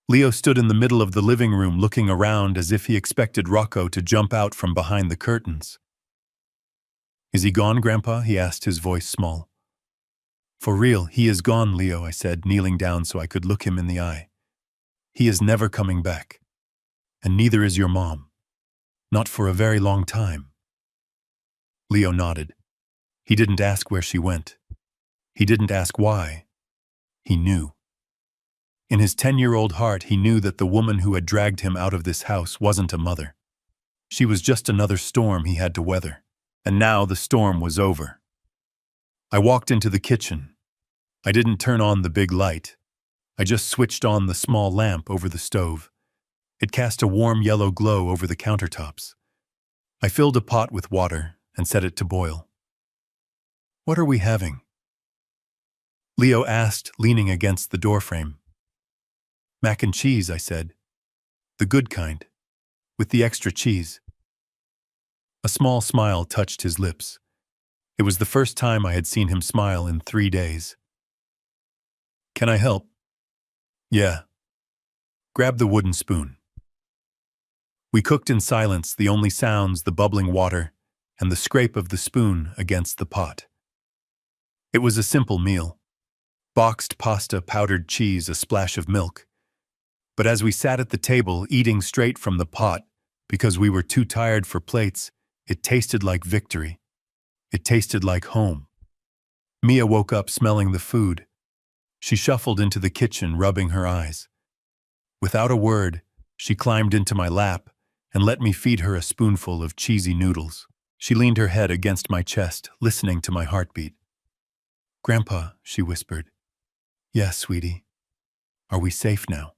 Leo stood in the middle of the living room, looking around as if he expected Rocco to jump out from behind the curtains. "Is he gone, Grandpa?" he asked, his voice small. For real, he is gone, Leo, I said, kneeling down so I could look him in the eye. He is never coming back. And neither is your mom. Not for a very long time. Leo nodded. He didn't ask where she went. He didn't ask why. He knew. In his 10-year-old heart, he knew that the woman who had dragged him out of this house wasn't a mother. She was just another storm he had to weather. And now the storm was over. I walked into the kitchen. I didn't turn on the big light. I just switched on the small lamp over the stove. It cast a warm yellow glow over the countertops. I filled a pot with water and set it to boil. What are we having? Leo asked, leaning against the doorframe. Mac and cheese, I said. The good kind, with the extra cheese. A small smile touched his lips. It was the first time I had seen him smile in 3 days. Can I help? Yeah. Grab the wooden spoon. We cooked in silence, the only sounds the bubbling water and the scrape of the spoon against the pot. It was a simple meal. Boxed pasta, powdered cheese, a splash of milk. But as we sat at the table, eating straight from the pot, because we were too tired for plates, it tasted like victory. It tasted like home. Mia woke up smelling the food. She shuffled into the kitchen, rubbing her eyes. Without a word, she climbed into my lap and let me feed her a spoonful of cheesy noodles. She leaned her head against my chest, listening to my heartbeat. Grandpa, she whispered. Yes, sweetie. Are we safe now?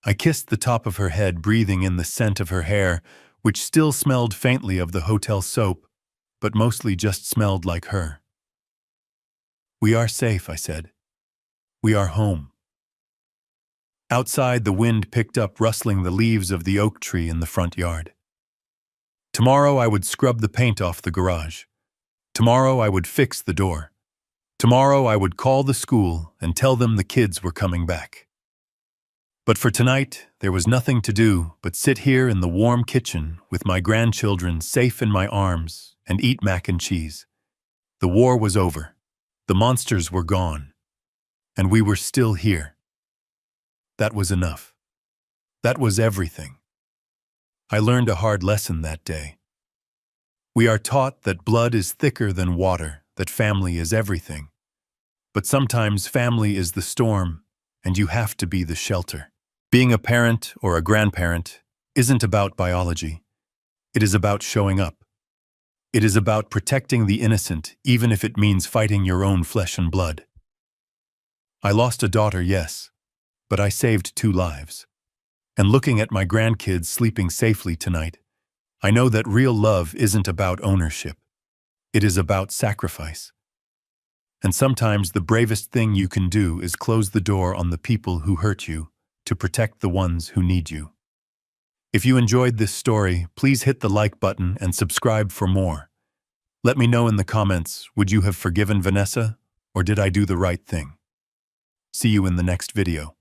I kissed the top of her head, breathing in the scent of her hair, which still smelled faintly of the hotel soap, but mostly just smelled like her. We are safe, I said. We are home. Outside, the wind picked up, rustling the leaves of the oak tree in the front yard. Tomorrow I would scrub the paint off the garage. Tomorrow I would fix the door. Tomorrow I would call the school and tell them the kids were coming back. But for tonight, there was nothing to do but sit here in the warm kitchen with my grandchildren safe in my arms and eat mac and cheese. The war was over. The monsters were gone. And we were still here. That was enough. That was everything. I learned a hard lesson that day. We are taught that blood is thicker than water, that family is everything. But sometimes family is the storm, and you have to be the shelter. Being a parent or a grandparent isn't about biology. It is about showing up. It is about protecting the innocent, even if it means fighting your own flesh and blood. I lost a daughter, yes, but I saved 2 lives. And looking at my grandkids sleeping safely tonight, I know that real love isn't about ownership. It is about sacrifice. And sometimes the bravest thing you can do is close the door on the people who hurt you to protect the ones who need you. If you enjoyed this story, please hit the like button and subscribe for more. Let me know in the comments, would you have forgiven Vanessa, or did I do the right thing? See you in the next video.